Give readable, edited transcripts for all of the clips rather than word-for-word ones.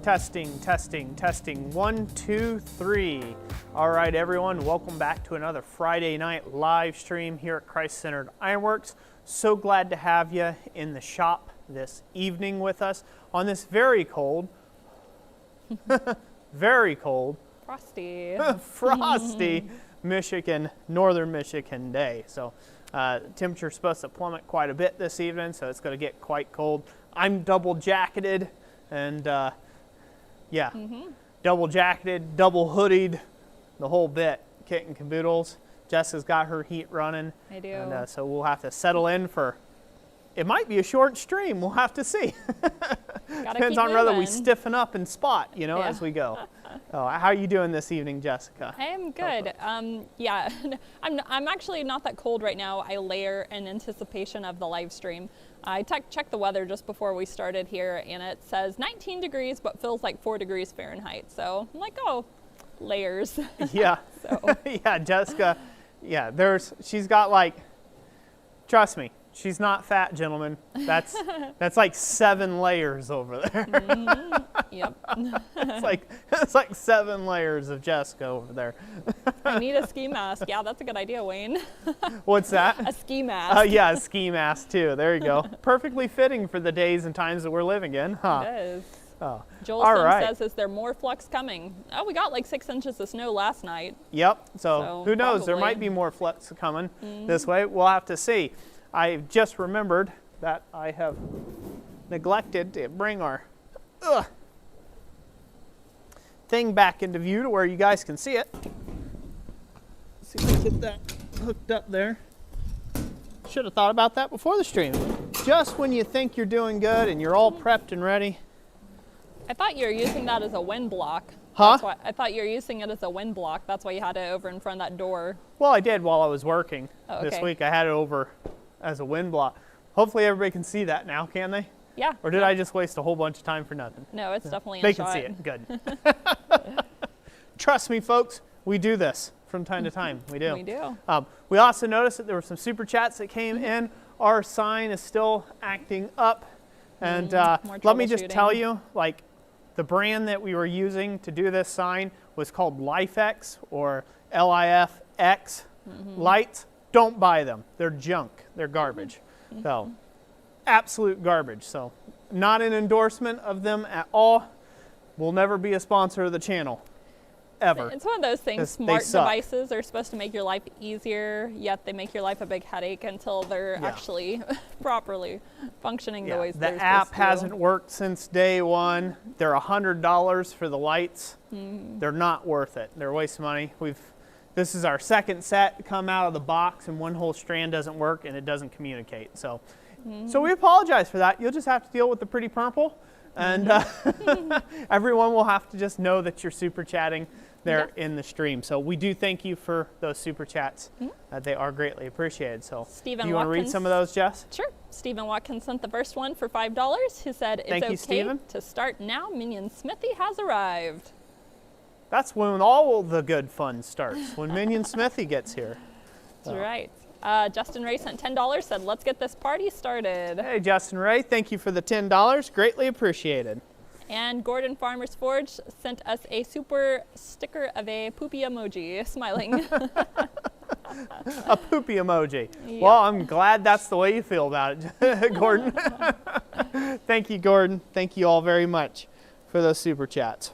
Testing, testing, testing. 1, 2, 3. All right, everyone, welcome back to another Friday night live stream here at Christ-Centered Ironworks. So glad to have you in the shop this evening with us on this very cold, very cold, frosty Michigan, northern Michigan day. So temperature's supposed to plummet quite a bit this evening, so it's going to get quite cold. I'm double jacketed and double jacketed, double hoodied, the whole bit, kit and caboodles. Jessica's got her heat running. I do. And so we'll have to settle in for, it might be a short stream, we'll have to see. Depends on whether we stiffen up and spot, you know, as we go. How are you doing this evening, Jessica? I am good. Yeah, I'm actually not that cold right now. I layer in anticipation of the live stream. I checked the weather just before we started here, and it says 19 degrees, but feels like 4 degrees Fahrenheit. So I'm like, oh, layers. Yeah. Yeah, Jessica. Yeah, she's got like, trust me, she's not fat, gentlemen. That's like 7 layers over there. Yep. it's like 7 layers of Jessica over there. I need a ski mask. Yeah, that's a good idea, Wayne. What's that? A ski mask. Yeah, a ski mask too. There you go. Perfectly fitting for the days and times that we're living in, huh? It is. Oh. Joel says, is there more flux coming? Oh, we got like 6 inches of snow last night. Yep. So who knows? Probably. There might be more flux coming this way. We'll have to see. I just remembered that I have neglected to bring our thing back into view to where you guys can see it. Let's see if we get that hooked up there. Should have thought about that before the stream. Just when you think you're doing good and you're all prepped and ready. I thought you were using that as a wind block. Huh? I thought you were using it as a wind block. That's why you had it over in front of that door. Well, I did while I was working this week. I had it over as a wind block. Hopefully everybody can see that now, can they? Yeah. Or did I just waste a whole bunch of time for nothing? No, it's definitely in shot. They can see it. Good. Trust me, folks, we do this from time to time. We do. We do. We also noticed that there were some super chats that came in. Our sign is still acting up. And let me just tell you, like, the brand that we were using to do this sign was called LifeX or LIFX lights. Don't buy them. They're junk. They're garbage. So, absolute garbage. So, not an endorsement of them at all. Will never be a sponsor of the channel. Ever. It's one of those things, smart devices are supposed to make your life easier, yet they make your life a big headache until they're actually properly functioning the way they're supposed to. The app hasn't worked since day one. They're $100 for the lights. They're not worth it. They're a waste of money. This is our second set to come out of the box, and one whole strand doesn't work and it doesn't communicate. So we apologize for that. You'll just have to deal with the pretty purple, and everyone will have to just know that you're super chatting there in the stream. So we do thank you for those super chats. They are greatly appreciated. So do you want to read some of those, Jess? Sure. Stephen Watkins sent the first one for $5, who said, it's okay to start now. Minion Smithy has arrived. That's when all the good fun starts, when Minion Smithy gets here. That's right. Justin Ray sent $10, said, let's get this party started. Hey, Justin Ray, thank you for the $10. Greatly appreciated. And Gordon Farmers Forge sent us a super sticker of a poopy emoji, smiling. A poopy emoji. Yep. Well, I'm glad that's the way you feel about it, Gordon. Thank you, Gordon. Thank you all very much for those super chats.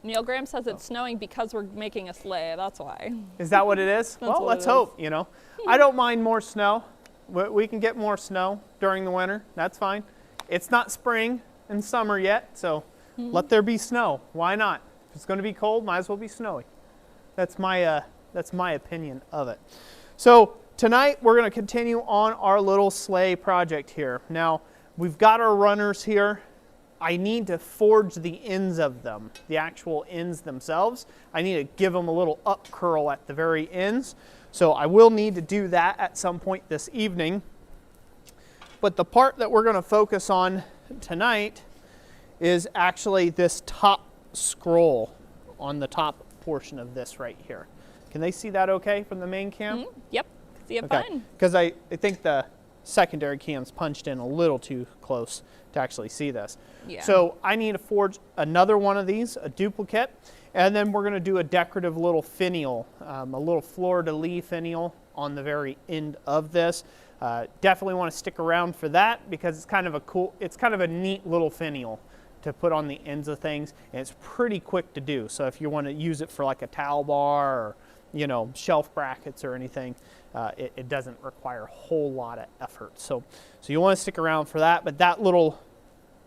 Neil Graham says it's snowing because we're making a sleigh. That's why. Is that what it is? Well, let's hope, you know. I don't mind more snow. We can get more snow during the winter. That's fine. It's not spring and summer yet, so let there be snow. Why not? If it's going to be cold, might as well be snowy. That's my opinion of it. So tonight we're going to continue on our little sleigh project here. Now we've got our runners here. I need to forge the ends of them, the actual ends themselves. I need to give them a little up curl at the very ends. So I will need to do that at some point this evening. But the part that we're going to focus on tonight is actually this top scroll on the top portion of this right here. Can they see that okay from the main cam? Yep, see it fine. Because I think the secondary cam's punched in a little too close to actually see this. Yeah. So I need to forge another one of these, a duplicate, and then we're going to do a decorative little finial, a little fleur-de-lis finial on the very end of this. Definitely want to stick around for that because it's kind of a neat little finial to put on the ends of things, and it's pretty quick to do. So if you want to use it for like a towel bar or, you know, shelf brackets or anything, it doesn't require a whole lot of effort. So you want to stick around for that, but that little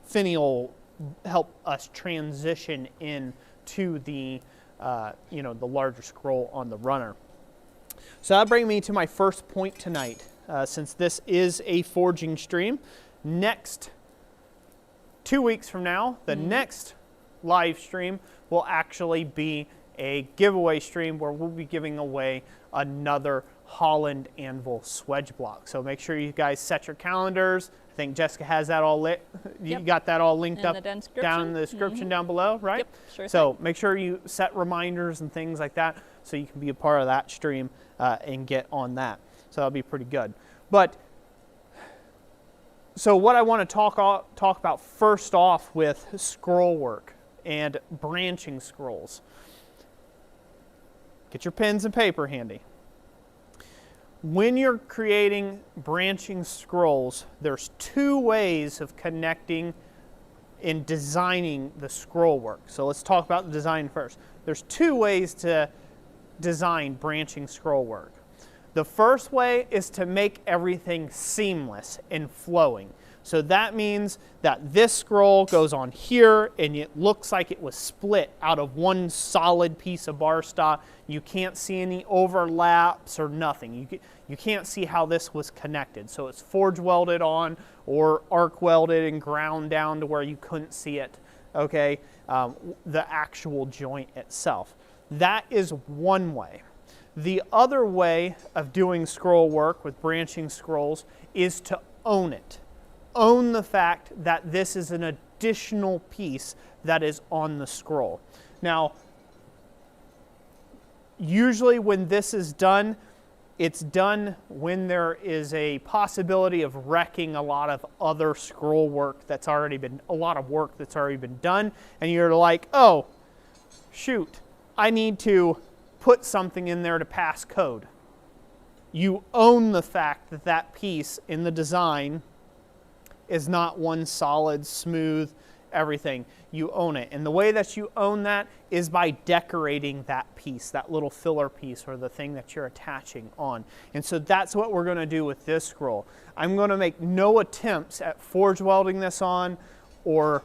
finial help us transition in to the, you know, the larger scroll on the runner. So that brings me to my first point tonight. Since this is a forging stream, next 2 weeks from now, the next live stream will actually be a giveaway stream where we'll be giving away another Holland Anvil swedge block. So make sure you guys set your calendars. I think Jessica has that all lit. You got that all linked up down in the description down below, right? Yep, sure. So make sure you set reminders and things like that so you can be a part of that stream and get on that. So that'll be pretty good. But so what I want to talk about first off with scroll work and branching scrolls. Get your pens and paper handy. When you're creating branching scrolls, there's two ways of connecting and designing the scroll work. So let's talk about the design first. There's two ways to design branching scroll work. The first way is to make everything seamless and flowing. So that means that this scroll goes on here and it looks like it was split out of one solid piece of bar stock. You can't see any overlaps or nothing. You can't see how this was connected. So it's forge welded on or arc welded and ground down to where you couldn't see it, okay, the actual joint itself. That is one way. The other way of doing scroll work with branching scrolls is to own it. Own the fact that this is an additional piece that is on the scroll. Now, usually when this is done, it's done when there is a possibility of wrecking a lot of other scroll work that's already been, a lot of work that's already been done, and you're like, oh, shoot, I need to put something in there to pass code. You own the fact that that piece in the design is not one solid, smooth, everything. You own it. And the way that you own that is by decorating that piece, that little filler piece or the thing that you're attaching on. And so that's what we're going to do with this scroll. I'm going to make no attempts at forge welding this on or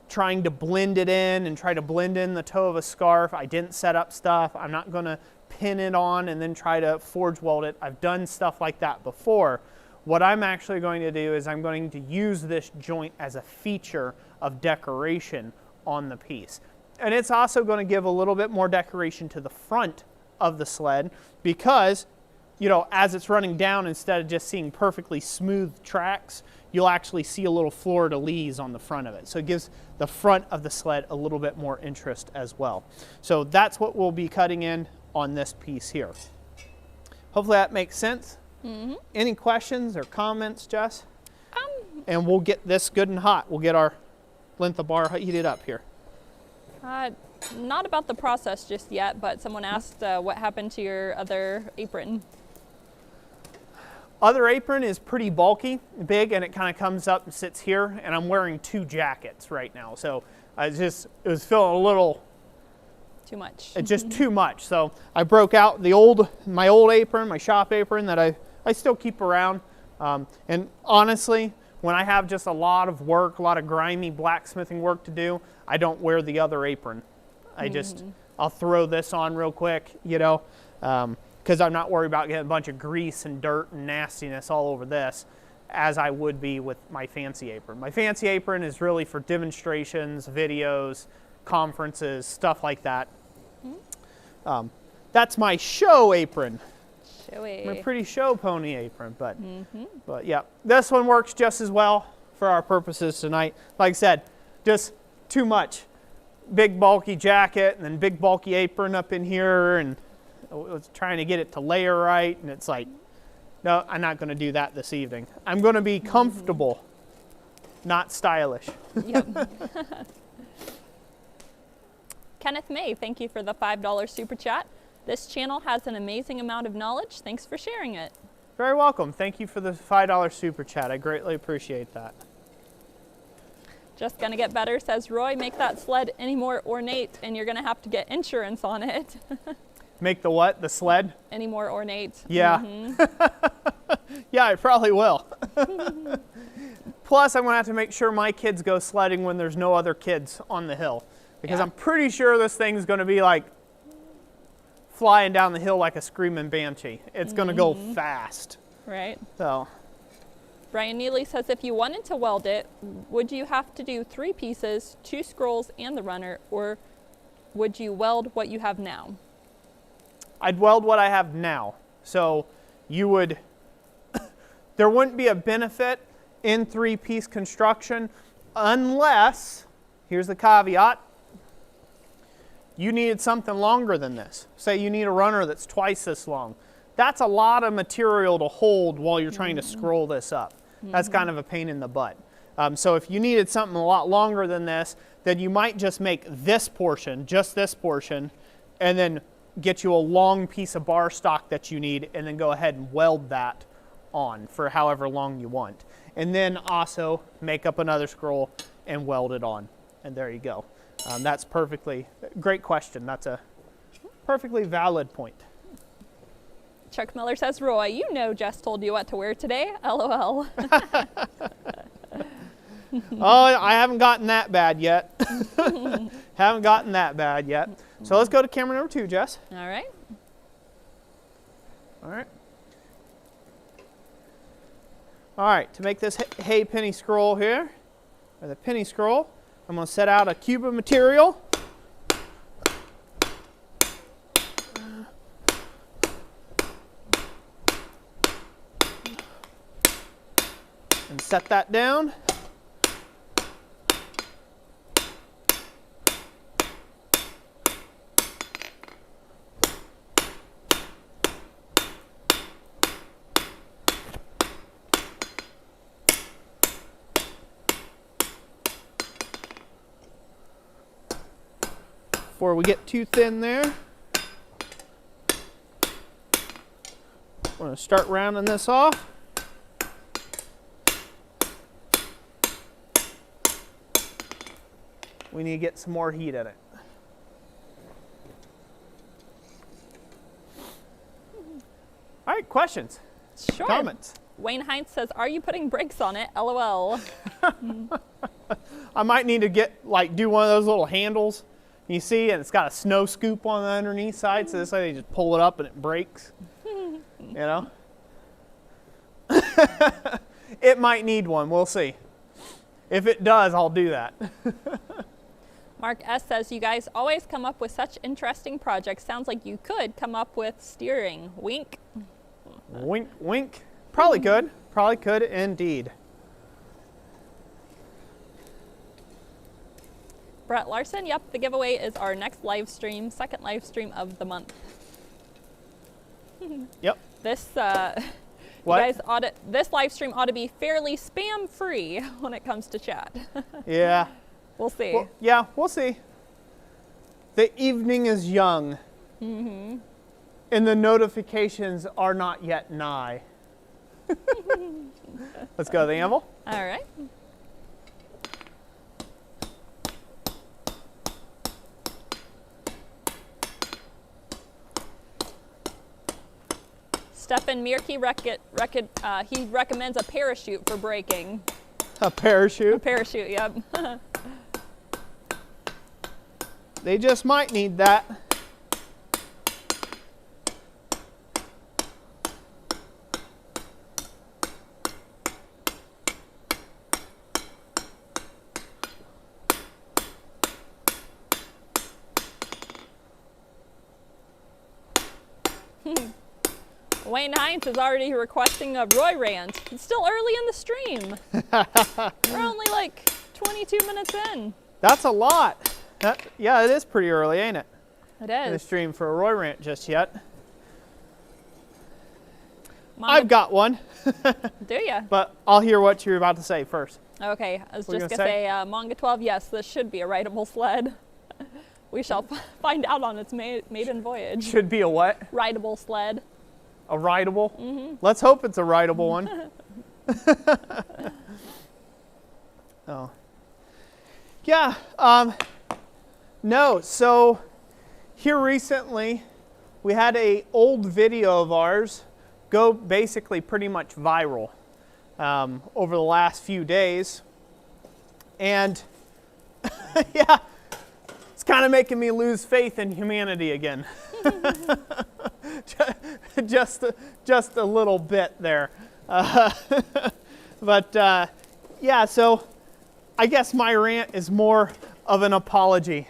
trying to blend it in and try to blend in the toe of a scarf. I didn't set up stuff. I'm not going to pin it on and then try to forge weld it. I've done stuff like that before. What I'm actually going to do is I'm going to use this joint as a feature of decoration on the piece. And it's also going to give a little bit more decoration to the front of the sled because, you know, as it's running down, instead of just seeing perfectly smooth tracks, you'll actually see a little fleur-de-lis on the front of it. So it gives the front of the sled a little bit more interest as well. So that's what we'll be cutting in on this piece here. Hopefully that makes sense. Mm-hmm. Any questions or comments, Jess? And we'll get this good and hot. We'll get our length of bar heated up here. Not about the process just yet, but someone asked what happened to your other apron. Other apron is pretty bulky, big, and it kind of comes up and sits here, and I'm wearing two jackets right now. So it was feeling a little too much. Just too much. So I broke out my old apron, my shop apron that I still keep around. And honestly, when I have just a lot of work, a lot of grimy blacksmithing work to do, I don't wear the other apron. I'll throw this on real quick, you know, because I'm not worried about getting a bunch of grease and dirt and nastiness all over this as I would be with my fancy apron. My fancy apron is really for demonstrations, videos, conferences, stuff like that. That's my show apron. Showy. My pretty show pony apron, but yeah, this one works just as well for our purposes tonight. Like I said, just too much. Big bulky jacket and then big bulky apron up in here, and I was trying to get it to layer right, and it's like No, I'm not going to do that this evening. I'm going to be comfortable, not stylish. Yep. Kenneth May, thank you for the $5 super chat. This channel has an amazing amount of knowledge. Thanks for sharing it. Very welcome. Thank you for the $5 super chat. I greatly appreciate that. Just gonna get better, says Roy. Make that sled any more ornate and you're gonna have to get insurance on it. Make the what? The sled? Any more ornate. Yeah. Yeah, I probably will. Plus, I'm gonna have to make sure my kids go sledding when there's no other kids on the hill. Because I'm pretty sure this thing's gonna be like flying down the hill like a screaming banshee. It's gonna go fast. Right. So. Brian Neely says, if you wanted to weld it, would you have to do 3 pieces, 2 scrolls, and the runner, or would you weld what you have now? I'd weld what I have now. So you would, there wouldn't be a benefit in 3-piece construction unless, here's the caveat, you needed something longer than this. Say you need a runner that's twice this long. That's a lot of material to hold while you're trying to scroll this up. That's kind of a pain in the butt. So if you needed something a lot longer than this, then you might just make this portion, just this portion, and then get you a long piece of bar stock that you need, and then go ahead and weld that on for however long you want. And then also make up another scroll and weld it on. And there you go. That's great question. That's a perfectly valid point. Chuck Miller says, Roy, you know Jess told you what to wear today. LOL. Oh, I haven't gotten that bad yet. Haven't gotten that bad yet. So let's go to camera number 2, Jess. All right. All right. All right, to make this hay penny scroll here, or the penny scroll, I'm going to set out a cube of material. And set that down. Before we get too thin there, we're going to start rounding this off. We need to get some more heat in it. All right, questions? Sure. Comments? Wayne Heinz says, are you putting brakes on it? LOL. I might need to do one of those little handles. You see, and it's got a snow scoop on the underneath side, so this way you just pull it up and it breaks. You know? It might need one. We'll see. If it does, I'll do that. Mark S. says, you guys always come up with such interesting projects. Sounds like you could come up with steering. Wink. Wink, wink. Probably could. Probably could indeed. Brett Larson, yep, the giveaway is our next live stream, second live stream of the month. Yep. This this live stream ought to be fairly spam free when it comes to chat. Yeah. We'll see. Well, yeah, we'll see. The evening is young. And the notifications are not yet nigh. Let's go to the anvil. All right. Stefan Mirke he recommends a parachute for braking. A parachute? A parachute, yep. They just might need that. Wayne Hines is already requesting a Roy rant. It's still early in the stream. We're only like 22 minutes in. That's a lot. Yeah, it is pretty early, ain't it? It is. In the stream for a Roy rant just yet. I've got one. Do ya? But I'll hear what you're about to say first. Okay, I was What just you going to gonna say, Manga 12, yes, this should be a rideable sled. We shall find out on its maiden voyage. Should be a what? Rideable sled. A rideable? Mm-hmm. Let's hope it's a rideable one. Oh. Yeah, no, so here recently we had a old video of ours go basically pretty much viral over the last few days. And yeah, it's kind of making me lose faith in humanity again. just a little bit there. But yeah, so I guess my rant is more of an apology.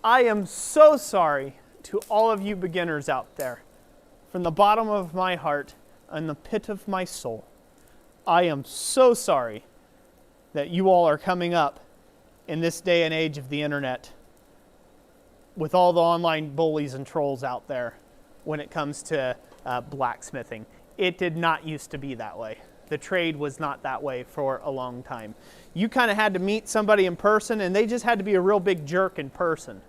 I am so sorry to all of you beginners out there. From the bottom of my heart and the pit of my soul, I am so sorry that you all are coming up in this day and age of the internet with all the online bullies and trolls out there when it comes to blacksmithing. It did not used to be that way. The trade was not that way for a long time. You kind of had to meet somebody in person, and they just had to be a real big jerk in person.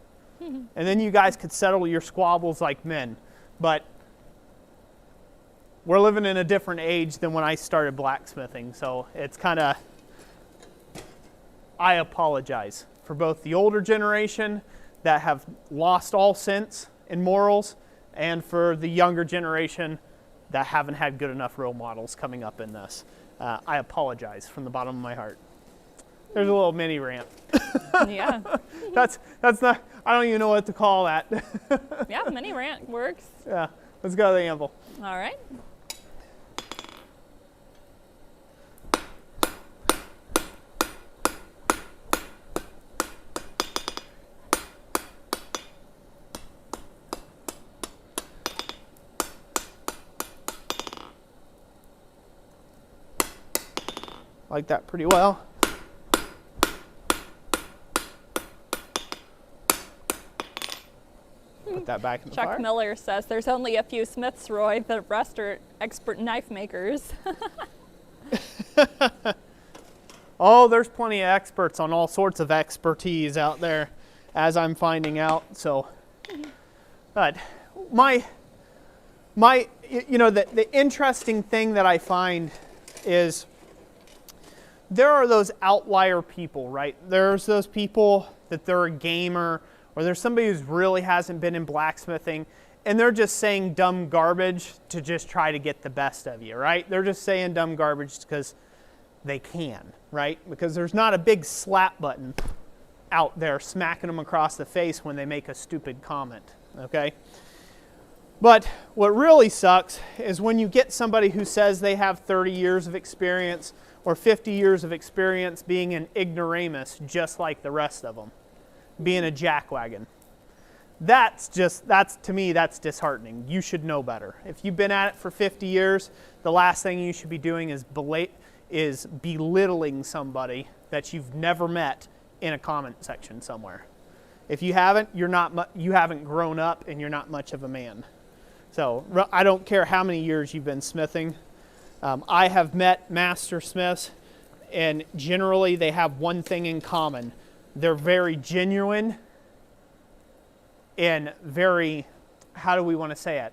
And then you guys could settle your squabbles like men. But we're living in a different age than when I started blacksmithing, so it's kind of, I apologize for both the older generation that have lost all sense and morals, and for the younger generation that haven't had good enough role models coming up in this. I apologize from the bottom of my heart. There's a little mini rant. Yeah. That's not, I don't even know what to call that. Yeah, mini rant works. Yeah, let's go to the anvil. All right. Like that pretty well. Put that back in the Chuck fire. Miller says there's only a few Smiths, Roy. The rest are expert knife makers. Oh, there's plenty of experts on all sorts of expertise out there, as I'm finding out. So, but the interesting thing that I find is there are those outlier people, right? There's those people that they're a gamer, or there's somebody who really hasn't been in blacksmithing, and they're just saying dumb garbage to just try to get the best of you, right? They're just saying dumb garbage because they can, right? Because there's not a big slap button out there smacking them across the face when they make a stupid comment, okay? But what really sucks is when you get somebody who says they have 30 years of experience or 50 years of experience being an ignoramus just like the rest of them, being a jackwagon. To me, that's disheartening. You should know better. If you've been at it for 50 years, the last thing you should be doing is belittling somebody that you've never met in a comment section somewhere. If you haven't, you haven't grown up and you're not much of a man. So I don't care how many years you've been smithing. I have met master smiths, and generally they have one thing in common. They're very genuine and very, how do we want to say it?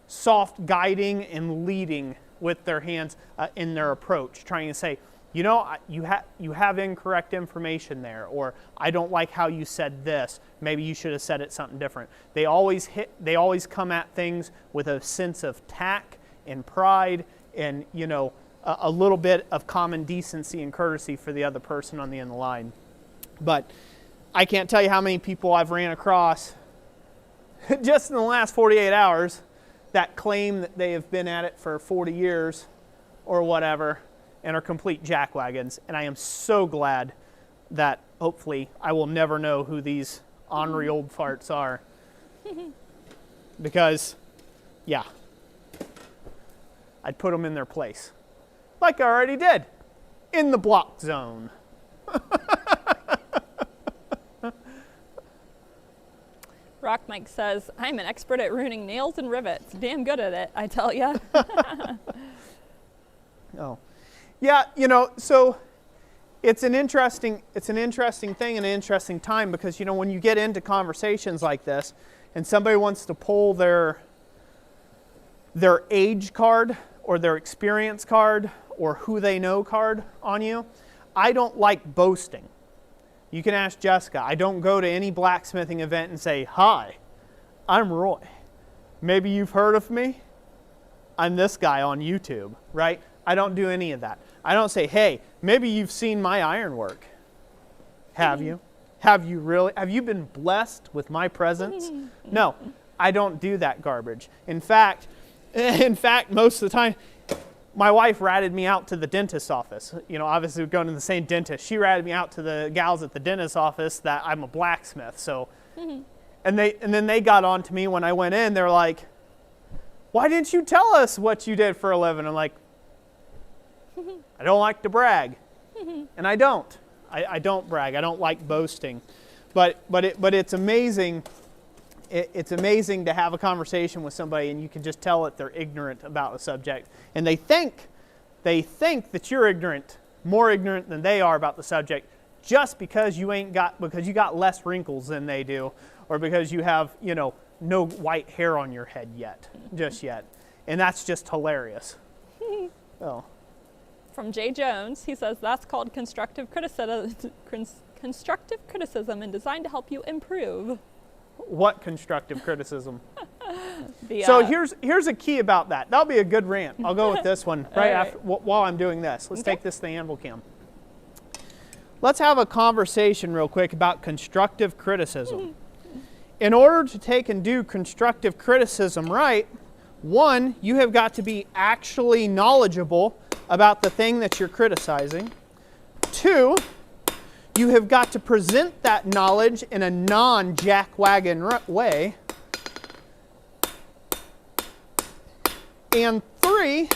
Soft guiding and leading with their hands in their approach, trying to say, you know, you have incorrect information there, or I don't like how you said this. Maybe you should have said it something different. They always come at things with a sense of tact and pride, and a little bit of common decency and courtesy for the other person on the end of the line. But I can't tell you how many people I've ran across just in the last 48 hours that claim that they have been at it for 40 years or whatever and are complete jackwagons. And I am so glad that hopefully I will never know who these ornery old farts are. Because, yeah, I'd put them in their place. Like I already did, in the block zone. Rock Mike says, I'm an expert at ruining nails and rivets. Damn good at it, I tell ya. Oh, yeah, you know, so it's an interesting thing and an interesting time, because, you know, when you get into conversations like this and somebody wants to pull their age card or their experience card or who they know card on you, I don't like boasting. You can ask Jessica. I don't go to any blacksmithing event and say, hi, I'm Roy. Maybe you've heard of me. I'm this guy on YouTube, right? I don't do any of that. I don't say, hey, maybe you've seen my ironwork. Have you? Have you really? Have you been blessed with my presence? No, I don't do that garbage. In fact, most of the time, my wife ratted me out to the dentist's office. You know, obviously we're going to the same dentist. She ratted me out to the gals at the dentist's office that I'm a blacksmith. So, and then they got on to me when I went in. They're like, why didn't you tell us what you did for a living? I'm like, I don't like to brag, and I don't. I don't brag. I don't like boasting, but it's amazing. It's amazing to have a conversation with somebody and you can just tell that they're ignorant about a subject, and they think that you're ignorant, more ignorant than they are about the subject, just because you got less wrinkles than they do, or because you have, you know, no white hair on your head just yet, and that's just hilarious. Oh. From Jay Jones, he says that's called constructive criticism and designed to help you improve. What constructive criticism? So here's a key about that. That'll be a good rant. I'll go with this one right after while I'm doing this. Let's take this to the Anvil cam. Let's have a conversation real quick about constructive criticism. In order to take and do constructive criticism right, one, you have got to be actually knowledgeable about the thing that you're criticizing. Two, you have got to present that knowledge in a non-jackwagon way. And three,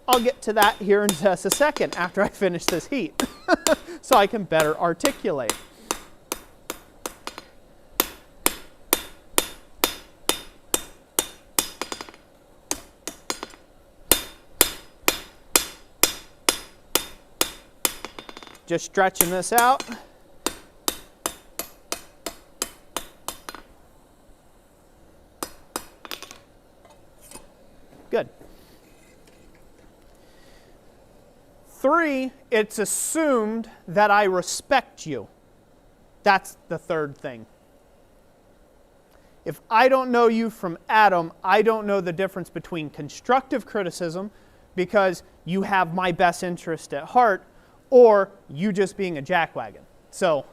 I'll get to that here in just a second after I finish this heat, so I can better articulate. Just stretching this out. Good. Three, it's assumed that I respect you. That's the third thing. If I don't know you from Adam, I don't know the difference between constructive criticism, because you have my best interest at heart, or you just being a jackwagon. So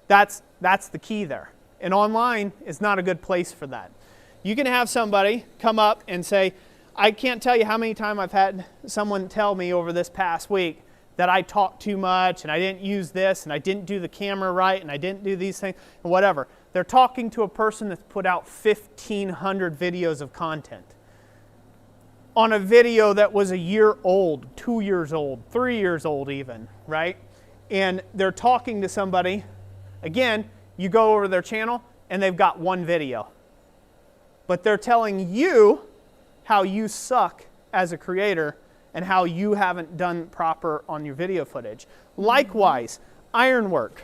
that's the key there. And online is not a good place for that. You can have somebody come up and say, I can't tell you how many times I've had someone tell me over this past week that I talked too much and I didn't use this and I didn't do the camera right and I didn't do these things and whatever. They're talking to a person that's put out 1,500 videos of content on a video that was a year old, 2 years old, 3 years old even, right? And they're talking to somebody. Again, you go over their channel and they've got one video. But they're telling you how you suck as a creator and how you haven't done proper on your video footage. Likewise, Ironwork.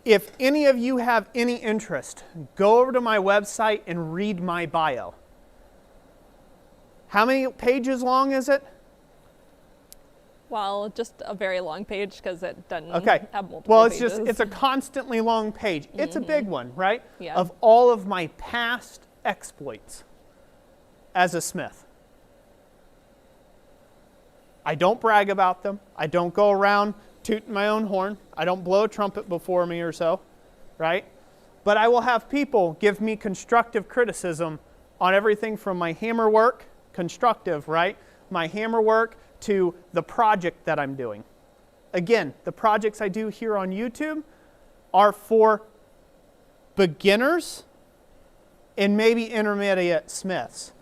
If any of you have any interest, go over to my website and read my bio. How many pages long is it? Well, just a very long page because it doesn't have multiple pages. It's a constantly long page. It's a big one, right? Yeah. Of all of my past exploits as a smith. I don't brag about them. I don't go around tooting my own horn. I don't blow a trumpet before me or so, right? But I will have people give me constructive criticism on everything from my hammer work, constructive, right? My hammer work to the project that I'm doing. Again, the projects I do here on YouTube are for beginners and maybe intermediate smiths.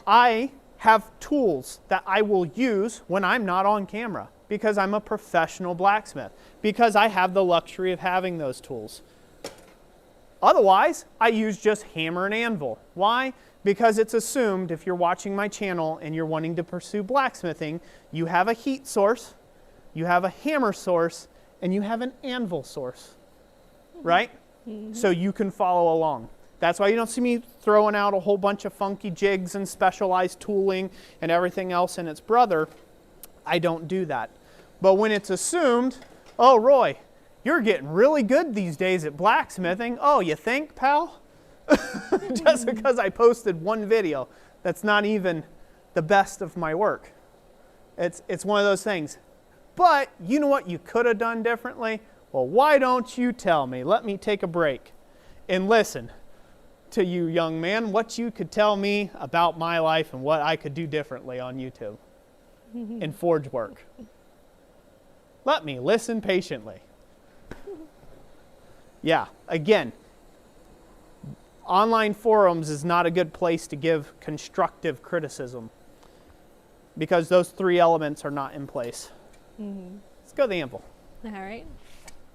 I have tools that I will use when I'm not on camera because I'm a professional blacksmith, because I have the luxury of having those tools. Otherwise, I use just hammer and anvil. Why? Because it's assumed if you're watching my channel and you're wanting to pursue blacksmithing, you have a heat source, you have a hammer source, and you have an anvil source, right? So you can follow along. That's why you don't see me throwing out a whole bunch of funky jigs and specialized tooling and everything else and its brother. I don't do that. But when it's assumed, oh, Roy, you're getting really good these days at blacksmithing. Oh, you think, pal? Just because I posted one video that's not even the best of my work. It's one of those things. But you know what you could have done differently? Well, why don't you tell me? Let me take a break and listen to you, young man, what you could tell me about my life and what I could do differently on YouTube in forge work. Let me listen patiently. Yeah, again, online forums is not a good place to give constructive criticism because those three elements are not in place. Let's go to the anvil. All right.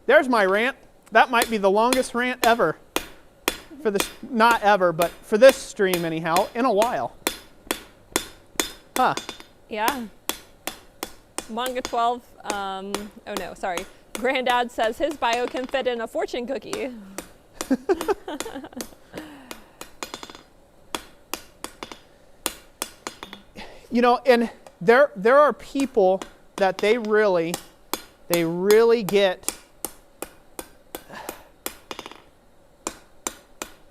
There's my rant. That might be the longest rant ever. For this, not ever, but for this stream anyhow, in a while. Huh. Yeah. Manga 12, oh no, sorry. Granddad says his bio can fit in a fortune cookie. You know, and there are people that they really get,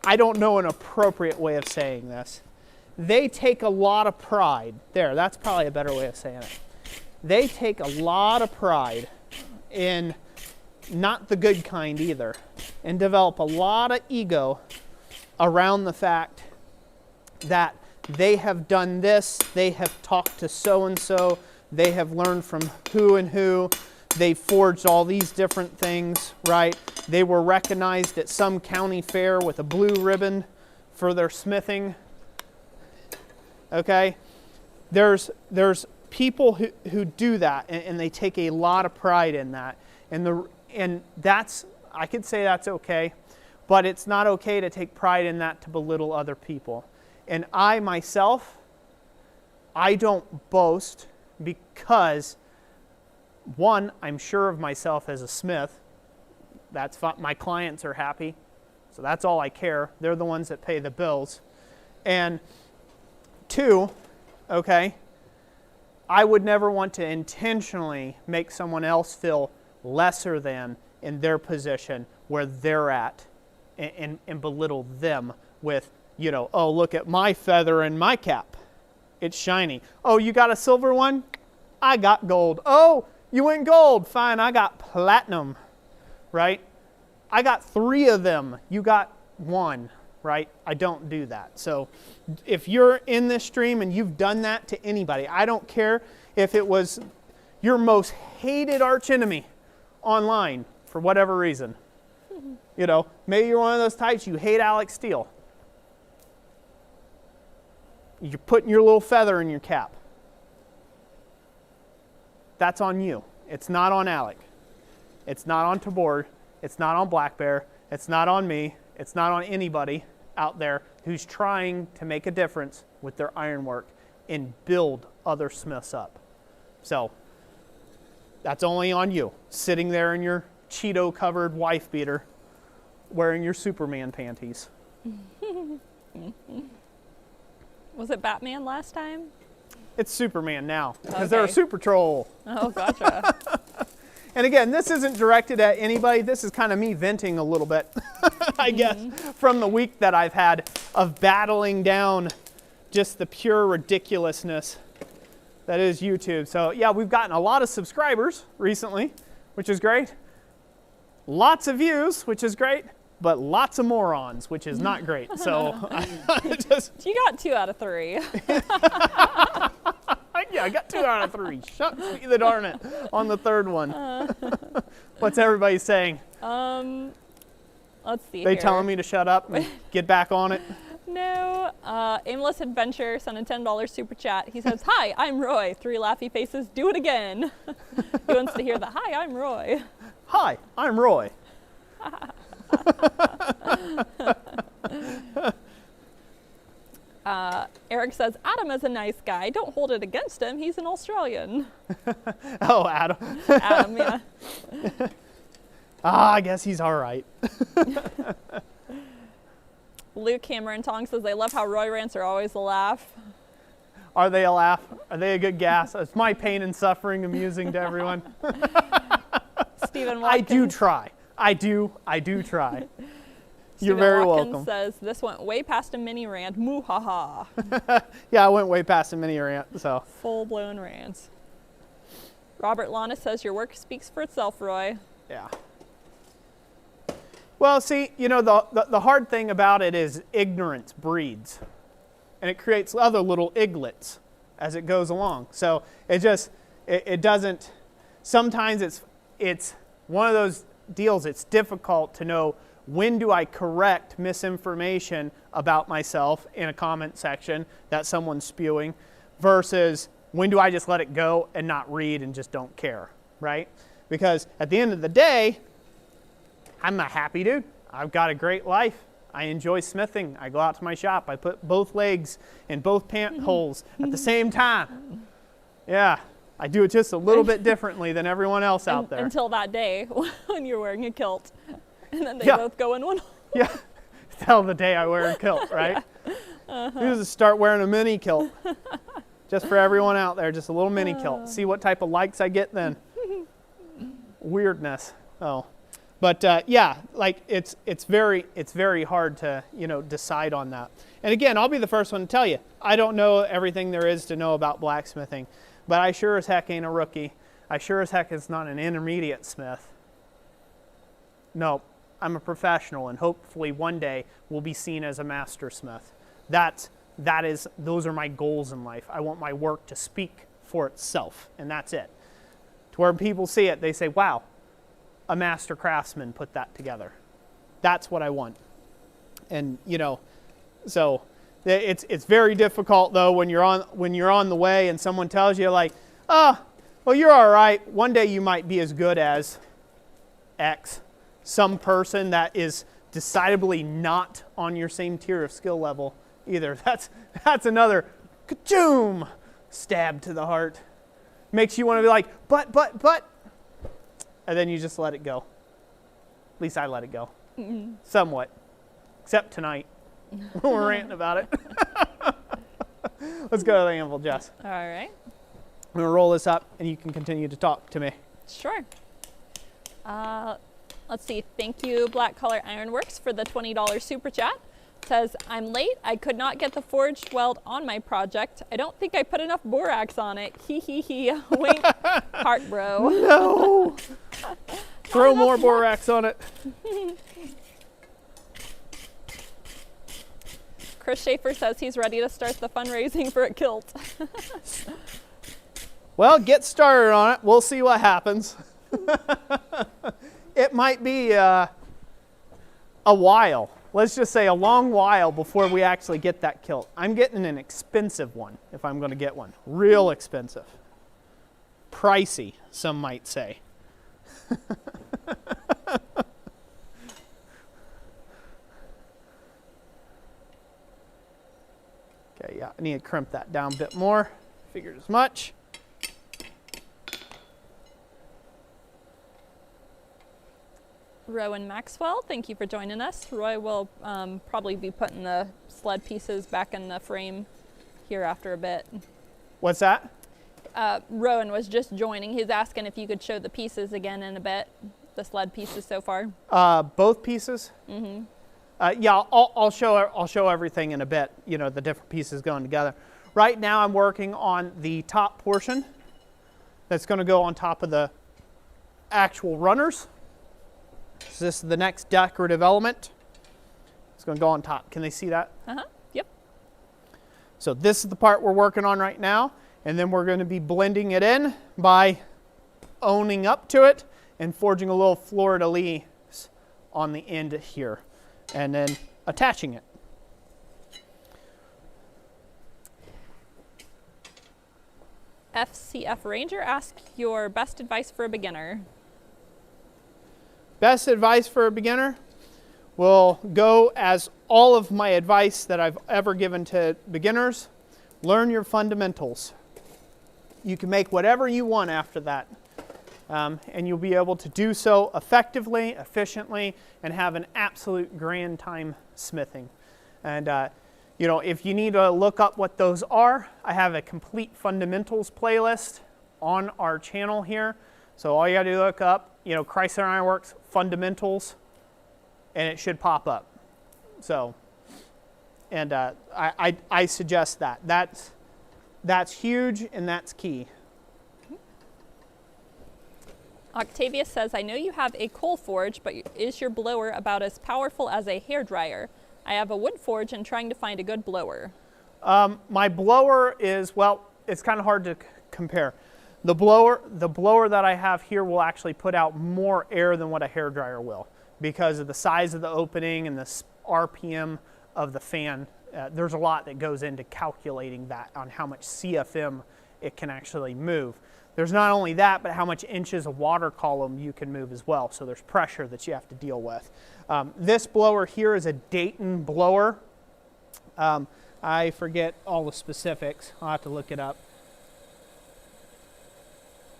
I don't know an appropriate way of saying this. They take a lot of pride. There, that's probably a better way of saying it. They take a lot of pride in, not the good kind either, and develop a lot of ego around the fact that they have done this, they have talked to so-and-so, they have learned from who and who, they forged all these different things, right? They were recognized at some county fair with a blue ribbon for their smithing. Okay? There's people who do that, and they take a lot of pride in that. And that's, I could say that's okay, but it's not okay to take pride in that to belittle other people. And I myself, I don't boast because, one, I'm sure of myself as a smith. That's fine. My clients are happy, so that's all I care. They're the ones that pay the bills. And two, okay, I would never want to intentionally make someone else feel lesser than in their position where they're at and belittle them with, you know, oh, look at my feather in my cap. It's shiny. Oh, you got a silver one? I got gold. Oh, you went gold. Fine, I got platinum, right? I got 3 of them. You got 1, right? I don't do that. So if you're in this stream and you've done that to anybody, I don't care if it was your most hated archenemy online for whatever reason. You know, maybe you're one of those types, you hate Alex Steele. You're putting your little feather in your cap. That's on you. It's not on Alec. It's not on Tabor. It's not on Black Bear. It's not on me. It's not on anybody out there who's trying to make a difference with their ironwork and build other smiths up. So that's only on you, sitting there in your Cheeto-covered wife beater, wearing your Superman panties. Was it Batman last time? It's Superman now, because they're a super troll. Oh, gotcha. And again, this isn't directed at anybody. This is kind of me venting a little bit, I guess, from the week that I've had of battling down just the pure ridiculousness that is YouTube. So yeah, we've gotten a lot of subscribers recently, which is great. Lots of views, which is great, but lots of morons, which is not great. So You got 2 out of 3. Yeah, I got 2 out of 3. Shucks, be the darn it on the 3rd one. What's everybody saying? Let's see. They telling me to shut up and get back on it? No. Aimless Adventure sent a $10 super chat. He says, "Hi, I'm Roy." 3 laughy faces. Do it again. He wants to hear the "Hi, I'm Roy." Hi, I'm Roy. Eric says, Adam is a nice guy. Don't hold it against him. He's an Australian. Oh, Adam. Adam, yeah. I guess he's all right. Luke Cameron Tong says, I love how Roy rants are always a laugh. Are they a laugh? Are they a good gas? Is my pain and suffering amusing to everyone? Stephen Watkins. I do try. I do try. You're Stephen very Watkins welcome. says, this went way past a mini rant. Moo ha ha. Yeah, I went way past a mini rant, so. Full-blown rants. Robert Lana says, your work speaks for itself, Roy. Yeah. Well, see, you know, the hard thing about it is ignorance breeds. And it creates other little iglets as it goes along. So it doesn't, sometimes it's one of those deals, it's difficult to know when do I correct misinformation about myself in a comment section that someone's spewing versus when do I just let it go and not read and just don't care, right? Because at the end of the day, I'm a happy dude. I've got a great life. I enjoy smithing. I go out to my shop. I put both legs in both pant holes at the same time. Yeah, I do it just a little bit differently than everyone else out there. Until that day when you're wearing a kilt. And then they Yeah. both go in one hole. Yeah, till the day I wear a kilt, right? Yeah. You just start wearing a mini kilt. Just for everyone out there, just a little mini kilt. See what type of likes I get then. Weirdness. Oh. But yeah, like it's very hard to, you know, decide on that. And again, I'll be the first one to tell you, I don't know everything there is to know about blacksmithing, but I sure as heck ain't a rookie. I sure as heck is not an intermediate smith. No, I'm a professional, and hopefully one day will be seen as a master smith. Those are my goals in life. I want my work to speak for itself, and that's it. To where people see it, they say, wow, a master craftsman put that together. That's what I want. And you know, so it's very difficult though when you're on the way and someone tells you like, oh, well, you're all right. One day you might be as good as X. Some person that is decidedly not on your same tier of skill level either. That's another ka-choom stab to the heart. Makes you want to be like, but. And then you just let it go. At least I let it go. Somewhat. Except tonight. When we're ranting about it. Let's go to the anvil, Jess. All right. I'm going to roll this up and you can continue to talk to me. Sure. Let's see. Thank you, Black Collar Ironworks, for the $20 super chat. It says, I'm late. I could not get the forged weld on my project. I don't think I put enough borax on it. Hee hee hee. Wink. Heart, bro. No. Throw more borax on it. Chris Schaefer says he's ready to start the fundraising for a kilt. Well, get started on it. We'll see what happens. It might be a while. Let's just say a long while before we actually get that kilt. I'm getting an expensive one if I'm going to get one. Real expensive. Pricey, some might say. Okay, yeah, I need to crimp that down a bit more. Figured as much. Rowan Maxwell, thank you for joining us. Roy will probably be putting the sled pieces back in the frame here after a bit. What's that? Rowan was just joining. He's asking if you could show the pieces again in a bit, the sled pieces so far. Both pieces? Mm-hmm. Yeah, I'll show everything in a bit, you know, the different pieces going together. Right now I'm working on the top portion that's going to go on top of the actual runners. So this is the next decorative element. It's going to go on top. Can they see that? Uh-huh. Yep. So this is the part we're working on right now, and then we're going to be blending it in by owning up to it and forging a little fleur-de-lis on the end here, and then attaching it. FCF Ranger asks your best advice for a beginner. Best advice for a beginner? will go as all of my advice that I've ever given to beginners. Learn your fundamentals. You can make whatever you want after that. And you'll be able to do so effectively, efficiently, and have an absolute grand time smithing. And you know, if you need to look up what those are, I have a complete fundamentals playlist on our channel here. So all you got to do is look up, you know, Chrysler Ironworks fundamentals, and it should pop up. So, and I suggest that. That's huge and that's key. Octavia says, I know you have a coal forge, but is your blower about as powerful as a hairdryer? I have a wood forge and trying to find a good blower. My blower is, well, it's kind of hard to compare. The blower that I have here will actually put out more air than what a hairdryer will because of the size of the opening and the RPM of the fan. There's a lot that goes into calculating that on how much CFM it can actually move. There's not only that, but how much inches of water column you can move as well. So there's pressure that you have to deal with. This blower here is a Dayton blower. I forget all the specifics. I'll have to look it up.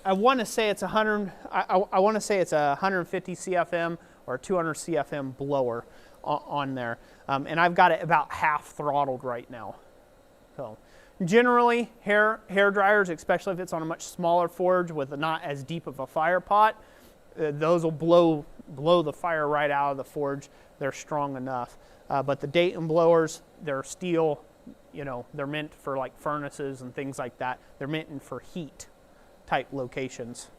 I want to say it's 100. I want to say it's a 150 CFM or 200 CFM blower on there, and I've got it about half throttled right now. So generally, hair dryers, especially if it's on a much smaller forge with not as deep of a fire pot, those will blow the fire right out of the forge. They're strong enough. But the Dayton blowers, they're steel. You know, they're meant for like furnaces and things like that. They're meant for heat type locations.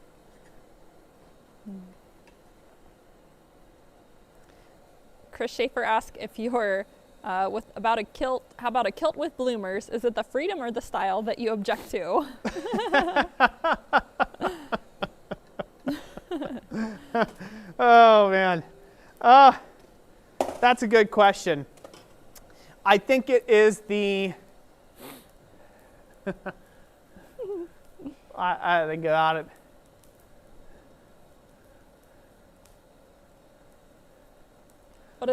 Chris Schaefer asked if you're about a kilt. How about a kilt with bloomers? Is it the freedom or the style that you object to? Oh man, that's a good question. I think it is the. I think about it.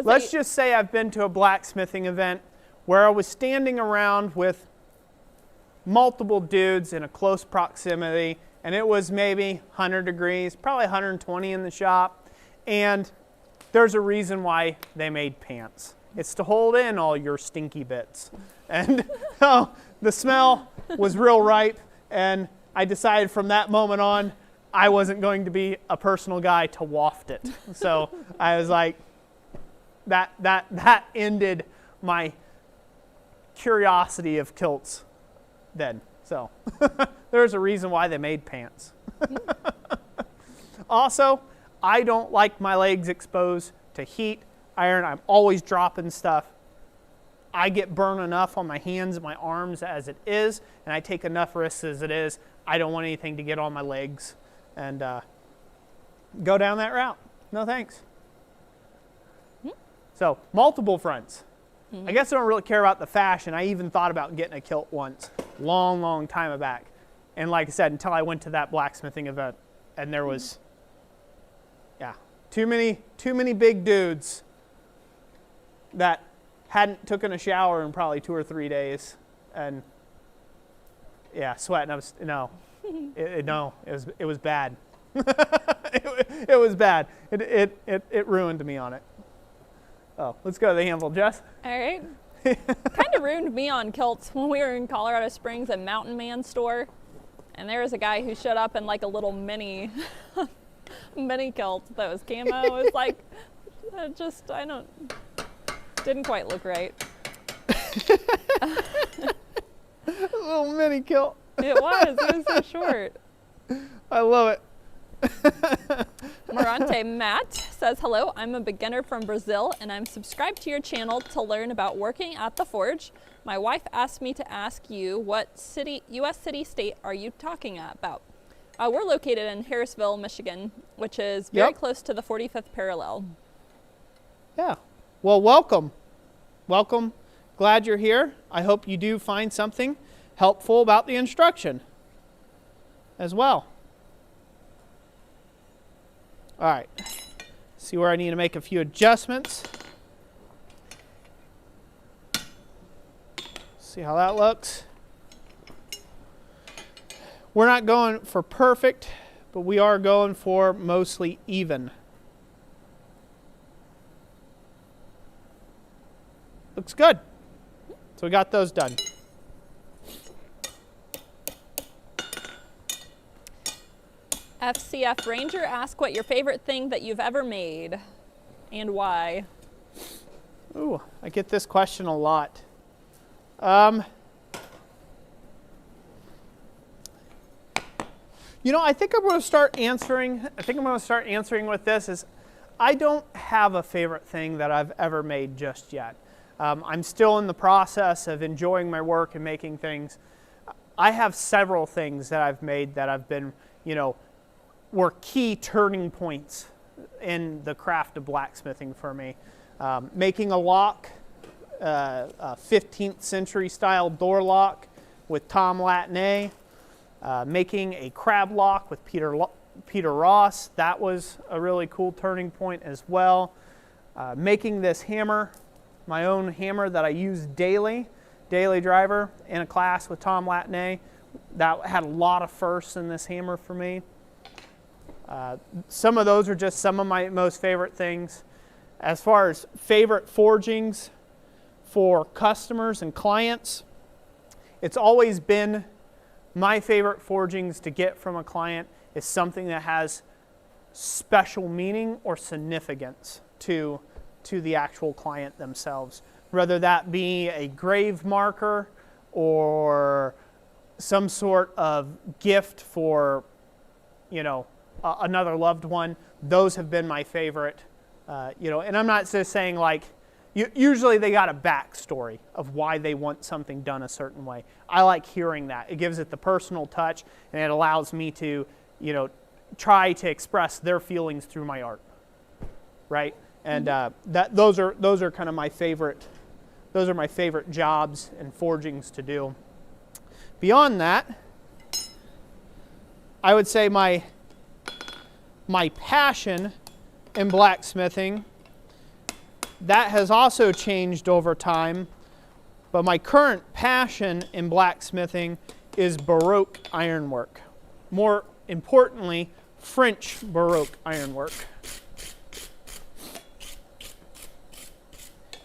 Let's just say I've been to a blacksmithing event where I was standing around with multiple dudes in a close proximity, and it was maybe 100 degrees, probably 120 in the shop, and there's a reason why they made pants. It's to hold in all your stinky bits. And the smell was real ripe, and I decided from that moment on I wasn't going to be a personal guy to waft it. So I was like, that ended my curiosity of kilts then. So there's a reason why they made pants. Also, I don't like my legs exposed to heat, iron. I'm always dropping stuff. I get burned enough on my hands and my arms as it is, and I take enough risks as it is. I don't want anything to get on my legs and go down that route. No thanks. So, multiple fronts. I guess I don't really care about the fashion. I even thought about getting a kilt once, long time back. And like I said, until I went to that blacksmithing event, and there was, too many big dudes that hadn't taken a shower in probably 2 or 3 days, and sweating. It was bad. it was bad. It ruined me on it. Oh, let's go to the Anvil, Jess. All right. Kind of ruined me on kilts when we were in Colorado Springs at Mountain Man store, and there was a guy who showed up in like a little mini kilt that was camo. It was like, didn't quite look right. A little mini kilt. It was so short. I love it. Morante Matt says, hello, I'm a beginner from Brazil and I'm subscribed to your channel to learn about working at the forge. My wife asked me to ask you what U.S. city state are you talking about? We're located in Harrisville, Michigan, which is very close to the 45th parallel. Yeah. Well, welcome. Welcome. Glad you're here. I hope you do find something helpful about the instruction as well. All right, see where I need to make a few adjustments. See how that looks? We're not going for perfect, but we are going for mostly even. Looks good. So we got those done. FCF Ranger asked what your favorite thing that you've ever made and why. Ooh, I get this question a lot. You know, I think I'm going to start answering with this is I don't have a favorite thing that I've ever made just yet. I'm still in the process of enjoying my work and making things. I have several things that I've made that have been, you know, were key turning points in the craft of blacksmithing for me. Making a lock, a 15th century style door lock with Tom Latney. Making a crab lock with Peter Ross, that was a really cool turning point as well. Making this hammer, my own hammer that I use daily driver in a class with Tom Latney, that had a lot of firsts in this hammer for me. Some of those are just some of my most favorite things. As far as favorite forgings for customers and clients, it's always been my favorite forgings to get from a client is something that has special meaning or significance to the actual client themselves. Whether that be a grave marker or some sort of gift for, you know, another loved one, those have been my favorite. You know, and I'm not just saying like, usually they got a backstory of why they want something done a certain way. I like hearing that. It gives it the personal touch, and it allows me to, you know, try to express their feelings through my art, right? And those are kind of my favorite. Those are my favorite jobs and forgings to do. Beyond that, I would say my passion in blacksmithing, that has also changed over time, but my current passion in blacksmithing is Baroque ironwork. More importantly, French Baroque ironwork.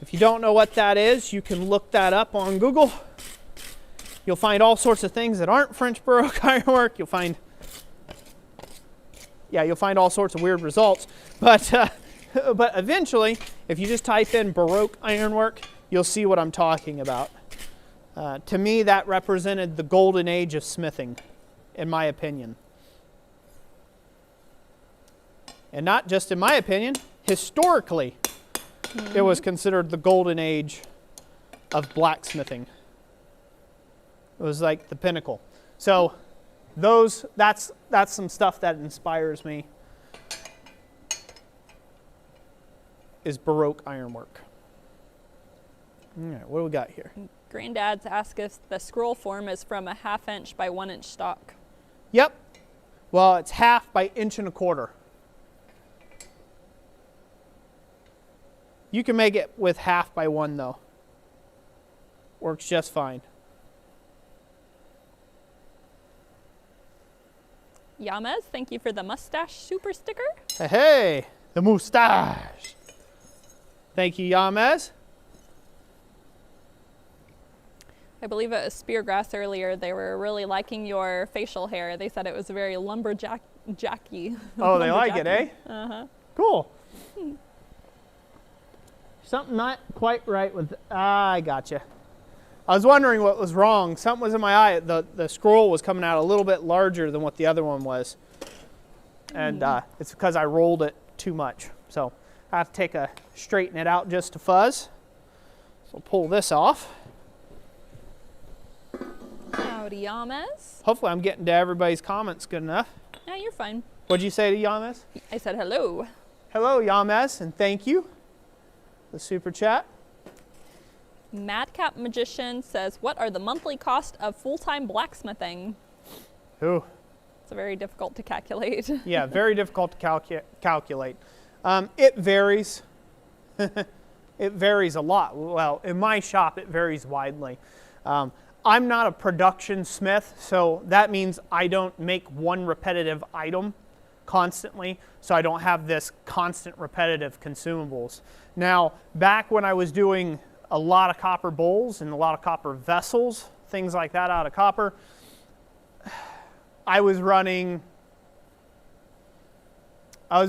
If you don't know what that is, you can look that up on Google. You'll find all sorts of things that aren't French Baroque ironwork. You'll find all sorts of weird results. But eventually, if you just type in Baroque ironwork, you'll see what I'm talking about. To me, that represented the golden age of smithing, in my opinion. And not just in my opinion, historically, it was considered the golden age of blacksmithing. It was like the pinnacle. So that's some stuff that inspires me, is Baroque ironwork. All right, what do we got here? Granddad's asked if the scroll form is from a 1/2 inch by 1 inch stock. Yep. Well, it's 1/2 by 1 1/4. You can make it with 1/2 by 1 though. Works just fine. Yamez, thank you for the mustache super sticker. Hey, the mustache. Thank you, Yamez. I believe it was Speargrass earlier. They were really liking your facial hair. They said it was very lumberjacky. Oh, they like it, eh? Uh-huh. Cool. Something not quite right with, I gotcha. I was wondering what was wrong. Something was in my eye. The scroll was coming out a little bit larger than what the other one was. And it's because I rolled it too much. So I have to straighten it out just to fuzz. So pull this off. Howdy, Yamez. Hopefully I'm getting to everybody's comments good enough. Yeah, you're fine. What'd you say to Yamez? I said hello. Hello, Yamez, and thank you. The super chat. Madcap Magician says, what are the monthly cost of full-time blacksmithing? Ooh. It's very difficult to calculate. Yeah, very difficult to calculate. It varies. It varies a lot. Well, in my shop, it varies widely. I'm not a production smith, so that means I don't make one repetitive item constantly, so I don't have this constant repetitive consumables. Now, back when I was doing a lot of copper bowls and a lot of copper vessels, things like that out of copper, I was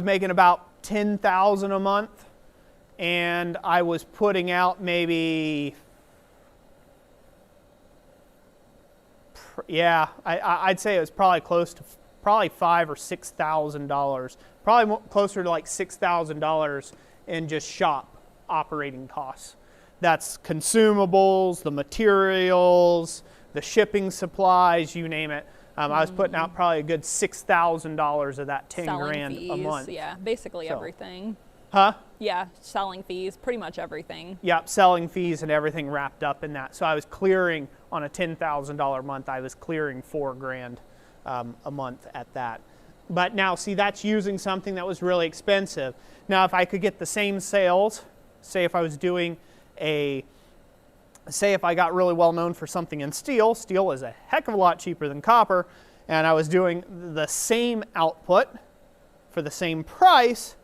making about 10,000 a month, and I was putting out maybe, yeah, I'd say it was probably close to $5,000 or $6,000, probably closer to like $6,000 in just shop operating costs. That's consumables, the materials, the shipping supplies, you name it. I was putting out probably a good $6,000 of that 10 grand a month. Yeah, basically everything. Huh? Yeah, selling fees, pretty much everything. Yep, selling fees and everything wrapped up in that. So I was clearing on a $10,000 month, I was clearing $4 grand a month at that. But now, see, that's using something that was really expensive. Now, if I could get the same sales, say if I was doing say if I got really well known for something in steel, steel is a heck of a lot cheaper than copper, and I was doing the same output for the same price,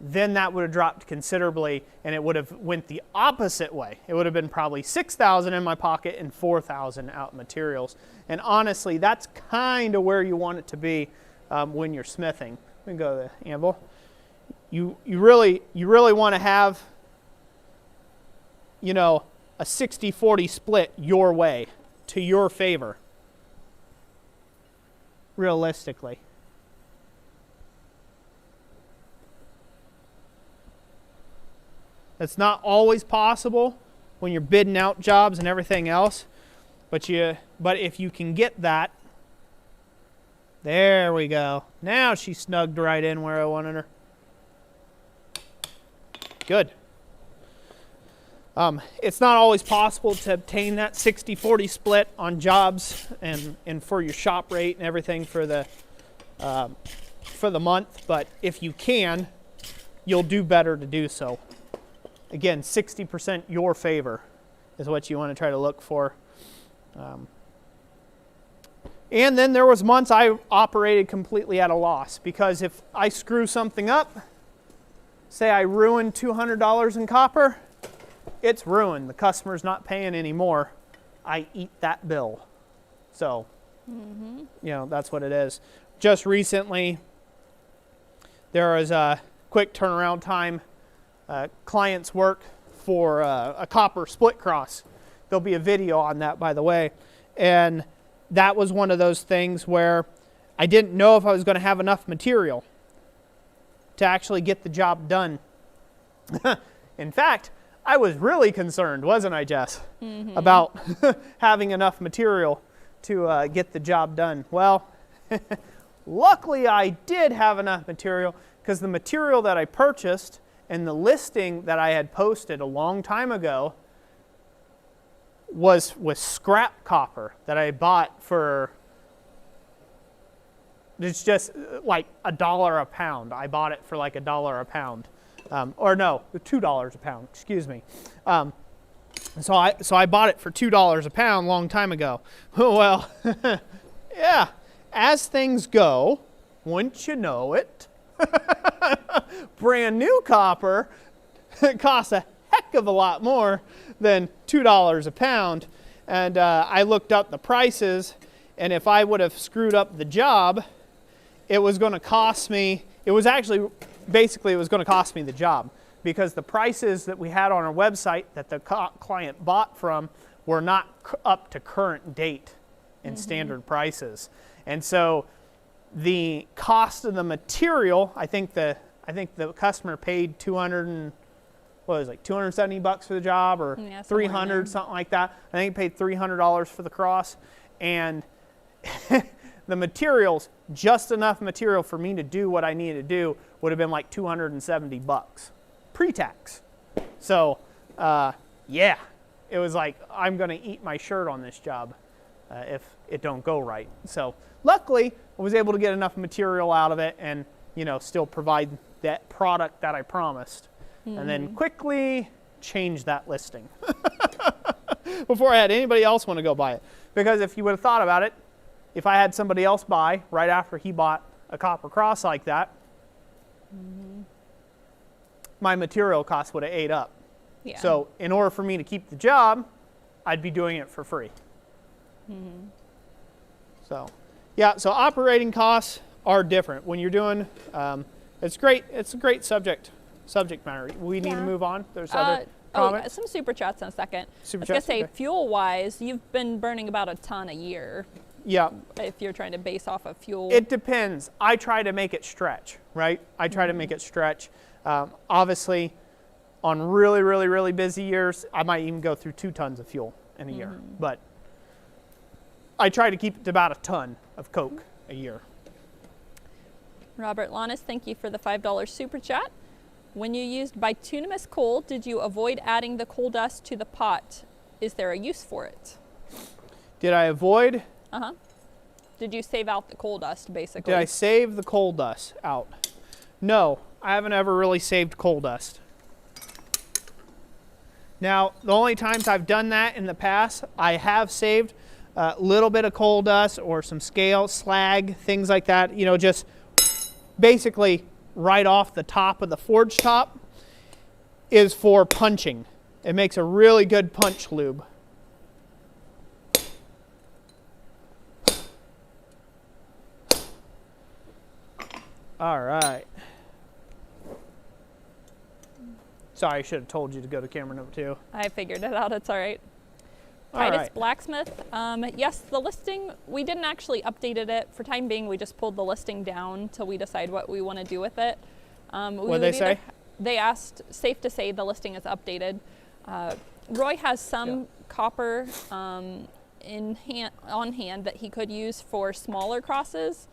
then that would have dropped considerably, and it would have went the opposite way. It would have been probably $6,000 in my pocket and $4,000 out materials. And honestly, that's kind of where you want it to be when you're smithing. Let me go to the anvil. You really want to have, you know, a 60-40 split your way, to your favor, realistically. That's not always possible when you're bidding out jobs and everything else, but if you can get that, there we go. Now she snugged right in where I wanted her. Good. It's not always possible to obtain that 60-40 split on jobs and for your shop rate and everything for the month, but if you can, you'll do better to do so. Again, 60% your favor is what you want to try to look for. And then there was months I operated completely at a loss, because if I screw something up, say I ruined $200 in copper, it's ruined. The customer's not paying anymore. I eat that bill. So, you know, that's what it is. Just recently, there was a quick turnaround time. Clients work for a copper split cross. There'll be a video on that, by the way. And that was one of those things where I didn't know if I was going to have enough material to actually get the job done. In fact, I was really concerned, wasn't I, Jess, about having enough material to get the job done. Well, luckily I did have enough material, because the material that I purchased and the listing that I had posted a long time ago was scrap copper that I bought for, it's just like $1 a pound. I bought it for like $1 a pound. Or no, $2 a pound, excuse me. So I bought it for $2 a pound a long time ago. Well, yeah, as things go, wouldn't you know it, brand new copper costs a heck of a lot more than $2 a pound. And I looked up the prices, and if I would have screwed up the job, it was going to cost me, it was going to cost me the job, because the prices that we had on our website that the client bought from were not up to current date and standard prices. And so the cost of the material, I think the customer paid $270 for the job, or $300, something like that. I think he paid $300 for the cross, and the materials, just enough material for me to do what I needed to do, would have been like $270 pre-tax. So yeah, it was like, I'm going to eat my shirt on this job if it don't go right. So luckily, I was able to get enough material out of it and, you know, still provide that product that I promised. And then quickly change that listing. before I had anybody else want to go buy it. Because if you would have thought about it, if I had somebody else buy right after he bought a copper cross like that, my material costs would have ate up. Yeah. So in order for me to keep the job, I'd be doing it for free. So, yeah, so operating costs are different. When you're doing, it's great. It's a great subject matter. We need to move on. There's other comments. Some super chats in a second. Super I was going chats, to say, okay. fuel-wise, you've been burning about a ton a year. Yeah. If you're trying to base off of fuel. It depends. I try to make it stretch, right? I try to make it stretch. Obviously, on really, really, really busy years, I might even go through 2 tons of fuel in a year. But I try to keep it to about a ton of Coke a year. Robert Lannis, thank you for the $5 super chat. When you used bituminous coal, did you avoid adding the coal dust to the pot? Is there a use for it? Did I avoid? Did you save out the coal dust, basically? Did I save the coal dust out? No, I haven't ever really saved coal dust. Now, the only times I've done that in the past, I have saved a little bit of coal dust or some scale, slag, things like that, you know, just basically right off the top of the forge top is for punching. It makes a really good punch lube. All right. Sorry, I should have told you to go to camera number 2. I figured it out. It's all right. All Titus right. Blacksmith. Yes, the listing, we didn't actually updated it. For time being, we just pulled the listing down till we decide what we want to do with it. What did they say? They asked, safe to say the listing is updated. Roy has some copper on hand that he could use for smaller crosses.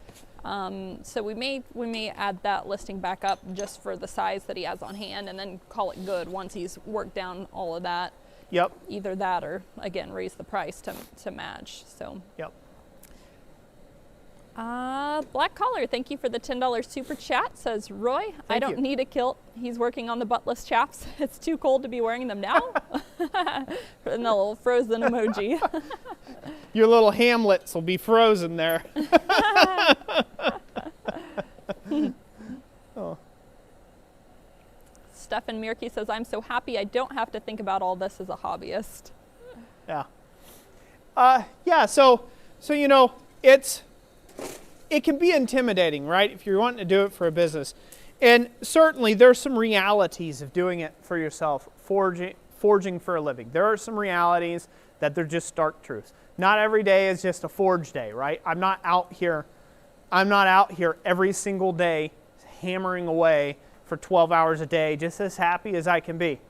So we may add that listing back up just for the size that he has on hand, and then call it good once he's worked down all of that. Yep. Either that or, again, raise the price to match. So. Yep. Black Collar, thank you for the $10 super chat. Says Roy, I don't need a kilt. He's working on the buttless chaps. It's too cold to be wearing them now. And the little frozen emoji. Your little hamlets will be frozen there. Oh. Stefan Mirke says, I'm so happy I don't have to think about all this as a hobbyist. Yeah. Yeah, so you know, it can be intimidating, right, if you're wanting to do it for a business. And certainly there's some realities of doing it for yourself, forging for a living. There are some realities that they're just stark truths. Not every day is just a forge day, right? I'm not out here every single day hammering away for 12 hours a day just as happy as I can be.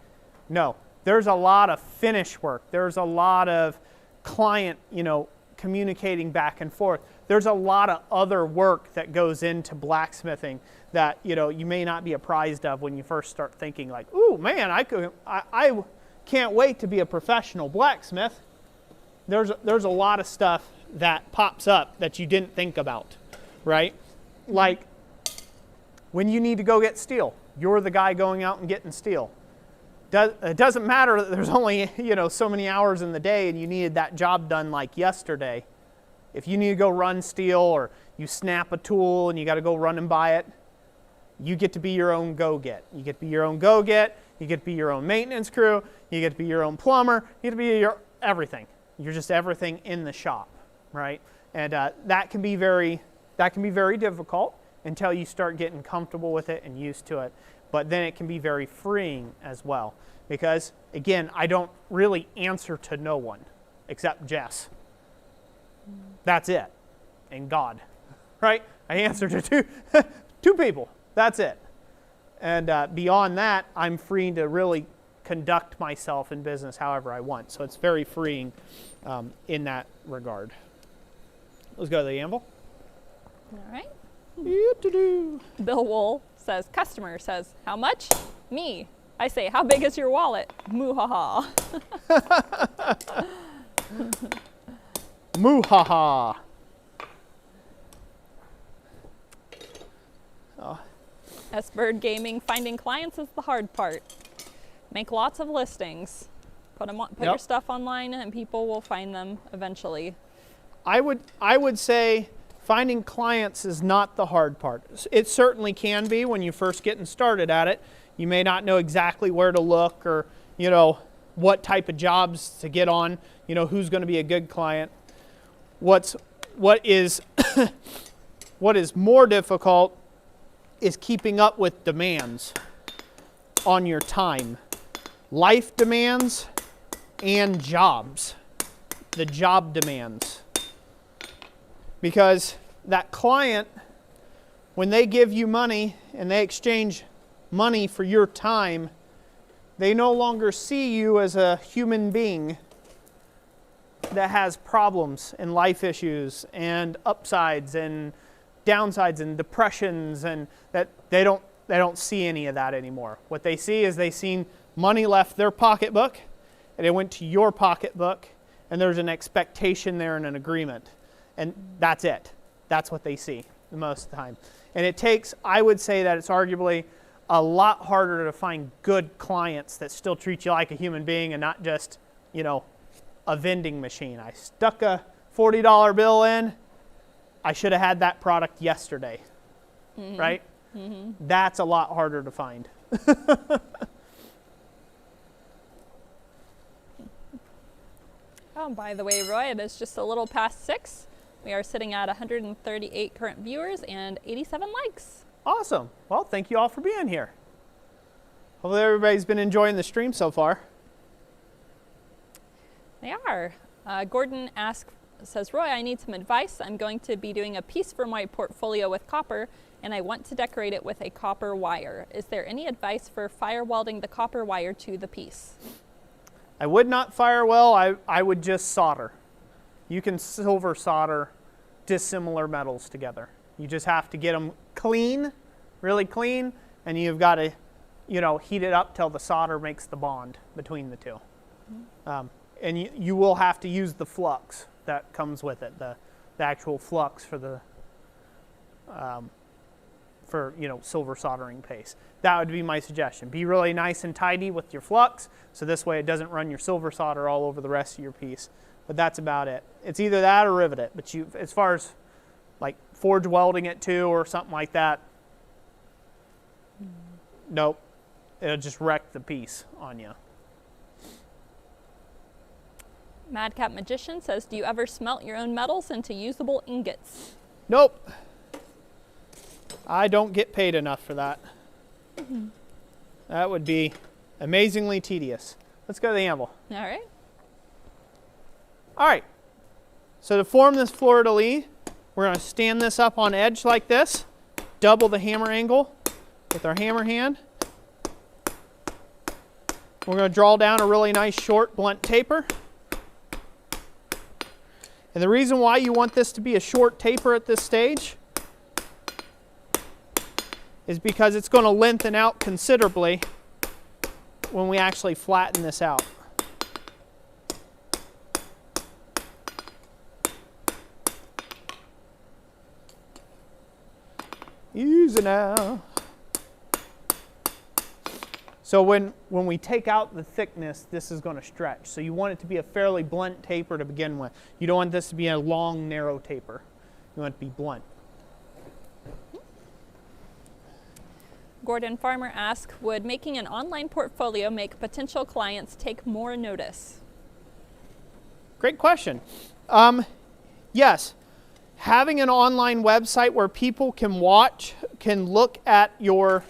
No, there's a lot of finish work. There's a lot of client, you know, communicating back and forth. There's a lot of other work that goes into blacksmithing that, you know, you may not be apprised of when you first start thinking like, ooh, man, I can't wait to be a professional blacksmith. There's a lot of stuff that pops up that you didn't think about, right? Like when you need to go get steel, you're the guy going out and getting steel. It doesn't matter that there's only, you know, so many hours in the day and you needed that job done like yesterday. If you need to go run steel or you snap a tool and you got to go run and buy it, you get to be your own go-get. You get to be your own go-get. You get to be your own maintenance crew. You get to be your own plumber. You get to be your everything. You're just everything in the shop, right? And that can be very difficult until you start getting comfortable with it and used to it. But then it can be very freeing as well. Because, again, I don't really answer to no one except Jess. That's it. And God, right? I answer to two people. That's it. And beyond that, I'm free to really conduct myself in business however I want. So it's very freeing in that regard. Let's go to the anvil. All right. Doo-doo-doo. Bill Wool says, customer says, how much? Me. I say, how big is your wallet? Moo-ha-ha. Moo-ha-ha. Oh. S-Bird Gaming, finding clients is the hard part. Make lots of listings. Put your stuff online and people will find them eventually. I would say finding clients is not the hard part. It certainly can be when you're first getting started at it. You may not know exactly where to look or, you know, what type of jobs to get on, you know, who's going to be a good client. What is more difficult is keeping up with demands on your time. Life demands and jobs. The job demands. Because that client, when they give you money and they exchange money for your time, they no longer see you as a human being that has problems and life issues and upsides and downsides and depressions, and that they don't see any of that anymore. What they see is they seen money left their pocketbook and it went to your pocketbook, and there's an expectation there and an agreement. And that's it. That's what they see the most of the time. And it takes, I would say that it's arguably a lot harder to find good clients that still treat you like a human being and not just, you know, a vending machine. I stuck a $40 bill in. I should have had that product yesterday, right? That's a lot harder to find. Oh, by the way, Roy, it is just a little past 6. We are sitting at 138 current viewers and 87 likes. Awesome. Well, thank you all for being here. Hopefully everybody's been enjoying the stream so far. They are. Gordon says, Roy, I need some advice. I'm going to be doing a piece for my portfolio with copper, and I want to decorate it with a copper wire. Is there any advice for fire welding the copper wire to the piece? I would not fire weld. I would just solder. You can silver solder dissimilar metals together. You just have to get them clean, really clean, and you've got to, you know, heat it up till the solder makes the bond between the two. And you will have to use the flux that comes with it, the actual flux for the you know, silver soldering paste. That would be my suggestion. Be really nice and tidy with your flux, so this way it doesn't run your silver solder all over the rest of your piece. But that's about it. It's either that or rivet it. But you, as far as like forge welding it too or something like that, nope. It'll just wreck the piece on you. Madcap Magician says, do you ever smelt your own metals into usable ingots? Nope. I don't get paid enough for that. That would be amazingly tedious. Let's go to the anvil. All right. All right. So to form this fleur-de-lis, we're going to stand this up on edge like this, double the hammer angle with our hammer hand. We're going to draw down a really nice short blunt taper. And the reason why you want this to be a short taper at this stage is because it's going to lengthen out considerably when we actually flatten this out. Easy now. So when we take out the thickness, this is going to stretch. So you want it to be a fairly blunt taper to begin with. You don't want this to be a long, narrow taper. You want it to be blunt. Gordon Farmer asks, would making an online portfolio make potential clients take more notice? Great question. Yes. Having an online website where people can watch, can look at your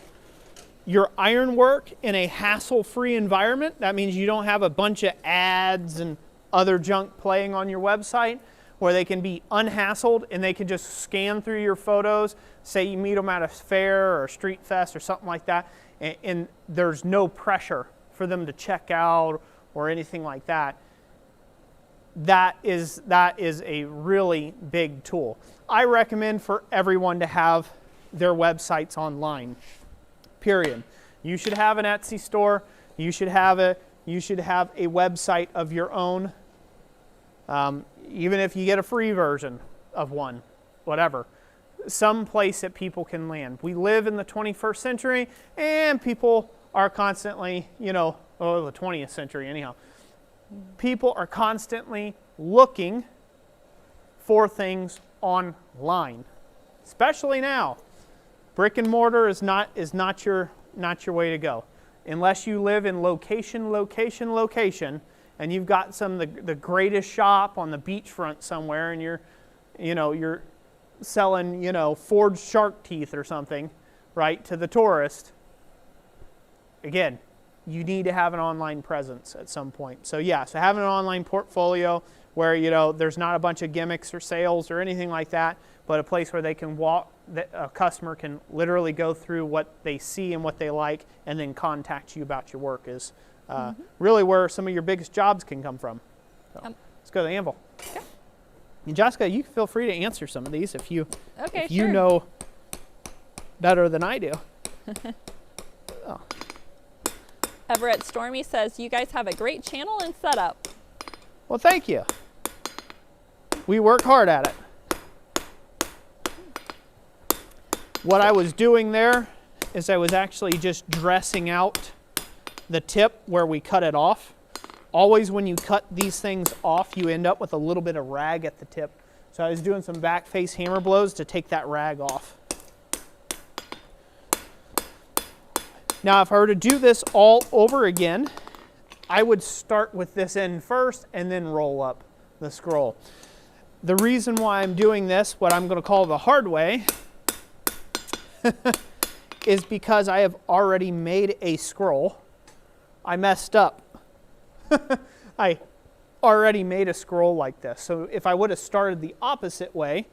ironwork in a hassle-free environment. That means you don't have a bunch of ads and other junk playing on your website, where they can be unhassled and they can just scan through your photos. Say you meet them at a fair or a street fest or something like that, and there's no pressure for them to check out or anything like that. That is a really big tool. I recommend for everyone to have their websites online. Period. You should have an Etsy store. You should have a website of your own. Even if you get a free version of one, whatever. Some place that people can land. We live in the 21st century, and people are constantly, you know, the 20th century anyhow. People are constantly looking for things online, especially now. Brick and mortar is not your way to go, unless you live in location, and you've got the greatest shop on the beachfront somewhere, and you're selling forged shark teeth or something, right, to the tourist. Again, you need to have an online presence at some point. So yeah, so having an online portfolio where there's not a bunch of gimmicks or sales or anything like that, but a place where they can walk, that a customer can literally go through what they see and what they like, and then contact you about your work is really where some of your biggest jobs can come from. So, let's go to the Anvil. Okay. And Jessica, you feel free to answer some of these if you sure. know better than I do. Oh. Everett Stormy says, you guys have a great channel and setup. Well, thank you. We work hard at it. What I was doing there is I was actually just dressing out the tip where we cut it off. Always when you cut these things off, you end up with a little bit of rag at the tip. So I was doing some back face hammer blows to take that rag off. Now, if I were to do this all over again, I would start with this end first and then roll up the scroll. The reason why I'm doing this, what I'm going to call the hard way, is because I have already made a scroll. I messed up. I already made a scroll like this. So if I would have started the opposite way,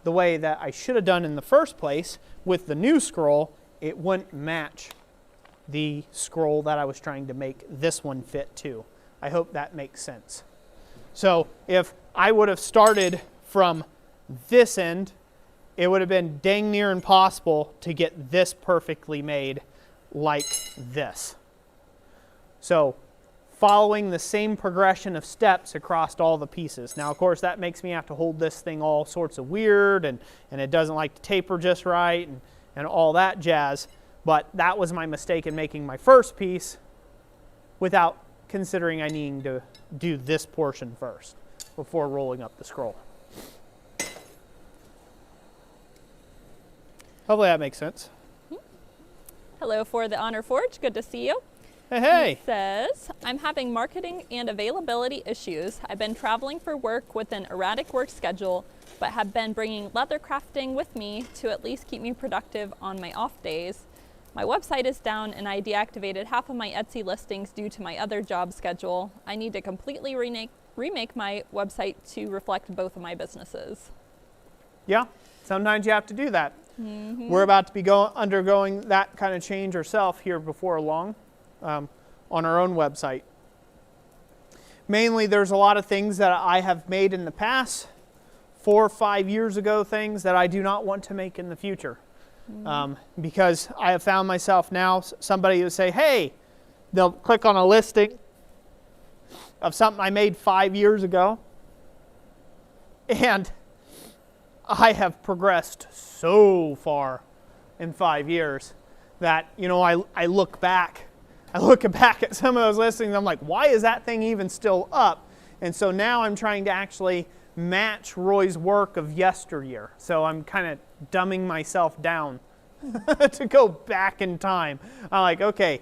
the way that I should have done in the first place with the new scroll, it wouldn't match the scroll that I was trying to make this one fit to. I hope that makes sense. So if I would have started from this end, it would have been dang near impossible to get this perfectly made like this. So following the same progression of steps across all the pieces. Now, of course, that makes me have to hold this thing all sorts of weird, and it doesn't like to taper just right, and all that jazz. But that was my mistake in making my first piece without considering I needing to do this portion first before rolling up the scroll. Hopefully that makes sense. Hello for the Honor Forge. Good to see you. Hey. He says, I'm having marketing and availability issues. I've been traveling for work with an erratic work schedule, but have been bringing leather crafting with me to at least keep me productive on my off days. My website is down and I deactivated half of my Etsy listings due to my other job schedule. I need to completely remake my website to reflect both of my businesses. Yeah, sometimes you have to do that. Mm-hmm. We're about to be undergoing that kind of change ourselves here before long on our own website. Mainly there's a lot of things that I have made in the past, 4 or 5 years ago, things that I do not want to make in the future. Because I have found myself now, somebody will say, hey, they'll click on a listing of something I made 5 years ago, and I have progressed so far in 5 years that, I look back at some of those listings, I'm like, why is that thing even still up? And so now I'm trying to actually match Roy's work of yesteryear. So I'm kind of dumbing myself down to go back in time. I'm like, okay,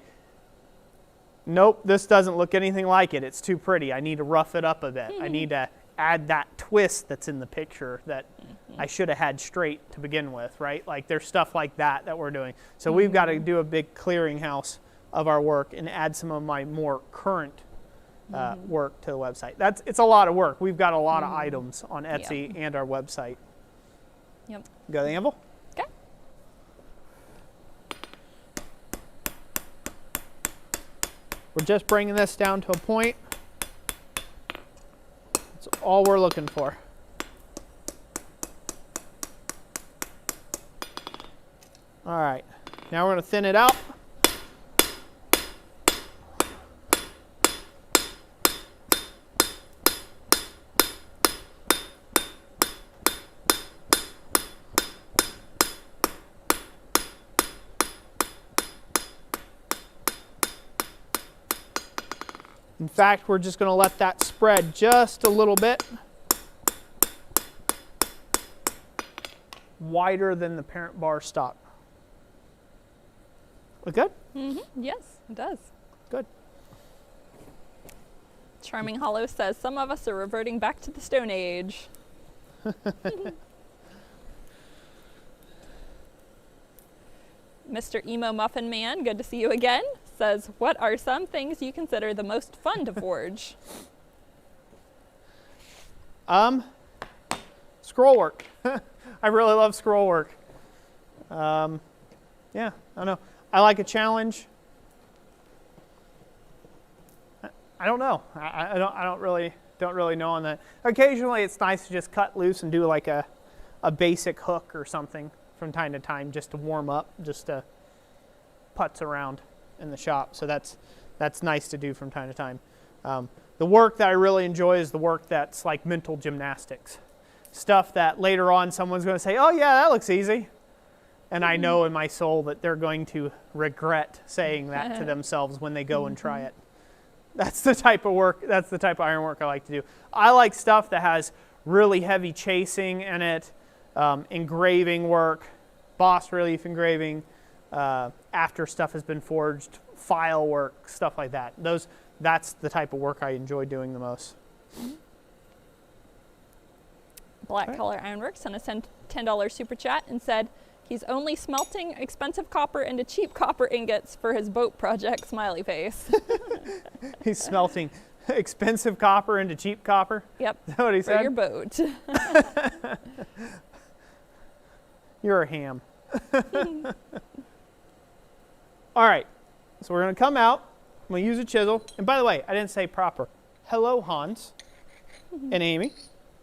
nope, this doesn't look anything like it. It's too pretty. I need to rough it up a bit. I need to add that twist that's in the picture that I should have had straight to begin with, right? Like there's stuff like that we're doing. So we've got to do a big clearinghouse of our work and add some of my more current work to the website. It's a lot of work. We've got a lot of items on Etsy and our website. Yep. Go to the Anvil. Okay. We're just bringing this down to a point. That's all we're looking for. All right. Now we're going to thin it out. In fact, we're just going to let that spread just a little bit wider than the parent bar stock. Look good? Mm-hmm. Yes, it does. Good. Charming Hollow says, some of us are reverting back to the Stone Age. Mr. Emo Muffin Man, good to see you again, says, what are some things you consider the most fun to forge? Scroll work. I really love scroll work. Yeah, I don't know. I like a challenge. I don't know. I don't really know on that. Occasionally, it's nice to just cut loose and do like a basic hook or something from time to time, just to warm up, just to putz around in the shop. So that's nice to do from time to time. The work that I really enjoy is the work that's like mental gymnastics. Stuff that later on someone's going to say, oh yeah, that looks easy. And I know in my soul that they're going to regret saying that to themselves when they go and try it. That's the type of work, that's the type of ironwork I like to do. I like stuff that has really heavy chasing in it, engraving work, boss relief engraving, after stuff has been forged, file work, stuff like that. That's the type of work I enjoy doing the most. Black Collar Ironworks sent a $10 super chat and said, he's only smelting expensive copper into cheap copper ingots for his boat project, smiley face. He's smelting expensive copper into cheap copper? Yep. Is that what he said? For your boat. You're a ham. All right, so we're going to come out. I'm going to use a chisel. And by the way, I didn't say proper. Hello, Hans and Amy.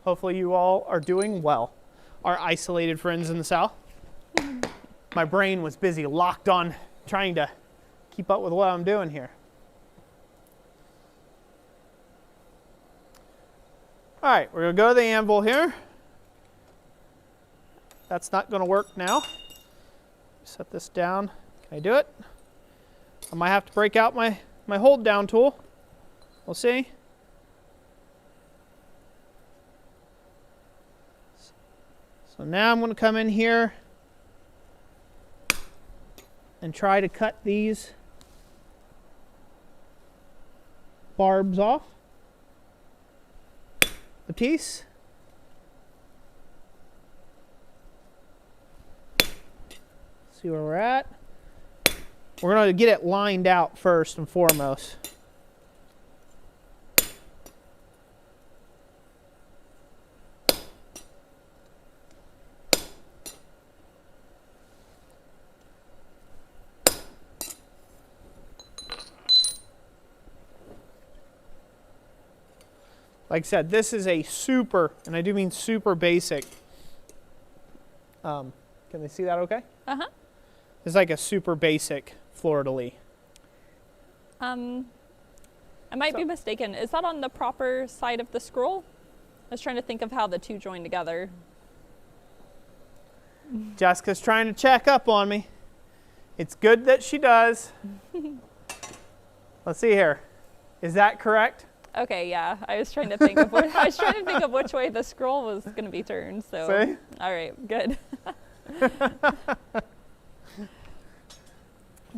Hopefully you all are doing well. Our isolated friends in the South. My brain was busy, locked on, trying to keep up with what I'm doing here. All right, we're going to go to the anvil here. That's not going to work now. Set this down. Can I do it? I might have to break out my hold down tool. We'll see. So now I'm going to come in here and try to cut these barbs off the piece. See where we're at. We're going to get it lined out first and foremost. Like I said, this is a super, and I do mean super basic. Can they see that okay? Uh-huh. It's like a super basic fleur-de-lis. I might be mistaken. Is that on the proper side of the scroll? I was trying to think of how the two join together. Jessica's trying to check up on me. It's good that she does. Let's see here. Is that correct? Okay, yeah. I was trying to think of which way the scroll was going to be turned. So, see? All right, good.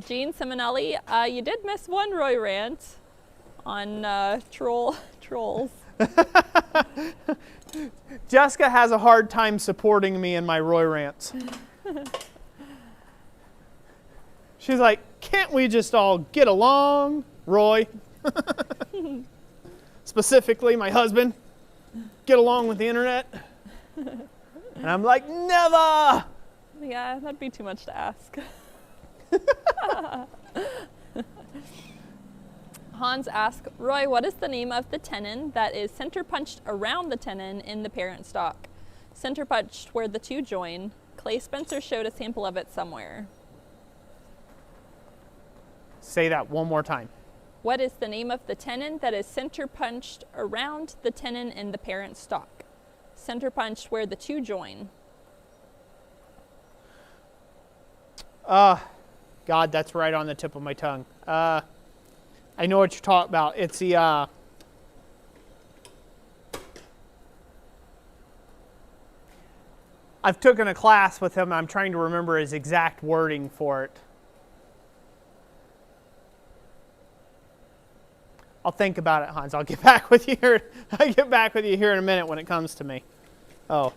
Jean Simonelli, you did miss one Roy rant on trolls. Jessica has a hard time supporting me in my Roy rants. She's like, can't we just all get along, Roy? Specifically, my husband, get along with the internet. And I'm like, never! Yeah, that'd be too much to ask. Hans asks, Roy, what is the name of the tenon that is center punched around the tenon in the parent stock? Center punched where the two join. Clay Spencer showed a sample of it somewhere. Say that one more time. What is the name of the tenon that is center punched around the tenon in the parent stock? Center punched where the two join. God, that's right on the tip of my tongue. I know what you're talking about. It's the I've taken a class with him. I'm trying to remember his exact wording for it. I'll think about it, Hans. I'll get back with you here. I'll get back with you here in a minute when it comes to me. Oh.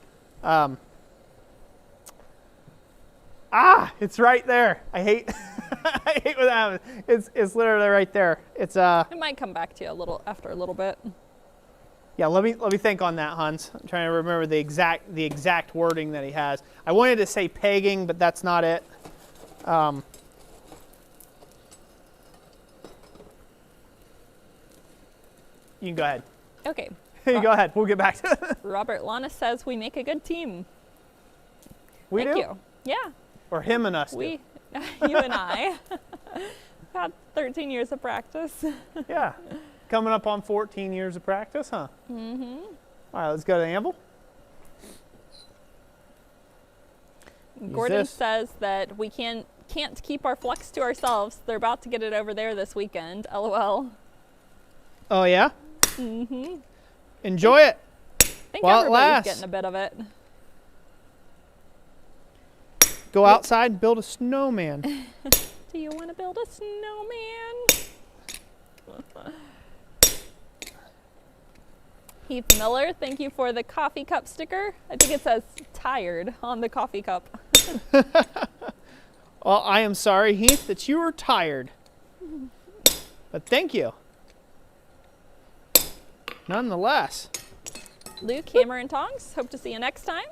It's right there. I hate I hate when that happens. It's literally right there. It's It might come back to you after a little bit. Yeah, let me think on that, Hans. I'm trying to remember the exact wording that he has. I wanted to say pegging, but that's not it. You can go ahead. Okay. You go ahead. We'll get back to it. Robert Lana says we make a good team. We Thank do? you. Yeah. Or him and us do. You and I. Had 13 years of practice. Yeah. Coming up on 14 years of practice, huh? Mm-hmm. All right, let's go to Anvil. Gordon says that we can't keep our flux to ourselves. They're about to get it over there this weekend. LOL. Oh, yeah? Mm-hmm. Enjoy it. I think while everybody's it lasts. getting a bit of it. Go outside and build a snowman. Do you want to build a snowman? Heath Miller, thank you for the coffee cup sticker. I think it says tired on the coffee cup. Well, I am sorry, Heath, that you were tired. But thank you. Nonetheless. Luke, Hammer, and Tongs, hope to see you next time.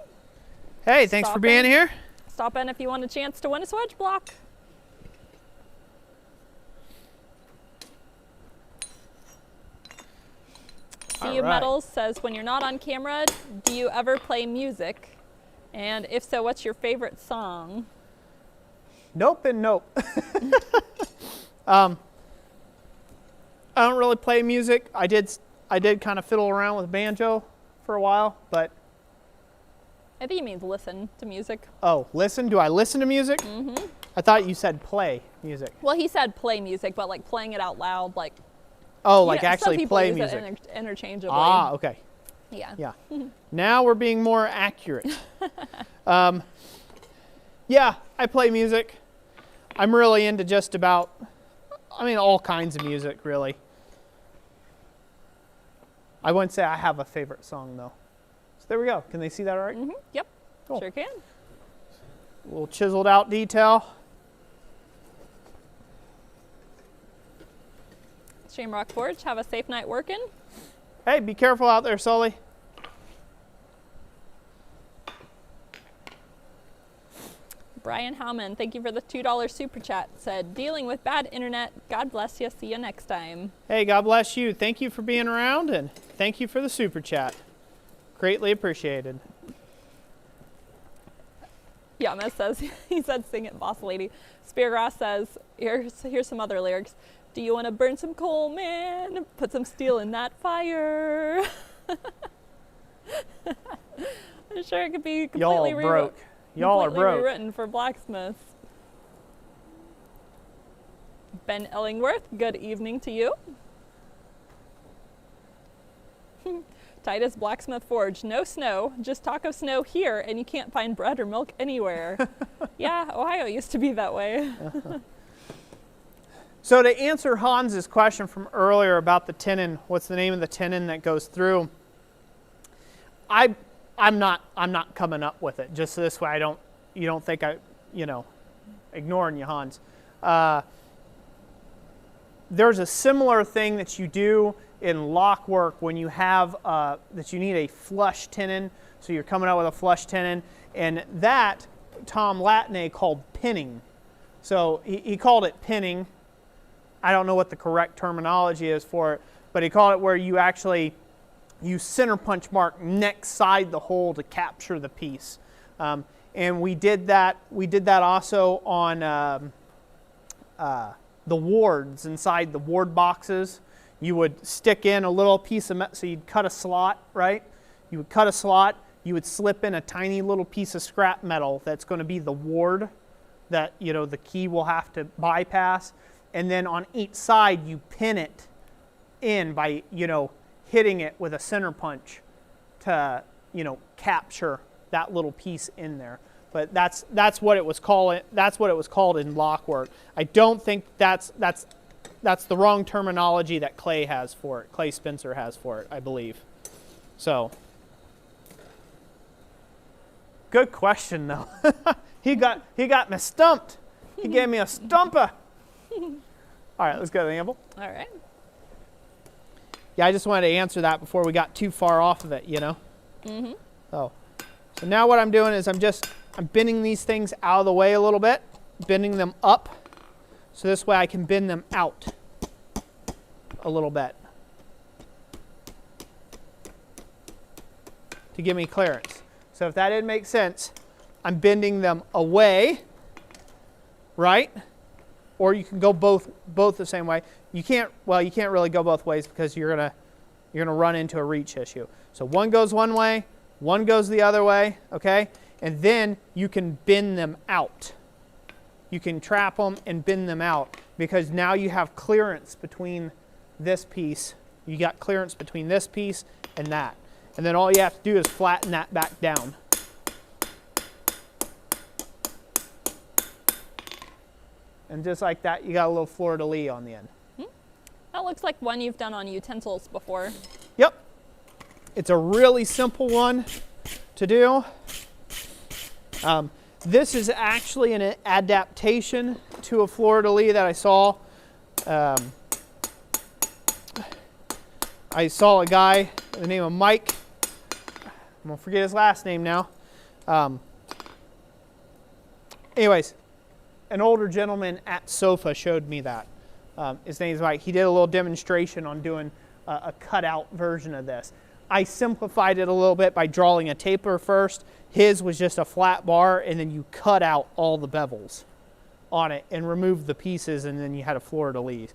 Hey, thanks for being here. Stop in if you want a chance to win a swedge block. See You Metals says, when you're not on camera, do you ever play music? And if so, what's your favorite song? Nope and nope. I don't really play music. I did kind of fiddle around with banjo for a while, but I think he means listen to music. Oh, listen? Do I listen to music? Mm-hmm. I thought you said play music. Well, he said play music, but like playing it out loud, like. Oh, like actually play music. Some people use it interchangeably. Ah, okay. Yeah. Yeah. Now we're being more accurate. Yeah, I play music. I'm really into just about, all kinds of music, really. I wouldn't say I have a favorite song, though. So there we go. Can they see that all right? Mm-hmm. Yep. Cool. Sure can. A little chiseled out detail. Shamrock Forge, have a safe night working. Hey, be careful out there, Sully. Brian Howman, thank you for the $2 super chat. Said, dealing with bad internet. God bless you. See you next time. Hey, God bless you. Thank you for being around, and thank you for the super chat. Greatly appreciated. Yama says, he said, sing it, boss lady. Speargrass says, here's some other lyrics. Do you want to burn some coal, man? Put some steel in that fire. I'm sure it could be completely broke. Y'all are broke. Rewritten for Blacksmith. Ben Ellingworth, good evening to you. Titus Blacksmith Forge, no snow. Just talk of snow here, and you can't find bread or milk anywhere. Yeah, Ohio used to be that way. So to answer Hans's question from earlier about the tenon, what's the name of the tenon that goes through? I'm not coming up with it. Just this way, you don't think ignoring you, Hans. There's a similar thing that you do in lock work when you have that you need a flush tenon. So you're coming out with a flush tenon, and that Tom Latney called pinning. So he called it pinning. I don't know what the correct terminology is for it, but he called it where you actually use center punch mark next side the hole to capture the piece. And we did that also on the wards inside the ward boxes. You would stick in a little piece of metal, so you'd cut a slot, right? You would cut a slot, you would slip in a tiny little piece of scrap metal that's going to be the ward that the key will have to bypass. and then on each side you pin it in by, hitting it with a center punch to, capture that little piece in there. But that's what it was called. That's what it was called in lock work. I don't think that's the wrong terminology that Clay has for it. Clay Spencer has for it, I believe. So, good question though. he got me stumped. He gave me a stumper. All right, let's go to the anvil. All right. Yeah, I just wanted to answer that before we got too far off of it, Mm-hmm. So now what I'm doing is I'm bending these things out of the way a little bit, bending them up, so this way I can bend them out a little bit to give me clearance. So if that didn't make sense, I'm bending them away, right? Or you can go both the same way. You can't really go both ways because you're gonna run into a reach issue. So one goes one way, one goes the other way, okay? And then you can bend them out. You can trap them and bend them out because now you have clearance between this piece. You got clearance between this piece and that. And then all you have to do is flatten that back down. And just like that, you got a little fleur-de-lis on the end. That looks like one you've done on utensils before. Yep. It's a really simple one to do. This is actually an adaptation to a fleur-de-lis that I saw. I saw a guy by the name of Mike. I'm going to forget his last name now. Anyways, an older gentleman at SOFA showed me that. His name is Mike. He did a little demonstration on doing a cutout version of this. I simplified it a little bit by drawing a taper first. His was just a flat bar, and then you cut out all the bevels on it and remove the pieces, and then you had a fleur-de-lis.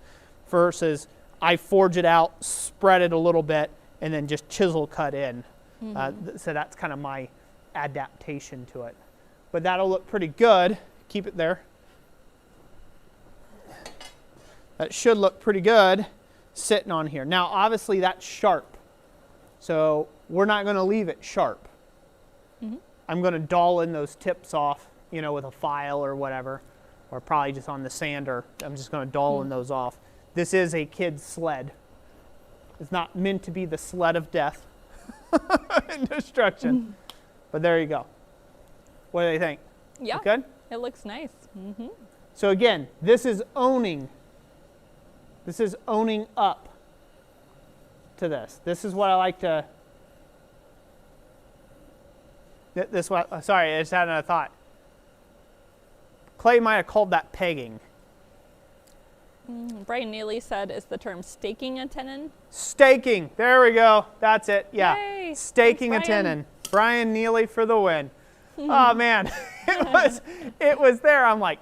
Versus I forge it out, spread it a little bit, and then just chisel cut in. So that's kind of my adaptation to it. But that'll look pretty good. Keep it there. That should look pretty good sitting on here. Now, obviously, that's sharp. So we're not going to leave it sharp. I'm going to dull in those tips off, with a file or whatever, or probably just on the sander. I'm just going to dull in those off. This is a kid's sled. It's not meant to be the sled of death and destruction. But there you go. What do they think? Yeah. Look good? It looks nice. So again, this is owning. This is owning up to this. This is what I like to. Sorry, I just had another thought. Clay might have called that pegging. Brian Neely said, is the term staking a tenon? Staking. There we go. That's it. Yeah. Yay. Staking Thanks, a tenon. Brian Neely for the win. Oh man, it was there. I'm like,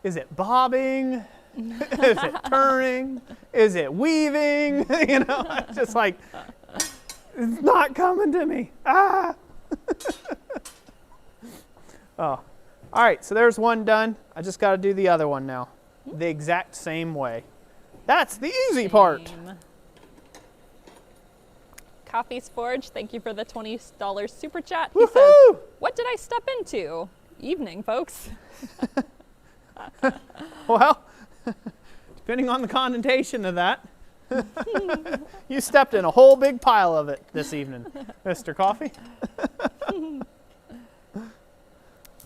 is it bobbing? Is it turning? Is it weaving? It's just like, it's not coming to me. Ah. Oh, all right. So there's one done. I just got to do the other one now, the exact same way. That's the easy part. Coffee's Forge, thank you for the $20 super chat. He says, what did I step into? Evening, folks. Well, depending on the connotation of that, you stepped in a whole big pile of it this evening, Mr. Coffee.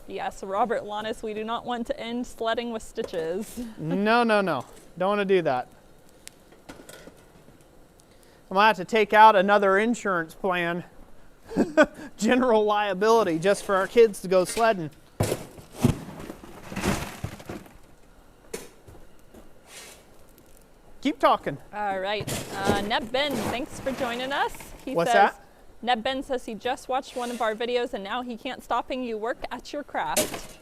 Yes, Robert Lannis, we do not want to end sledding with stitches. No. Don't want to do that. I'm going to have to take out another insurance plan, general liability, just for our kids to go sledding. Keep talking. All right. Neb Ben, thanks for joining us. What's that? Neb Ben says he just watched one of our videos and now he can't stop you work at your craft.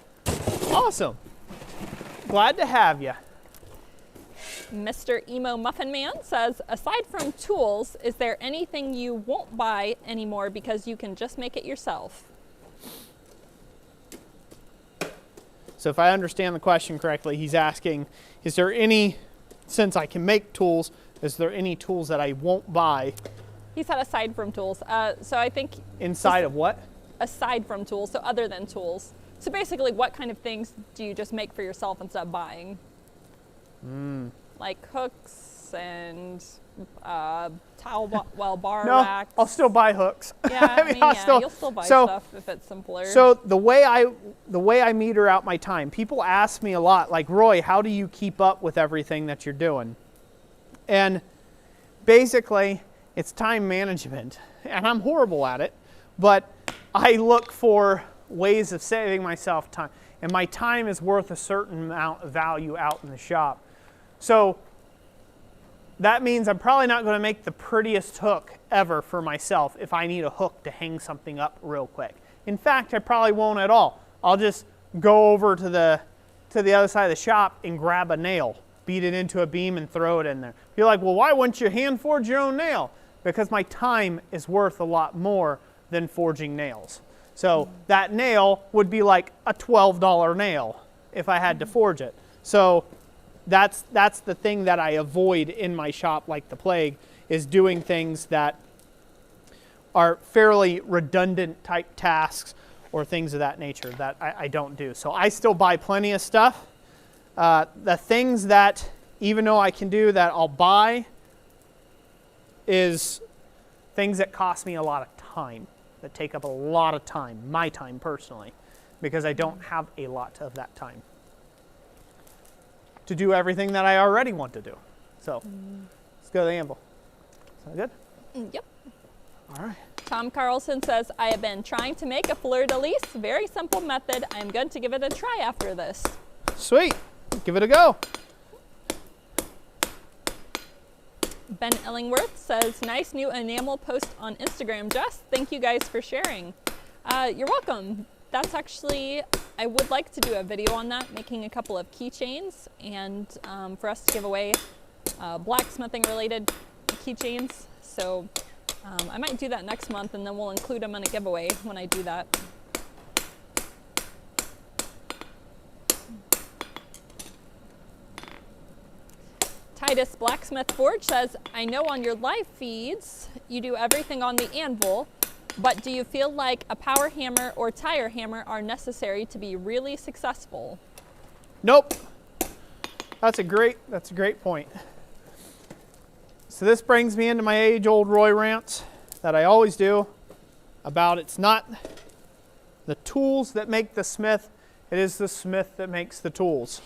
Awesome. Glad to have you. Mr. Emo Muffin Man says, aside from tools, is there anything you won't buy anymore because you can just make it yourself? So if I understand the question correctly, he's asking, is there any, since I can make tools, is there any tools that I won't buy? He said aside from tools. So I think... Inside of what? Aside from tools, so other than tools. So basically, what kind of things do you just make for yourself instead of buying? Like hooks and bar racks. I'll still buy hooks. Yeah, I mean, you'll still buy stuff if it's simpler. So the way I meter out my time, people ask me a lot, like, Roy, how do you keep up with everything that you're doing? And basically, it's time management. And I'm horrible at it, but I look for ways of saving myself time. And my time is worth a certain amount of value out in the shop. So that means I'm probably not going to make the prettiest hook ever for myself if I need a hook to hang something up real quick. In fact, I probably won't at all. I'll just go over to the other side of the shop and grab a nail, beat it into a beam and throw it in there. You're like, well, why wouldn't you hand forge your own nail? Because my time is worth a lot more than forging nails. So that nail would be like a $12 nail if I had to forge it. So that's the thing that I avoid in my shop like the plague, is doing things that are fairly redundant type tasks or things of that nature that I don't do. So I still buy plenty of stuff. The things that, even though I can do that, I'll buy is things that cost me a lot of time, that take up a lot of time, my time personally, because I don't have a lot of that time to do everything that I already want to do. So let's go to the anvil. Sound good? Yep. All right. Tom Carlson says, I have been trying to make a fleur-de-lis. Very simple method. I'm going to give it a try after this. Sweet. Give it a go. Ben Illingworth says, nice new enamel post on Instagram, Jess. Thank you guys for sharing. You're welcome. That's actually, I would like to do a video on that, making a couple of keychains, and for us to give away blacksmithing related keychains. So I might do that next month, and then we'll include them in a giveaway when I do that. Titus Blacksmith Forge says, I know on your live feeds you do everything on the anvil, but do you feel like a power hammer or tire hammer are necessary to be really successful? Nope. That's a great point. So this brings me into my age-old Roy rants that I always do about it's not the tools that make the smith, it is the smith that makes the tools.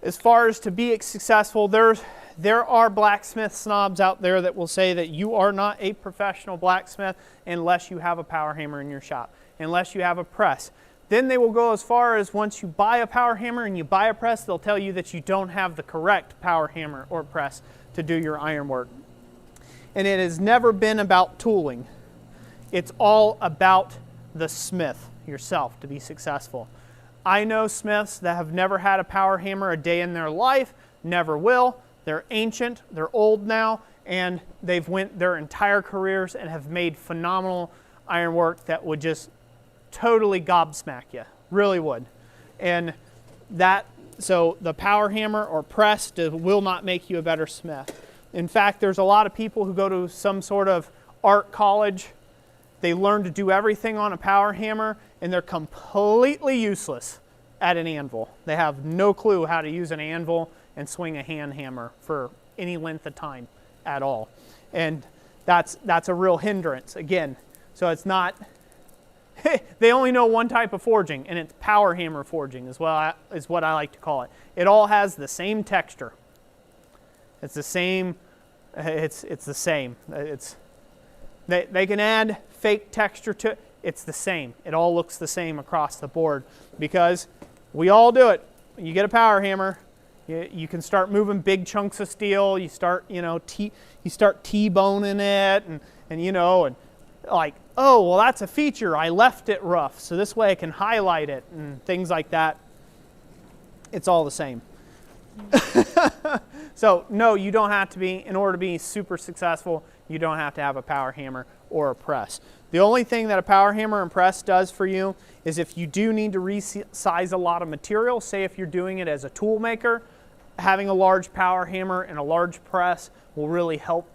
As far as to be successful, there are blacksmith snobs out there that will say that you are not a professional blacksmith unless you have a power hammer in your shop, unless you have a press. Then they will go as far as, once you buy a power hammer and you buy a press, they'll tell you that you don't have the correct power hammer or press to do your ironwork. And it has never been about tooling. It's all about the smith yourself to be successful. I know smiths that have never had a power hammer a day in their life, never will. They're ancient, they're old now, and they've went their entire careers and have made phenomenal ironwork that would just totally gobsmack you, really would. And so the power hammer or press will not make you a better smith. In fact, there's a lot of people who go to some sort of art college. They learn to do everything on a power hammer, and they're completely useless at an anvil. They have no clue how to use an anvil and swing a hand hammer for any length of time at all. And that's a real hindrance, again. So it's not, they only know one type of forging, and it's power hammer forging is what I like to call it. It all has the same texture. It's the same, it's the same. They can add fake texture to it. It's the same. It all looks the same across the board because we all do it. When you get a power hammer, you can start moving big chunks of steel. You start, T-boning it, and like, oh, well, that's a feature. I left it rough, so this way I can highlight it and things like that. It's all the same. So no, you don't have to be, in order to be super successful, you don't have to have a power hammer or a press. The only thing that a power hammer and press does for you is if you do need to resize a lot of material, say if you're doing it as a tool maker, having a large power hammer and a large press will really help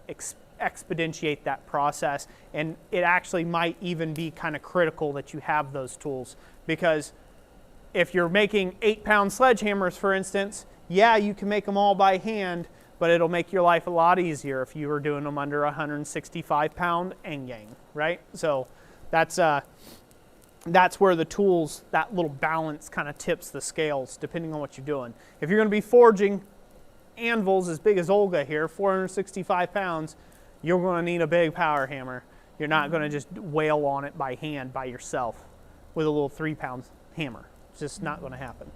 expeditiate that process. And it actually might even be kind of critical that you have those tools, because if you're making 8-pound sledgehammers, for instance, yeah, you can make them all by hand, but it'll make your life a lot easier if you were doing them under 165-pound Yang, right? So that's where the tools, that little balance kind of tips the scales depending on what you're doing. If you're going to be forging anvils as big as Olga here, 465 pounds, you're going to need a big power hammer. You're not going to just wail on it by hand by yourself with a little 3-pound hammer. It's just not going to happen.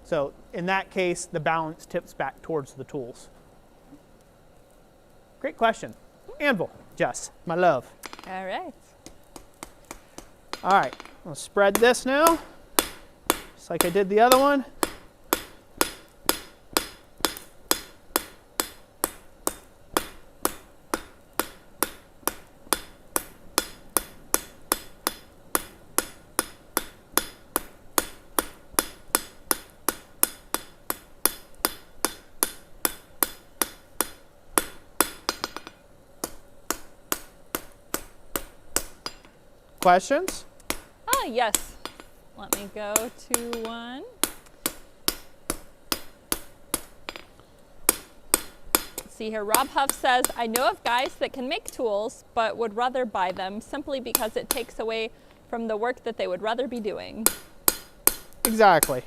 So in that case, the balance tips back towards the tools. Great question. Anvil, Jess, my love. All right. All right, I'll spread this now, just like I did the other one. Questions? Ah, yes. Let me go to one. Let's see here. Rob Huff says, I know of guys that can make tools, but would rather buy them simply because it takes away from the work that they would rather be doing. Exactly.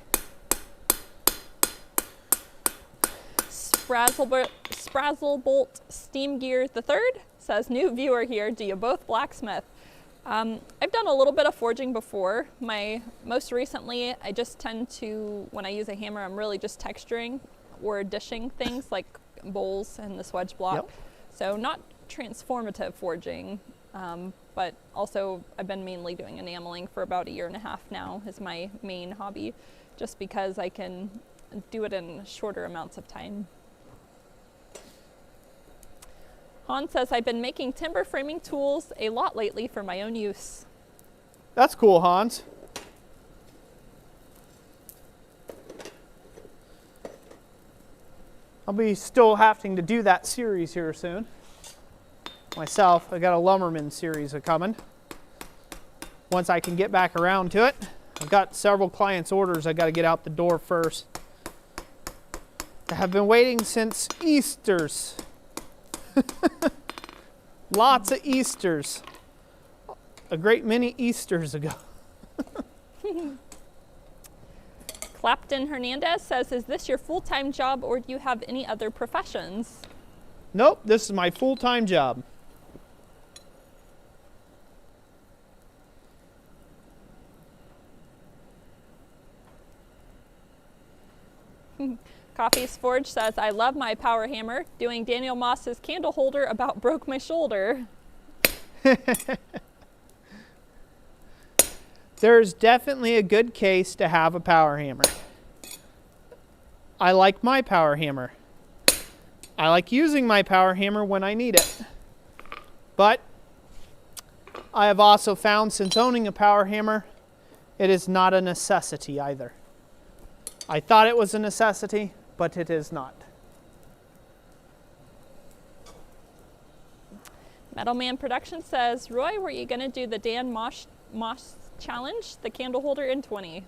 Sprazzlebolt Steam Gear the Third says, new viewer here, do you both blacksmith? I've done a little bit of forging before. Most recently, I just tend to, when I use a hammer, I'm really just texturing or dishing things like bowls and the swedge block. Yep. So not transformative forging, but also I've been mainly doing enameling for about 1.5 years now is my main hobby, just because I can do it in shorter amounts of time. Han says, I've been making timber framing tools a lot lately for my own use. That's cool, Hans. I'll be still having to do that series here soon. Myself, I got a lumberman series coming. Once I can get back around to it. I've got several clients' orders I got to get out the door first. I have been waiting since Easter's. Lots of Easters. A great many Easters ago. Clapton Hernandez says, is this your full-time job or do you have any other professions? Nope, this is my full-time job. Coffee's Forge says, I love my power hammer. Doing Daniel Moss's candle holder about broke my shoulder. There's definitely a good case to have a power hammer. I like my power hammer. I like using my power hammer when I need it. But I have also found, since owning a power hammer, it is not a necessity either. I thought it was a necessity, but it is not. Metalman Production says, Roy, were you going to do the Dan Moss challenge, the candle holder in 20?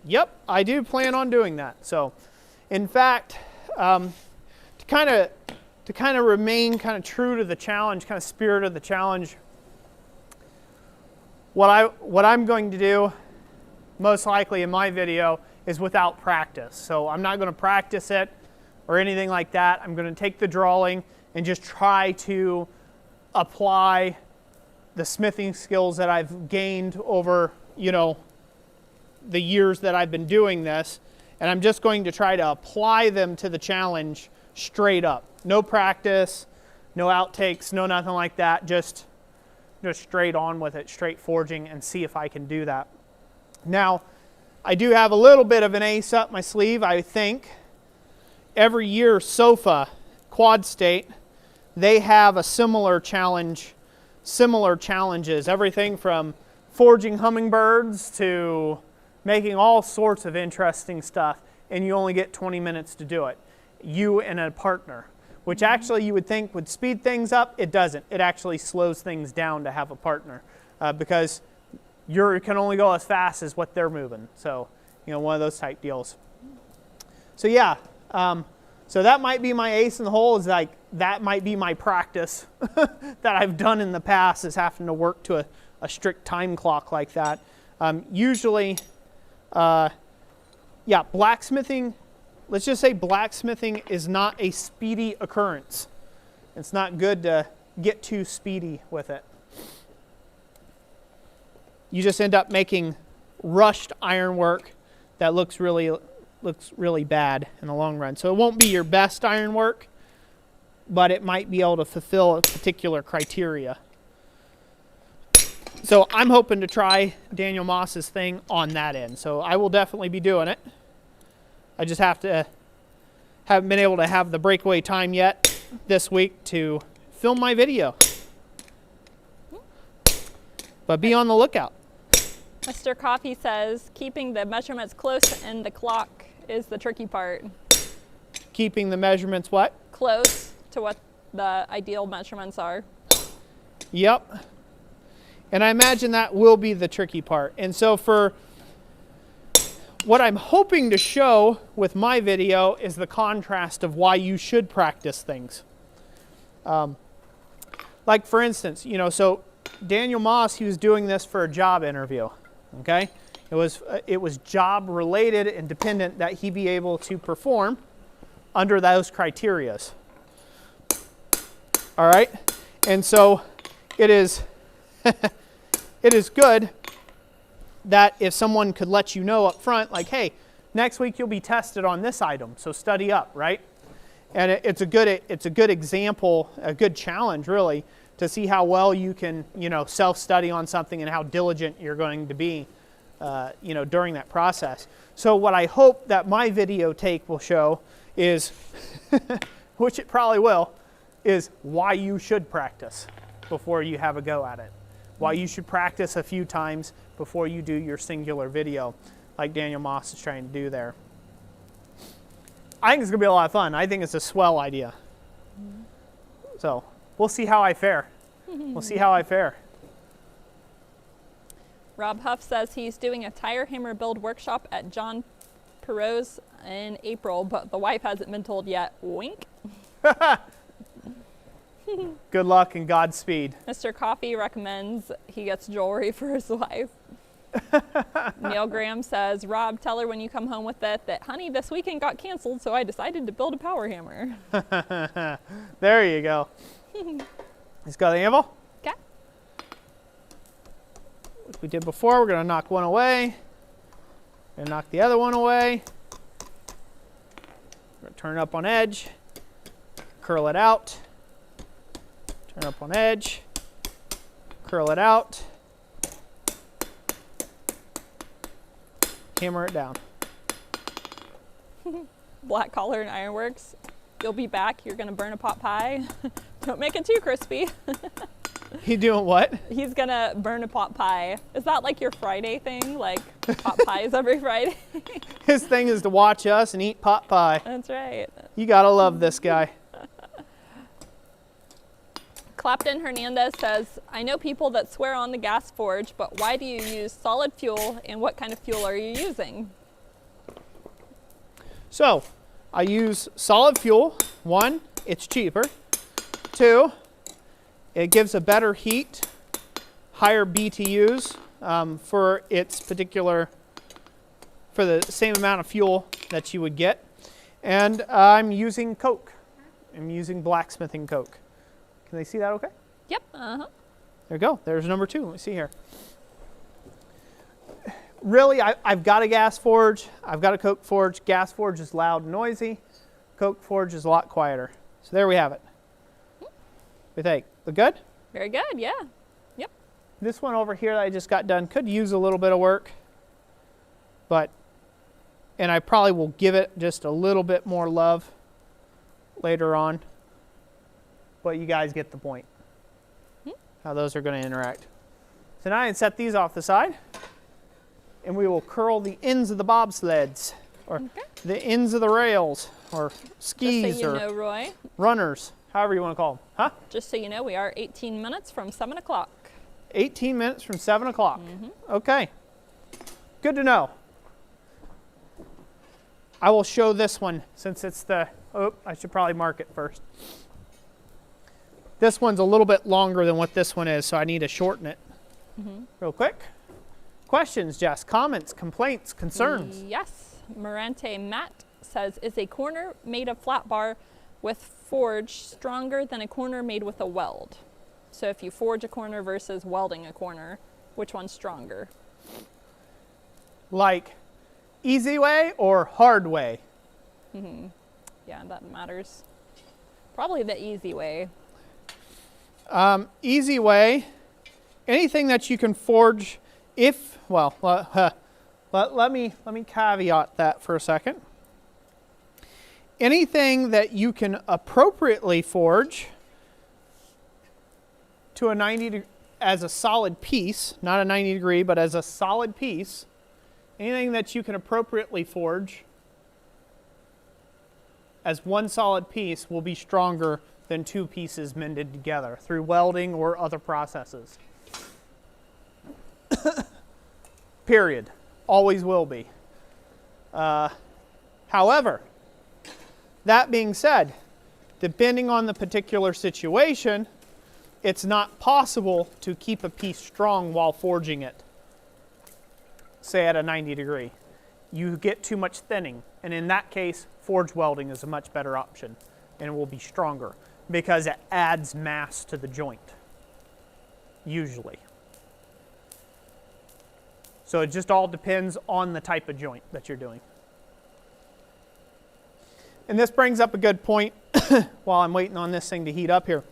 Yep, I do plan on doing that. So, in fact, to kind of remain kind of true to the challenge, kind of spirit of the challenge, what I'm going to do, most likely in my video, is without practice. So I'm not going to practice it or anything like that. I'm going to take the drawing and just try to apply the smithing skills that I've gained over, the years that I've been doing this. And I'm just going to try to apply them to the challenge straight up. No practice, no outtakes, no nothing like that. Just straight on with it, straight forging, and see if I can do that. Now, I do have a little bit of an ace up my sleeve, I think. Every year, SOFA, Quad State, they have a similar challenge similar challenges, everything from forging hummingbirds to making all sorts of interesting stuff, and you only get 20 minutes to do it. You and a partner, which actually you would think would speed things up. It doesn't. It actually slows things down to have a partner because you can only go as fast as what they're moving. So, one of those type deals. So yeah, so that might be my ace in the hole, is like, that might be my practice that I've done in the past, is having to work to a strict time clock like that. Usually, yeah, blacksmithing, let's just say blacksmithing is not a speedy occurrence. It's not good to get too speedy with it. You just end up making rushed ironwork that looks really bad in the long run. So it won't be your best ironwork, but it might be able to fulfill a particular criteria. So I'm hoping to try Daniel Moss's thing on that end. So I will definitely be doing it. I just haven't been able to have the breakaway time yet this week to film my video. But be on the lookout. Mr. Coffee says keeping the measurements close in the clock is the tricky part. Keeping the measurements what? Close to what the ideal measurements are. Yep. And I imagine that will be the tricky part. And so for what I'm hoping to show with my video is the contrast of why you should practice things. Like for instance, so Daniel Moss, he was doing this for a job interview, okay? It was job related and dependent that he be able to perform under those criterias. All right? And so it is it is good that if someone could let you know up front, like, hey, next week you'll be tested on this item, so study up, right? And it's a good example, a good challenge, really, to see how well you can, self-study on something and how diligent you're going to be, during that process. So what I hope that my video take will show is, which it probably will, is why you should practice before you have a go at it. Why you should practice a few times before you do your singular video, like Daniel Moss is trying to do there. I think it's going to be a lot of fun. I think it's a swell idea. So we'll see how I fare. We'll see how I fare. Rob Huff says he's doing a tire hammer build workshop at John Perot's in April, but the wife hasn't been told yet. Wink. Good luck and Godspeed. Mr. Coffee recommends he gets jewelry for his wife. Neil Graham says, Rob, tell her when you come home with it that, honey, this weekend got canceled, so I decided to build a power hammer. There you go. Let's go to the anvil. Okay. Like we did before, we're going to knock one away. We're going to knock the other one away. We're going to turn it up on edge. Curl it out. Turn up on edge. Curl it out. Hammer it down. Black collar and Ironworks. You'll be back. You're going to burn a pot pie. Don't make it too crispy. He doing what? He's going to burn a pot pie. Is that like your Friday thing? Like pot pies every Friday? His thing is to watch us and eat pot pie. That's right. You got to love this guy. Clapton Hernandez says, I know people that swear on the gas forge, but why do you use solid fuel and what kind of fuel are you using? So, I use solid fuel. One, it's cheaper. Two, it gives a better heat, higher BTUs for its particular, for the same amount of fuel that you would get. And I'm using coke. I'm using blacksmithing coke. Can they see that okay? Yep. Uh-huh. There we go. There's number two. Let me see here. Really, I've got a gas forge. I've got a coke forge. Gas forge is loud and noisy. Coke forge is a lot quieter. So there we have it. We think. Look good? Very good. Yeah. Yep. This one over here that I just got done could use a little bit of work. And I probably will give it just a little bit more love later on. But you guys get the point. how those are going to interact. So now I can set these off the side, and we will curl the ends of the bobsleds, or the ends of the rails, or skis, Just so you or know, Roy, runners, however you want to call them. Huh? just so you know, we are 18 minutes from 7 o'clock. 18 minutes from 7 o'clock. Okay. Good to know. I will show this one since it's the, oh, I should probably mark it first. This one's a little bit longer than what this one is, so I need to shorten it real quick. Questions, Jess? Comments, complaints, concerns? Yes. Morante Matt says, is a corner made of flat bar with forge stronger than a corner made with a weld? So if you forge a corner versus welding a corner, which one's stronger? Like easy way or hard way? Yeah, that matters. Probably the easy way. Easy way, anything that you can forge if, well, let me caveat that for a second. Anything that you can appropriately forge to a 90 as a solid piece, not a 90 degree, but as a solid piece, anything that you can appropriately forge as one solid piece will be stronger than two pieces mended together through welding or other processes. Period. Always will be. However, that being said, depending on the particular situation, it's not possible to keep a piece strong while forging it, say at a 90 degree. You get too much thinning, and in that case, forge welding is a much better option, and it will be stronger because it adds mass to the joint, usually. So it just all depends on the type of joint that you're doing. And this brings up a good point while I'm waiting on this thing to heat up here.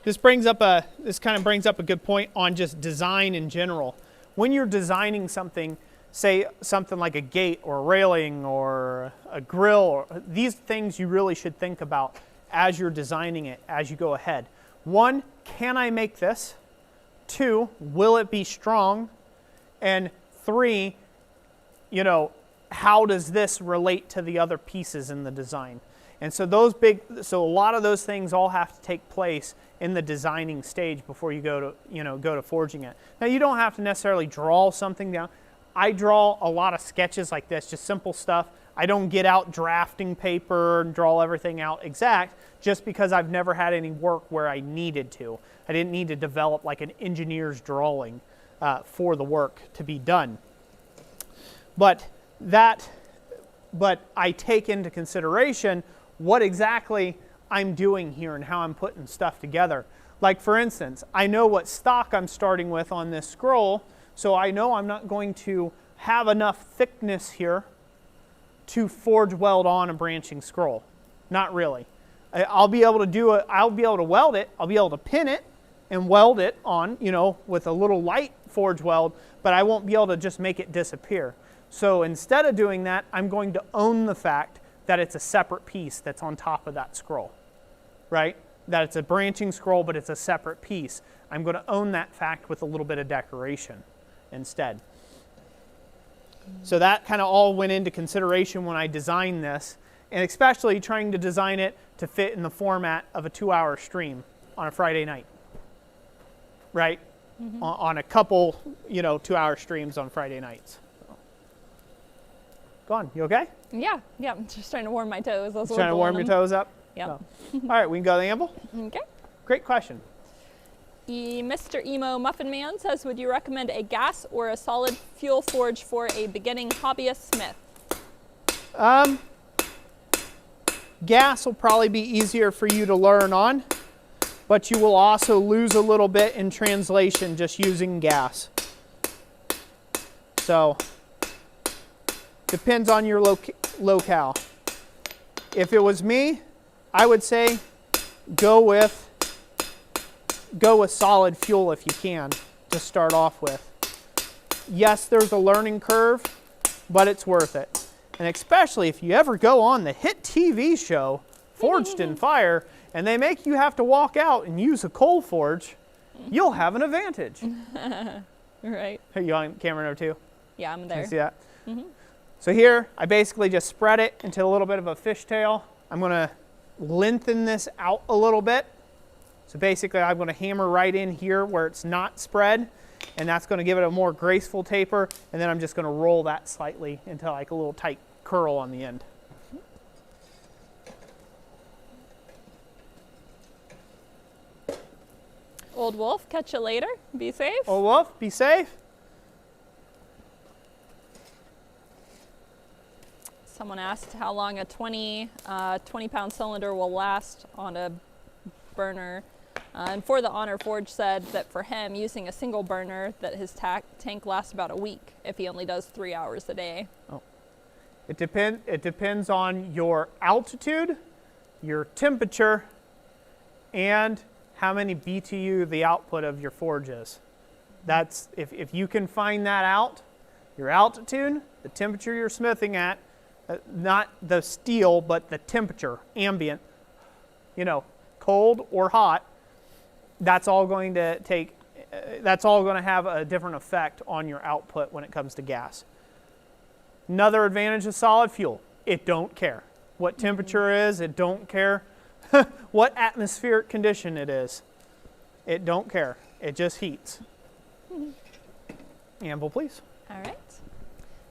This kind of brings up a good point on just design in general. When you're designing something, say something like a gate or a railing or a grill, or these things you really should think about as you're designing it as you go ahead. 1, can I make this? 2, will it be strong? And 3, how does this relate to the other pieces in the design? And so a lot of those things all have to take place in the designing stage before you go to forging it. Now you don't have to necessarily draw something down. I draw a lot of sketches like this, just simple stuff. I don't get out drafting paper and draw everything out exact just because I've never had any work where I needed to. I didn't need to develop like an engineer's drawing for the work to be done. But I take into consideration what exactly I'm doing here and how I'm putting stuff together. Like for instance, I know what stock I'm starting with on this scroll, so I know I'm not going to have enough thickness here to forge weld on a branching scroll. Not really. I'll be able to do it, I'll be able to weld it, I'll be able to pin it and weld it on, with a little light forge weld, but I won't be able to just make it disappear. So instead of doing that, I'm going to own the fact that it's a separate piece that's on top of that scroll, right? That it's a branching scroll, but it's a separate piece. I'm going to own that fact with a little bit of decoration instead. So that kind of all went into consideration when I designed this, and especially trying to design it to fit in the format of a 2-hour stream on a Friday night, right? On a couple, 2-hour streams on Friday nights. Go on, you okay? Yeah, I'm just trying to warm my toes. Just trying to warm your toes up? Yep. Oh. All right, we can go to the anvil? Okay. Great question. Mr. Emo Muffin Man says, would you recommend a gas or a solid fuel forge for a beginning hobbyist smith? Gas will probably be easier for you to learn on, but you will also lose a little bit in translation just using gas. So, depends on your locale. If it was me, I would say go with solid fuel if you can to start off with. Yes, there's a learning curve, but it's worth it. And especially if you ever go on the hit TV show, Forged in Fire, and they make you have to walk out and use a coal forge, you'll have an advantage. Right. Are you on camera number 2? Yeah, I'm Can there. you see that? So here, I basically just spread it into a little bit of a fishtail. I'm going to lengthen this out a little bit. So basically, I'm going to hammer right in here where it's not spread, and that's going to give it a more graceful taper, and then I'm just going to roll that slightly into like a little tight curl on the end. Old Wolf, catch you later. Be safe. Old Wolf, be safe. Someone asked how long a 20-pound cylinder will last on a burner. And For the Honor Forge said that for him, using a single burner, that his tank lasts about a week if he only does 3 hours a day. Oh. It depends on your altitude, your temperature, and how many BTU the output of your forge is. That's, if you can find that out, your altitude, the temperature you're smithing at, not the steel, but the temperature, ambient, you know, cold or hot, that's all going to have a different effect on your output when it comes to gas. Another advantage of solid fuel, it don't care what temperature is, it don't care what atmospheric condition it is. It don't care, it just heats. Anvil, please. All right.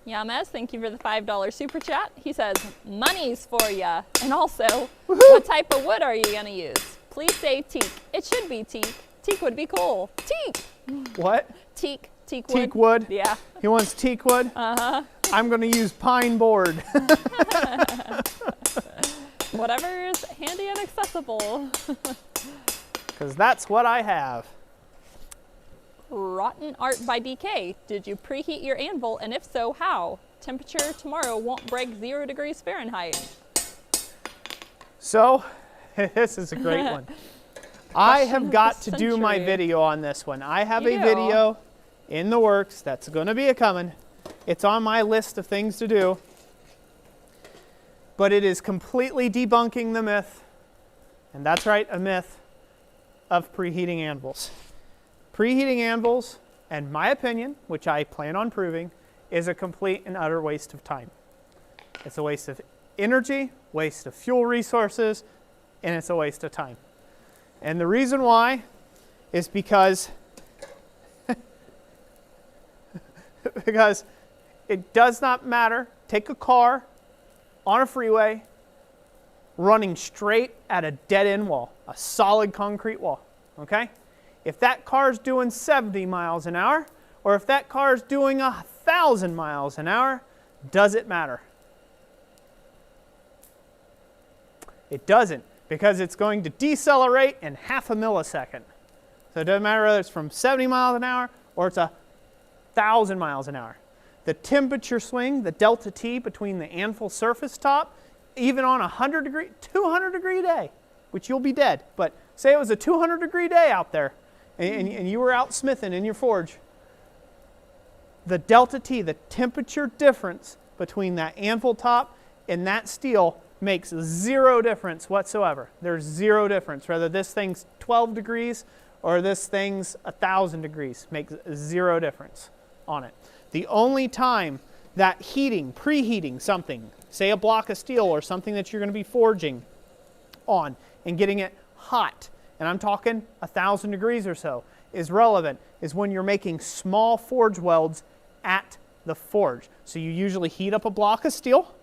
Yames, thank you for the $5 super chat. He says, money's for ya. And also, what type of wood are you going to use? Please say teak. It should be teak. Teak would be cool. Teak. What? Teak. Teak wood. Teak wood? Yeah. He wants teak wood? Uh-huh. I'm going to use pine board. Whatever is handy and accessible. Because that's what I have. Rotten Art by DK. Did you preheat your anvil? And if so, how? Temperature tomorrow won't break 0 degrees Fahrenheit. So, this is a great one. I have got to do my video on this one. I have a video in the works that's going to be a-coming. It's on my list of things to do. But it is completely debunking the myth, and that's right, a myth, of preheating anvils. Preheating anvils, in my opinion, which I plan on proving, is a complete and utter waste of time. It's a waste of energy, waste of fuel resources, and it's a waste of time. And the reason why is because it does not matter. Take a car on a freeway running straight at a dead-end wall, a solid concrete wall, okay? If that car's doing 70 miles an hour, or if that car's doing 1,000 miles an hour, does it matter? It doesn't, because it's going to decelerate in half a millisecond. So it doesn't matter whether it's from 70 miles an hour or it's 1,000 miles an hour. The temperature swing, the delta T between the anvil surface top, even on a 200 degree day, which you'll be dead, but say it was a 200 degree day out there, and you were out smithing in your forge, the delta T, the temperature difference between that anvil top and that steel makes 0 difference whatsoever. There's 0 difference. Whether this thing's 12 degrees or this thing's 1,000 degrees makes 0 difference on it. The only time that preheating something, say a block of steel or something that you're going to be forging on and getting it hot, and I'm talking 1,000 degrees or so, is relevant, is when you're making small forge welds at the forge. So you usually heat up a block of steel.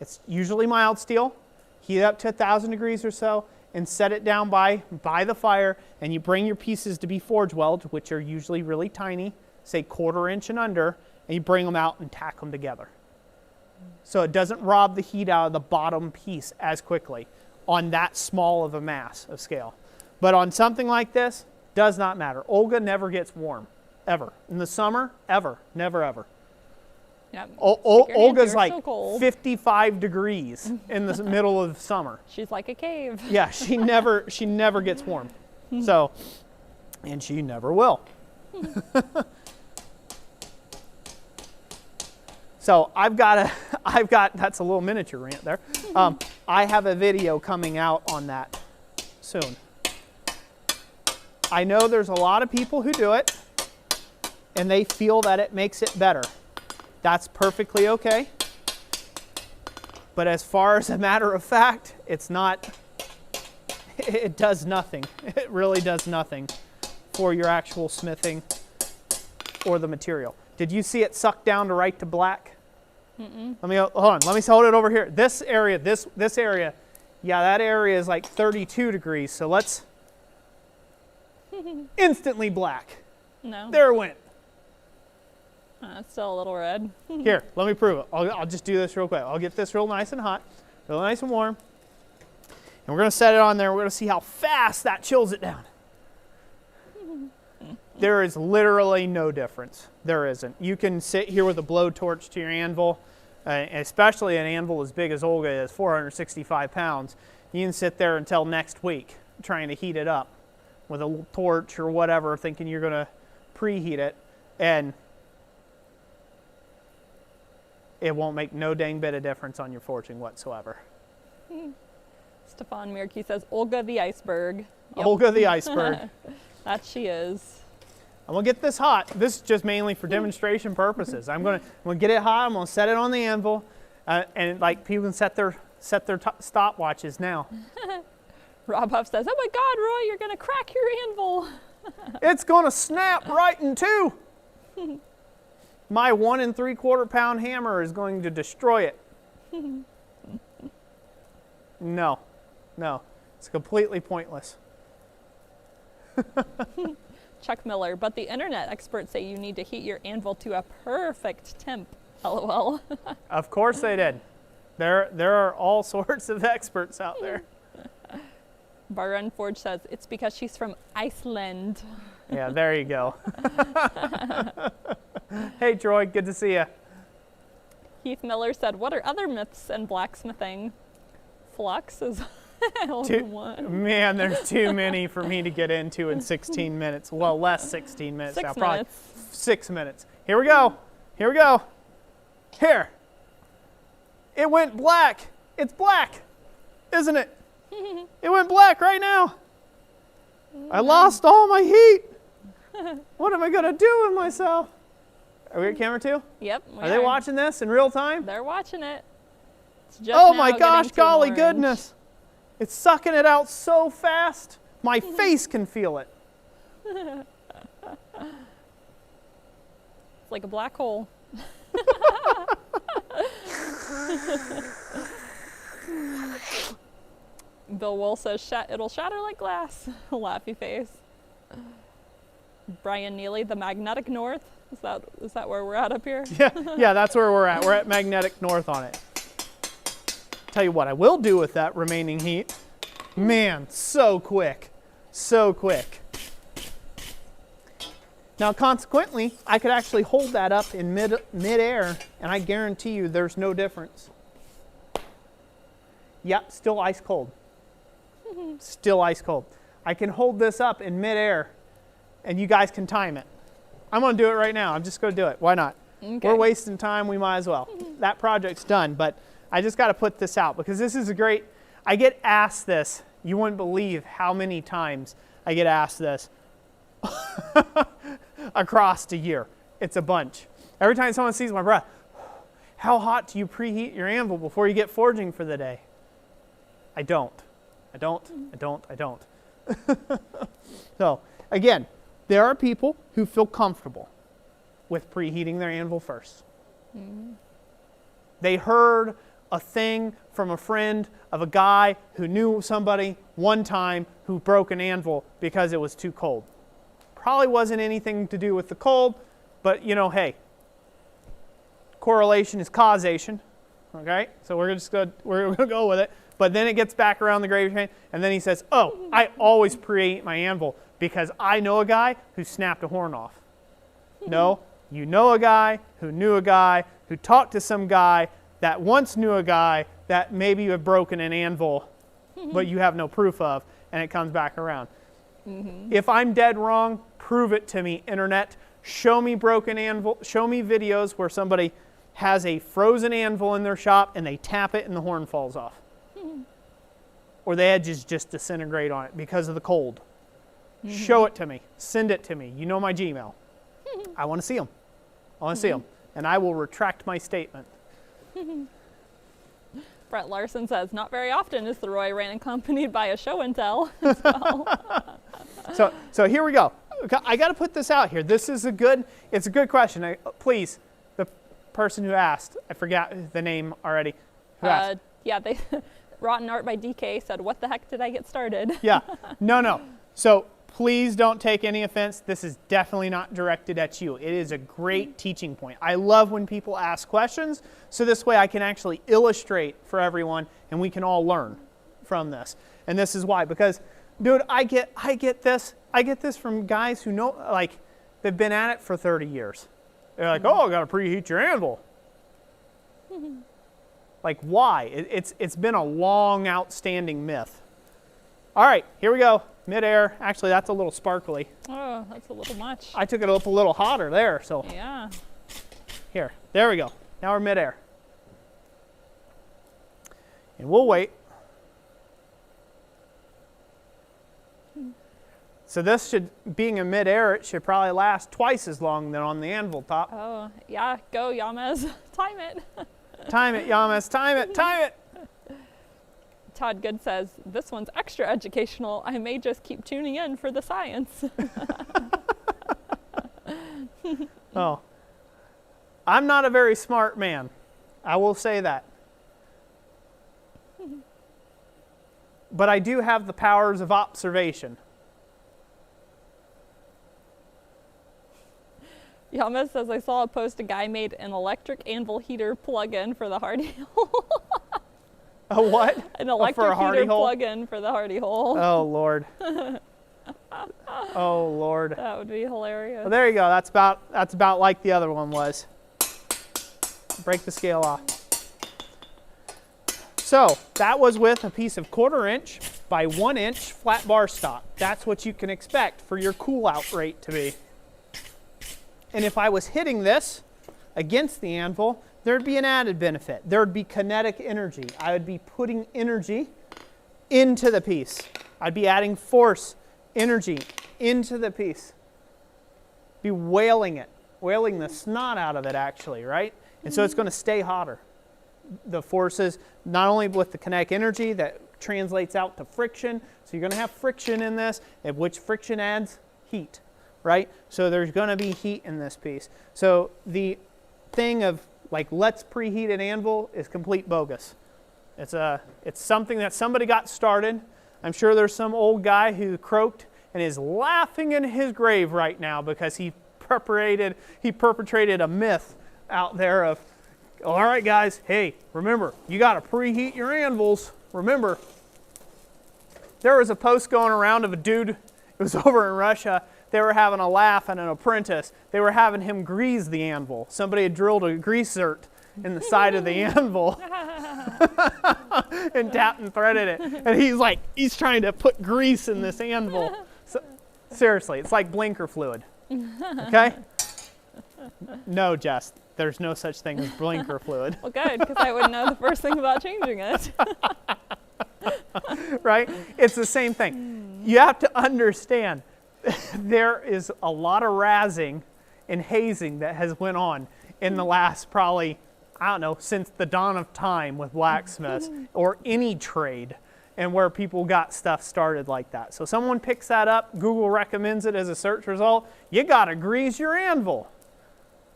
It's usually mild steel. Heat it up to 1,000 degrees or so and set it down by the fire, and you bring your pieces to be forge welds, which are usually really tiny, say 1/4 inch and under, and you bring them out and tack them together. So it doesn't rob the heat out of the bottom piece as quickly on that small of a mass of scale. But on something like this, does not matter. Olga never gets warm, ever. In the summer, ever, never, ever. Yep. Olga's like so 55 degrees in the middle of summer. She's like a cave. Yeah, she never gets warm. So, and she never will. So that's a little miniature rant there. I have a video coming out on that soon. I know there's a lot of people who do it, and they feel that it makes it better. That's perfectly okay. But as far as a matter of fact, it's not, it does nothing. It really does nothing for your actual smithing or the material. Did you see it suck down to right to black? Mm-mm. Let me, hold on, let me hold it over here. This area, this area, yeah, that area is like 32 degrees, so let's, instantly black. No. There it went. It's still a little red. Here, let me prove it. I'll just do this real quick. I'll get this real nice and hot, real nice and warm. And we're going to set it on there. We're going to see how fast that chills it down. There is literally no difference. There isn't. You can sit here with a blowtorch to your anvil, especially an anvil as big as Olga is, 465 pounds. You can sit there until next week trying to heat it up with a torch or whatever, thinking you're going to preheat it, and it won't make no dang bit of difference on your forging whatsoever. Stefan Mirky says, Olga the iceberg. Yep. Olga the iceberg. That she is. I'm going to get this hot. This is just mainly for demonstration purposes. I'm going to get it hot. I'm going to set it on the anvil. And like people can set their stopwatches now. Rob Huff says, oh my God, Roy, you're going to crack your anvil. It's going to snap right in two. My 1 3/4 pound hammer is going to destroy it. No, it's completely pointless. Chuck Miller, but the internet experts say you need to heat your anvil to a perfect temp. LOL. Of course they did. There are all sorts of experts out there. Barun Forge says, it's because she's from Iceland. Yeah, there you go. Hey, Troy, good to see you. Heath Miller said, what are other myths in blacksmithing? Flux is one. Man, there's too many for me to get into in 16 minutes. Well, less 16 minutes now. Probably 6 minutes. Here we go. Here we go. Here. It went black. It's black, isn't it? It went black right now. I lost all my heat. What am I going to do with myself? Are we at camera 2? Yep. Are they watching this in real time? They're watching it. It's just oh my gosh, golly orange. goodness. It's sucking it out so fast. My face can feel it. It's like a black hole. Bill Wool says, it'll shatter like glass. Laughy face. Brian Neely, the magnetic north. Is that where we're at up here? Yeah, that's where we're at. We're at magnetic north on it. Tell you what I will do with that remaining heat. Man, so quick. So quick. Now, consequently, I could actually hold that up in mid-air, and I guarantee you there's no difference. Yep, still ice cold. Still ice cold. I can hold this up in mid-air, and you guys can time it. I'm going to do it right now. I'm just going to do it. Why not? Okay. We're wasting time. We might as well. That project's done, but I just got to put this out because this is a great, I get asked this. You wouldn't believe how many times I get asked this across the year. It's a bunch. Every time someone sees my breath, how hot do you preheat your anvil before you get forging for the day? I don't. So, again, there are people who feel comfortable with preheating their anvil first. They heard a thing from a friend of a guy who knew somebody one time who broke an anvil because it was too cold. Probably wasn't anything to do with the cold, but you know, hey, correlation is causation. Okay, so we're gonna go with it. But then it gets back around the gravy train, and then he says, "Oh, I always preheat my anvil because I know a guy who snapped a horn off." No, you know a guy who knew a guy who talked to some guy that once knew a guy that maybe you have broken an anvil, but you have no proof of, and it comes back around. If I'm dead wrong, prove it to me, internet. Show me broken anvil. Show me videos where somebody has a frozen anvil in their shop and they tap it and the horn falls off. or the edges just disintegrate on it because of the cold. Show it to me. Send it to me. You know my Gmail. I want to see them. I want to see them. And I will retract my statement. Brett Larson says, not very often is the Roy Rant accompanied by a show and tell. So here we go. I got to put this out here. This is it's a good question. Please, the person who asked, I forgot the name already. Who asked? Yeah, Rotten Art by DK said, what the heck did I get started? Yeah, no. So please don't take any offense. This is definitely not directed at you. It is a great teaching point. I love when people ask questions, so this way I can actually illustrate for everyone and we can all learn from this. And this is why, because dude, I get this from guys who know, like, they've been at it for 30 years. They're like, oh, I got to preheat your anvil. Like, why? It's been a long, outstanding myth. All right, here we go. Mid-air. Actually, that's a little sparkly. Oh, that's a little much. I took it up a little hotter there, so. Yeah. Here, there we go. Now we're mid-air. And we'll wait. So this being a mid-air, it should probably last twice as long than on the anvil top. Oh, yeah, go Yamas. Time it. Time it, Yamas, time it, time it. Todd Good says, this one's extra educational. I may just keep tuning in for the science. Oh, I'm not a very smart man. I will say that. But I do have the powers of observation. Yamas says, I saw a post a guy made an electric anvil heater plug-in for the hardy hole. A what? An electric heater plug-in for the hardy hole. Oh, Lord. Oh, Lord. That would be hilarious. Well, there you go. That's about like the other one was. Break the scale off. So that was with a piece of 1/4 inch by 1 inch flat bar stock. That's what you can expect for your cool out rate to be. And if I was hitting this against the anvil, there'd be an added benefit. There'd be kinetic energy. I would be putting energy into the piece. I'd be adding force, energy into the piece. Be wailing the snot out of it actually, right? And so it's going to stay hotter. The forces, not only with the kinetic energy that translates out to friction, so you're going to have friction in this, which friction adds heat, right? So there's going to be heat in this piece. So the thing of like, let's preheat an anvil is complete bogus. It's something that somebody got started. I'm sure there's some old guy who croaked and is laughing in his grave right now because he perpetrated a myth out there of, all right, guys, hey, remember, you got to preheat your anvils. Remember, there was a post going around of a dude, it was over in Russia. They were having a laugh at an apprentice. They were having him grease the anvil. Somebody had drilled a grease zert in the side of the anvil and tapped and threaded it. And he's trying to put grease in this anvil. So, seriously, it's like blinker fluid. Okay? No, Jess, there's no such thing as blinker fluid. Well, good, because I wouldn't know the first thing about changing it. Right? It's the same thing. You have to understand. There is a lot of razzing and hazing that has went on in the last probably, I don't know, since the dawn of time with blacksmiths or any trade, and where people got stuff started like that. So someone picks that up, Google recommends it as a search result, you got to grease your anvil.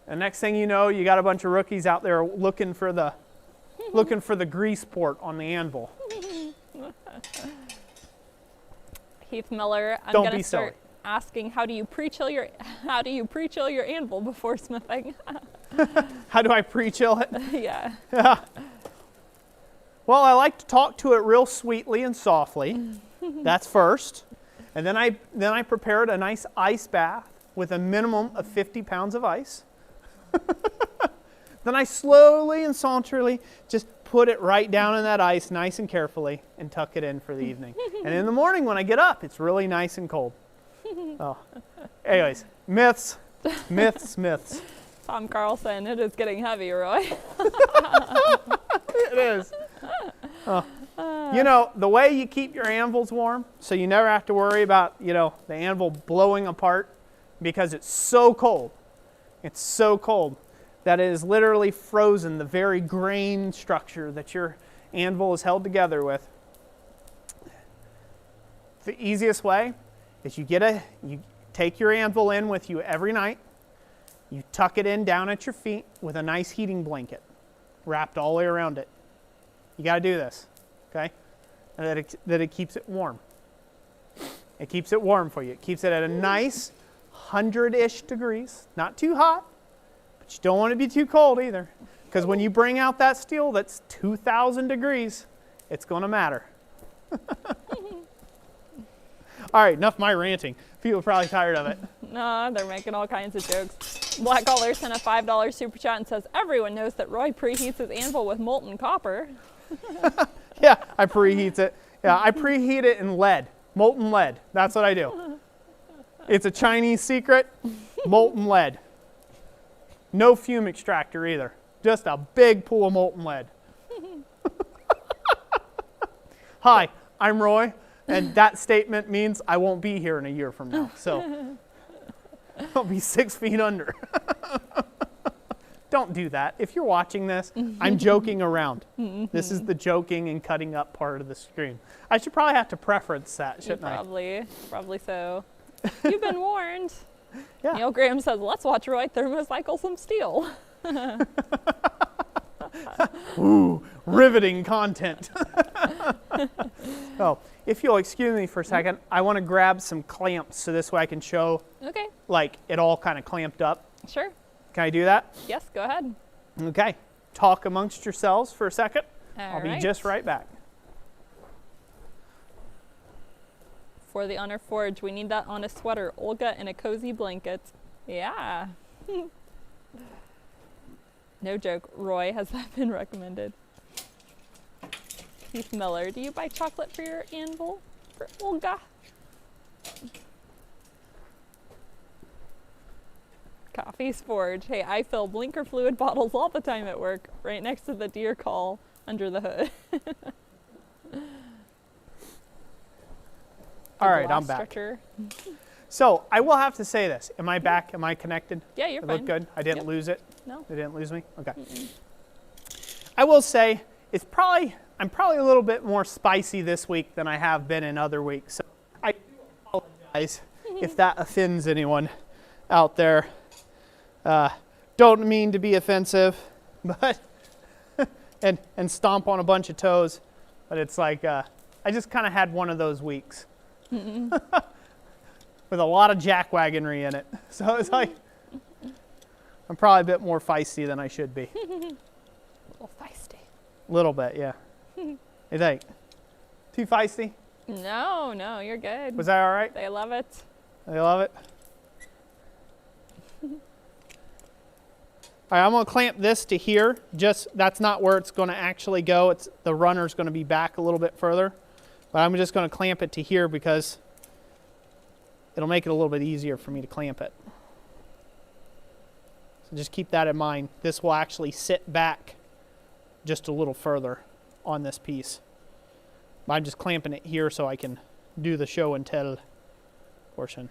And next thing you know, you got a bunch of rookies out there looking for the grease port on the anvil. Heath Miller, I'm going to start asking, how do you pre-chill your anvil before smithing? How do I pre-chill it? Yeah. Well, I like to talk to it real sweetly and softly. That's first. And then I prepared a nice ice bath with a minimum of 50 pounds of ice. Then I slowly and saunterly just put it right down in that ice nice and carefully and tuck it in for the evening. And in the morning when I get up, it's really nice and cold. Oh. Anyways, myths. Tom Carlson, it is getting heavy, Roy. It is. Oh. You know, the way you keep your anvils warm, so you never have to worry about, you know, the anvil blowing apart because it's so cold. It's so cold that it is literally frozen the very grain structure that your anvil is held together with. The easiest way is you take your anvil in with you every night. You tuck it in down at your feet with a nice heating blanket wrapped all the way around it. You got to do this, okay? And that it keeps it warm. It keeps it warm for you. It keeps it at a nice 100-ish degrees. Not too hot, but you don't want it to be too cold either. Because when you bring out that steel that's 2,000 degrees, it's going to matter. All right, enough of my ranting. People are probably tired of it. No, they're making all kinds of jokes. Black Collar sent a $5 super chat and says, everyone knows that Roy preheats his anvil with molten copper. Yeah, I preheat it. Yeah, I preheat it in lead, molten lead. That's what I do. It's a Chinese secret, molten lead. No fume extractor either. Just a big pool of molten lead. Hi, I'm Roy. And that statement means I won't be here in a year from now. So I'll be 6 feet under. Don't do that. If you're watching this, I'm joking around. This is the joking and cutting up part of the stream. I should probably have to preference that, shouldn't I? Probably so. You've been warned. Yeah. Neil Graham says, let's watch Roy thermocycle some steel. Ooh, riveting content. Oh, if you'll excuse me for a second, I want to grab some clamps so this way I can show like it all kind of clamped up. Sure. Can I do that? Yes, go ahead. Okay. Talk amongst yourselves for a second. I'll be just right back. For the Honor Forge, we need that on a sweater, Olga, and a cozy blanket. Yeah. No joke, Roy, has that been recommended? Keith Miller, do you buy chocolate for your anvil? For Olga? Coffee's Forge. Hey, I fill blinker fluid bottles all the time at work, right next to the deer call under the hood. All right, I'm back. So I will have to say this. Am I back? Am I connected? Yeah, you're fine. Look good? I didn't lose it? No. It didn't lose me? Okay. I will say I'm probably a little bit more spicy this week than I have been in other weeks. So I do apologize if that offends anyone out there. Don't mean to be offensive, but and stomp on a bunch of toes, but it's like I just kind of had one of those weeks with a lot of jackwagonry in it. So it's like I'm probably a bit more feisty than I should be. A little feisty. A little bit, yeah. You think? Too feisty? No, you're good. Was that all right? They love it. They love it? All right, I'm going to clamp this to here. That's not where it's going to actually go. The runner's going to be back a little bit further. But I'm just going to clamp it to here because it'll make it a little bit easier for me to clamp it. So just keep that in mind. This will actually sit back just a little further on this piece. I'm just clamping it here so I can do the show and tell portion.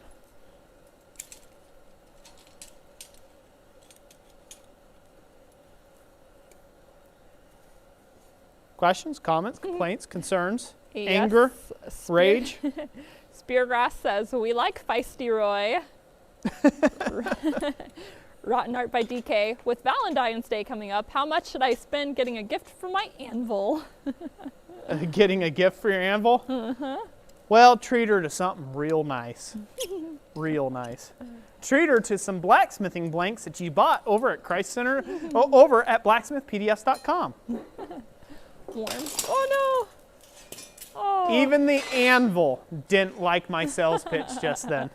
Questions, comments, complaints, concerns, anger, rage? Speargrass says, we like feisty Roy. Rotten Art by DK. With Valentine's Day coming up, how much should I spend getting a gift for my anvil? Getting a gift for your anvil? Well, treat her to something real nice. Real nice. Treat her to some blacksmithing blanks that you bought over at Christ Center, over at blacksmithpds.com. Warm. Oh no! Oh. Even the anvil didn't like my sales pitch just then.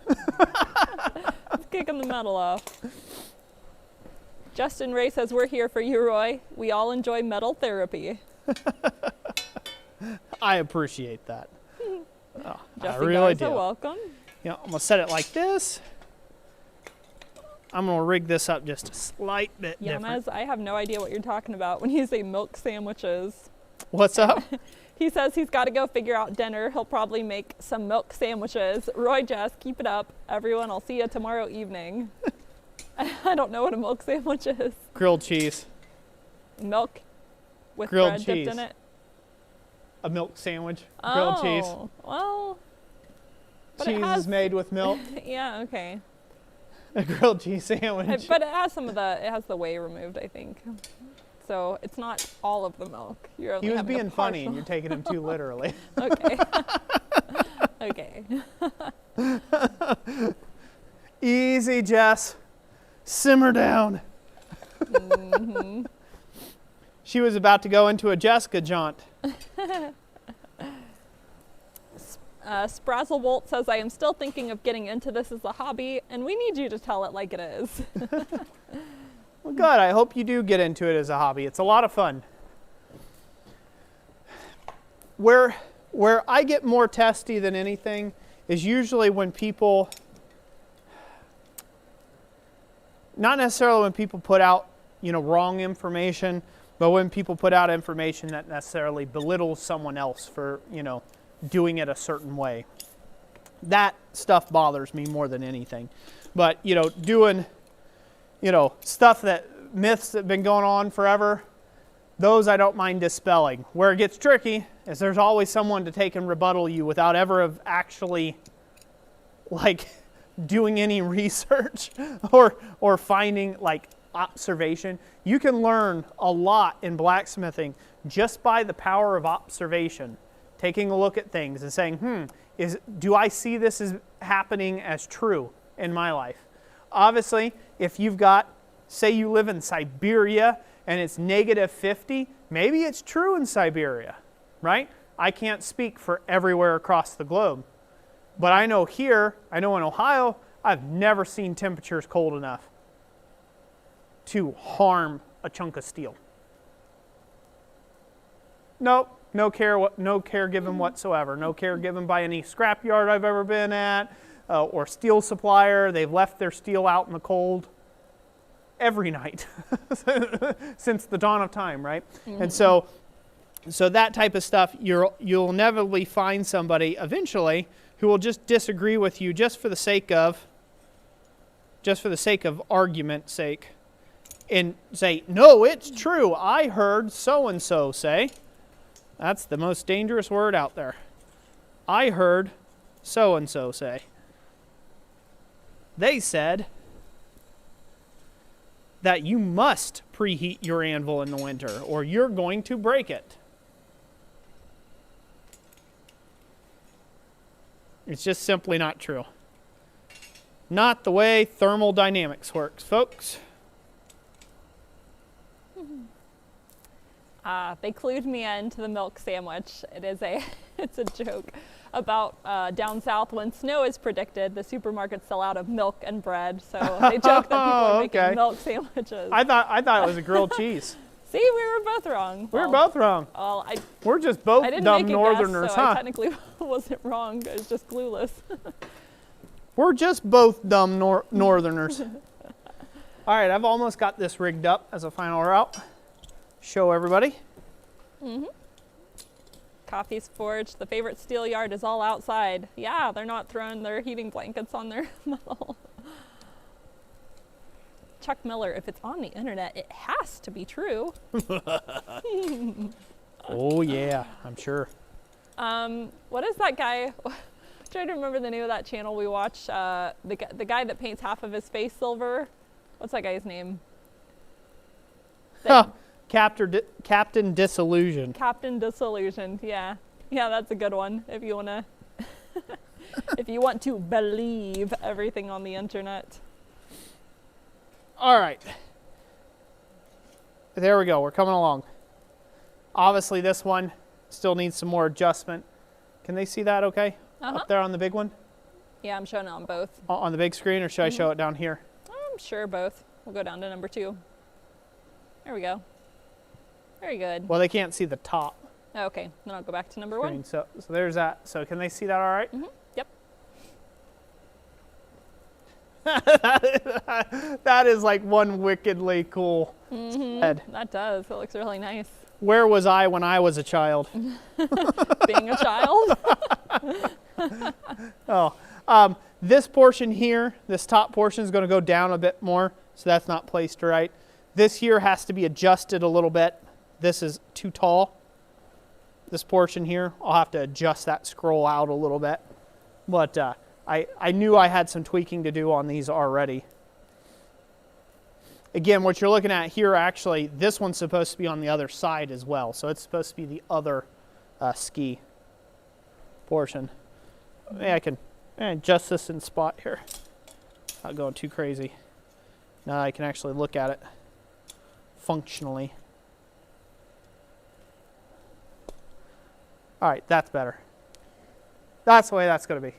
It's kicking the metal off. Justin Ray says, we're here for you, Roy. We all enjoy metal therapy. I appreciate that. Oh, Jesse I really do. Welcome. You know, I'm going to set it like this. I'm going to rig this up just a slight bit different. I have no idea what you're talking about when you say milk sandwiches. What's up? He says he's got to go figure out dinner. He'll probably make some milk sandwiches. Roy, Jess, keep it up. Everyone, I'll see you tomorrow evening. I don't know what a milk sandwich is. Grilled cheese. Milk with Grilled bread cheese. dipped in it. A milk sandwich. Grilled cheese. Well, but Cheese is made with milk. Yeah, okay. A grilled cheese sandwich. But it has it has the whey removed, I think. So it's not all of the milk. You're only He was having a being funny, and partial- you're taking him too literally. Okay. Okay. Easy, Jess. Simmer down. Mm-hmm. She was about to go into a Jessica jaunt. Sprazzlebolt says, I am still thinking of getting into this as a hobby, and we need you to tell it like it is. Well, good. I hope you do get into it as a hobby. It's a lot of fun. Where I get more testy than anything is usually when people, not necessarily when people put out, wrong information, but when people put out information that necessarily belittles someone else for, doing it a certain way. That stuff bothers me more than anything. But, doing, stuff that myths that have been going on forever, those I don't mind dispelling. Where it gets tricky is there's always someone to take and rebuttal you without ever have actually, doing any research or finding, observation. You can learn a lot in blacksmithing just by the power of observation, taking a look at things and saying, do I see this as happening as true in my life? Obviously, if you've got, say you live in Siberia and it's -50, maybe it's true in Siberia, right? I can't speak for everywhere across the globe. But I know in Ohio, I've never seen temperatures cold enough to harm a chunk of steel. Nope, no care given whatsoever. No care given by any scrapyard I've ever been at or steel supplier. They've left their steel out in the cold every night since the dawn of time, right? Mm-hmm. And so that type of stuff, you'll inevitably find somebody eventually who will just disagree with you just for the sake of argument's sake, and say, no, it's true. I heard so-and-so say. That's the most dangerous word out there. I heard so-and-so say. They said that you must preheat your anvil in the winter or you're going to break it. It's just simply not true. Not the way thermodynamics works, folks. They clued me into the milk sandwich. It's a joke about down south when snow is predicted, the supermarkets sell out of milk and bread. So they joke that people are making milk sandwiches. I thought it was a grilled cheese. See, we were both wrong. We were both wrong. Well, we're just both dumb northerners, guess, so I technically wasn't wrong. I was just clueless. We're just both dumb northerners. All right, I've almost got this rigged up as a final route. Show everybody. Mm-hmm. Coffee's forged. The favorite steel yard is all outside. Yeah, they're not throwing their heating blankets on their metal. Chuck Miller, if it's on the internet, it has to be true. Oh yeah, I'm sure. What is that guy? I'm trying to remember the name of that channel we watch. The guy that paints half of his face silver. What's that guy's name? Captain Disillusioned. Captain Disillusioned, yeah. Yeah, that's a good one if you wanna if you want to believe everything on the internet. All right. There we go. We're coming along. Obviously this one still needs some more adjustment. Can they see that okay? Up there on the big one? Yeah, I'm showing it on both. On the big screen, or should I show it down here? I'm sure both. We'll go down to number 2. There we go. Very good. Well, they can't see the top. Oh, okay, then I'll go back to number 1. So there's that. So can they see that all right? Mm-hmm. Yep. That is like one wickedly cool head. That does. It looks really nice. where was I when I was a child? Being a child. This portion here, this top portion is going to go down a bit more, so that's not placed right. This here has to be adjusted a little bit. This is too tall. This portion here, I'll have to adjust that scroll out a little bit. But I knew I had some tweaking to do on these already. Again, what you're looking at here, actually, this one's supposed to be on the other side as well. So it's supposed to be the other ski portion. Maybe I can adjust this in spot here. Not going too crazy. Now I can actually look at it functionally. All right, that's better. That's the way that's going to be.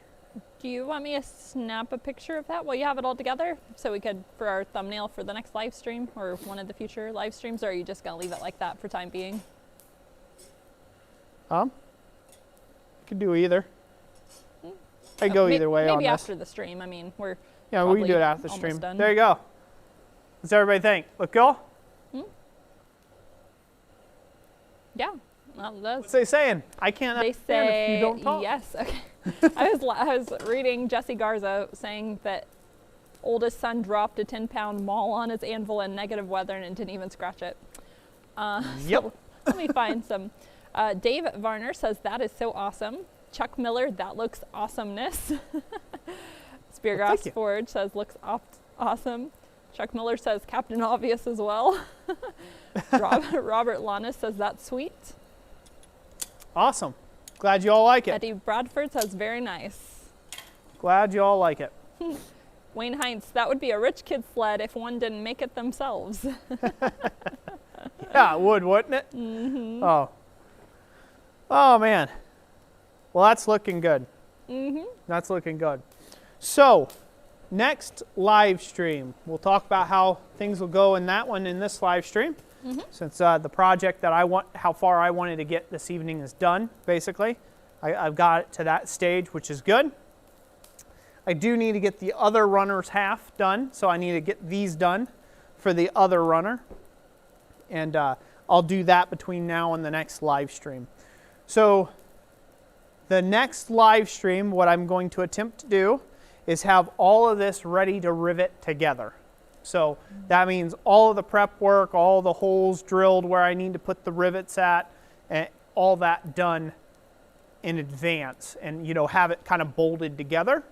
Do you want me to snap a picture of that while you have it all together so we could, for our thumbnail for the next live stream or one of the future live streams, or are you just going to leave it like that for time being? Could do either. I go either way on this. Maybe after the stream. I mean, we can do it after the stream. Done. There you go. What's everybody think? Look cool? Yeah. Well, what's they saying? I can't understand if you don't talk. Yes. Okay. I was reading Jesse Garza saying that oldest son dropped a 10-pound maul on his anvil in negative weather and didn't even scratch it. Yep. So let me find some. Dave Varner says that is so awesome. Chuck Miller, that looks awesomeness. Speargrass Forge says looks awesome. Chuck Miller says Captain Obvious as well. Robert Lannis says that's sweet. Awesome. Glad you all like it. Eddie Bradford says very nice. Glad you all like it. Wayne Heinz, that would be a rich kid sled if one didn't make it themselves. Yeah, it would, wouldn't it? Mm-hmm. Oh, man. Well, that's looking good. Mm-hmm. That's looking good. So, next live stream, we'll talk about how things will go in that one in this live stream. Mm-hmm. Since the project that how far I wanted to get this evening is done, basically. I've got it to that stage, which is good. I do need to get the other runner's half done, so I need to get these done for the other runner. And I'll do that between now and the next live stream. So the next live stream, what I'm going to attempt to do is have all of this ready to rivet together. So that means all of the prep work, all the holes drilled where I need to put the rivets at, and all that done in advance, and have it kind of bolted together,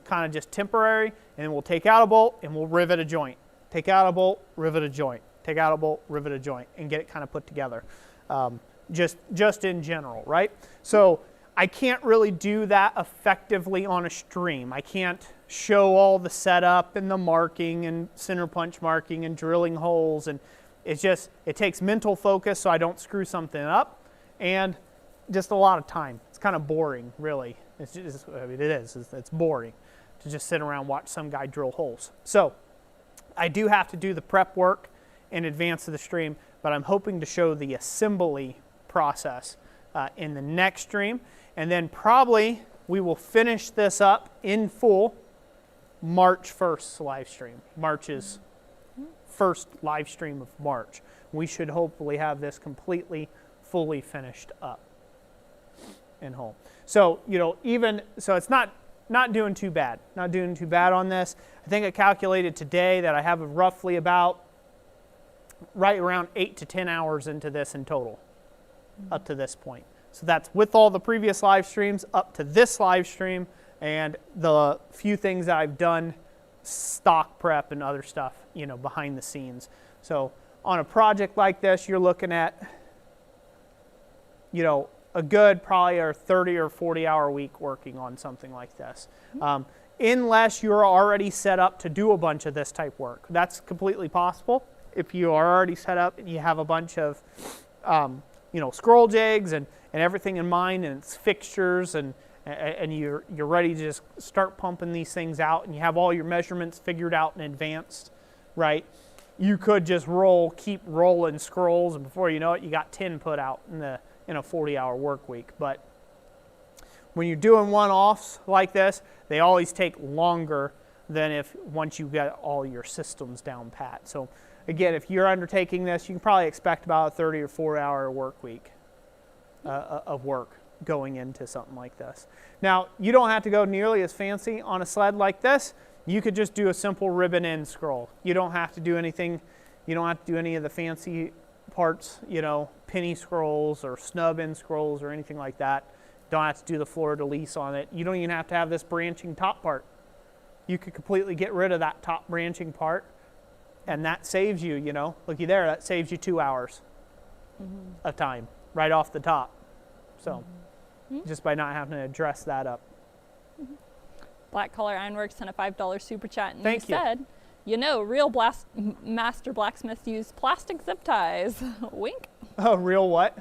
kind of just temporary, and then we'll take out a bolt and we'll rivet a joint. Take out a bolt, rivet a joint. Take out a bolt, rivet a joint, and get it kind of put together. Just in general, right? So I can't really do that effectively on a stream. I can't show all the setup and the marking and center punch marking and drilling holes, and it takes mental focus so I don't screw something up, and just a lot of time. It's kind of boring, really. It's boring to just sit around and watch some guy drill holes. So I do have to do the prep work in advance of the stream, but I'm hoping to show the assembly process in the next stream, and then probably we will finish this up in full March 1st live stream. March's first live stream of March. We should hopefully have this completely, fully finished up and whole. So, so it's not doing too bad. Not doing too bad on this. I think I calculated today that I have roughly about right around 8 to 10 hours into this in total, up to this point. So that's with all the previous live streams up to this live stream, and the few things that I've done, stock prep and other stuff, behind the scenes. So on a project like this, you're looking at, a good probably a 30 or 40 hour week working on something like this. Unless you're already set up to do a bunch of this type work. That's completely possible. If you are already set up and you have a bunch of, scroll jigs and everything in mind, and it's fixtures, and you're ready to just start pumping these things out, and you have all your measurements figured out in advance, right? You could just keep rolling scrolls, and before you know it, you got 10 put out in a 40-hour work week. But when you're doing one-offs like this, they always take longer than if once you get all your systems down pat. So again, if you're undertaking this, you can probably expect about a 30 or 4-hour work week of work going into something like this. Now, you don't have to go nearly as fancy on a sled like this. You could just do a simple ribbon end scroll. You don't have to do anything. You don't have to do any of the fancy parts, you know, penny scrolls or snub end scrolls or anything like that. Don't have to do the fleur-de-lis on it. You don't even have to have this branching top part. You could completely get rid of that top branching part, and that saves you, you know, looky there, that saves you 2 hours of time right off the top. So just by not having to dress that up. Black Collar Ironworks sent a $5 super chat, and Thank you. said, you know, real master blacksmiths use plastic zip ties. Wink. Oh, real what?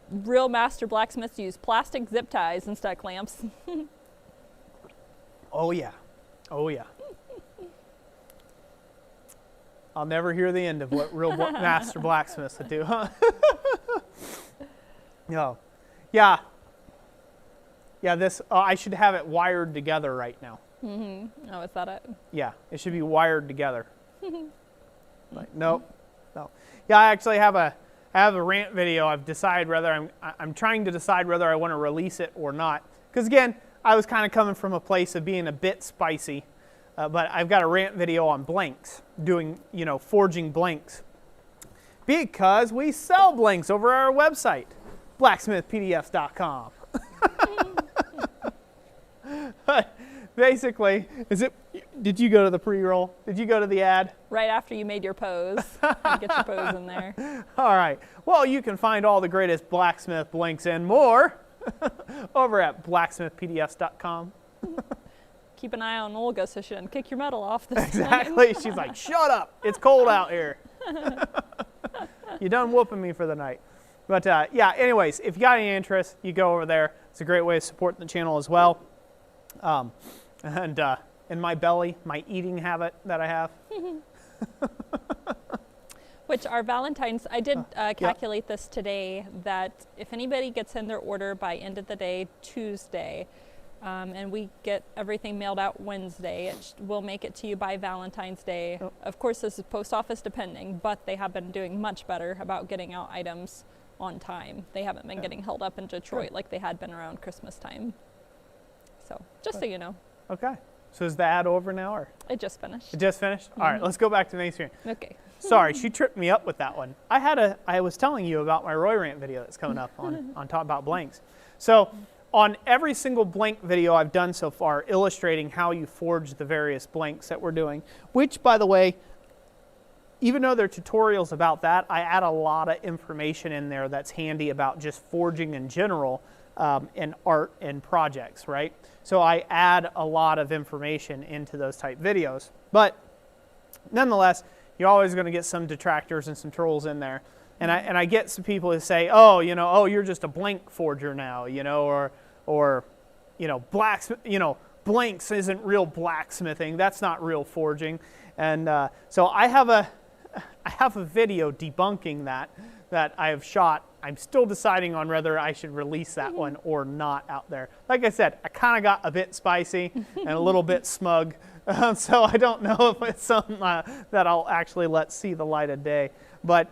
Real master blacksmiths use plastic zip ties instead of clamps. Oh, yeah. Oh, yeah. I'll never hear the end of what real master blacksmiths would do, huh? No. Yeah. Yeah, this, I should have it wired together right now. Oh, is that it? Yeah, it should be wired together. Like, nope. No. Yeah, I actually have a rant video. I've decided whether I'm trying to decide whether I want to release it or not. Because again, I was kind of coming from a place of being a bit spicy. But I've got a rant video on blanks, doing, you know, forging blanks. Because we sell blanks over our website, blacksmithpdfs.com. But basically, did you go to the pre-roll? Did you go to the ad? Right after you made your pose. Get your pose in there. All right. Well, you can find all the greatest blacksmith blanks and more over at blacksmithpdfs.com. Keep an eye on Olga so she doesn't kick your metal off this Exactly. She's like, shut up. It's cold out here. You done whooping me for the night. But yeah, anyways, if you got any interest, you go over there. It's a great way of supporting the channel as well. And in my belly, my eating habit that I have. Which our Valentine's, I did calculate this today, that if anybody gets in their order by end of the day, Tuesday, and we get everything mailed out Wednesday, we'll make it to you by Valentine's Day. Oh. Of course, this is post office depending, but they have been doing much better about getting out items on time. They haven't been getting held up in Detroit like they had been around Christmas time. So, just so you know. Okay. So is the ad over now, or? It just finished. It just finished? All right, let's go back to the main screen. Okay. Sorry, she tripped me up with that one. I was telling you about my Roy Rant video that's coming up on talking about blanks. So on every single blank video I've done so far, illustrating how you forge the various blanks that we're doing, which, by the way, even though they're tutorials about that, I add a lot of information in there that's handy about just forging in general, in art and projects, right? So I add a lot of information into those type videos. But nonetheless, you're always going to get some detractors and some trolls in there. And I get some people who say, oh, you know, oh, you're just a blank forger now, you know, or you know, blanks isn't real blacksmithing. That's not real forging. And so I have a video debunking that I have shot. I'm still deciding on whether I should release that one or not out there. Like I said, I kind of got a bit spicy and a little bit smug. So I don't know if it's something that I'll actually let see the light of day. But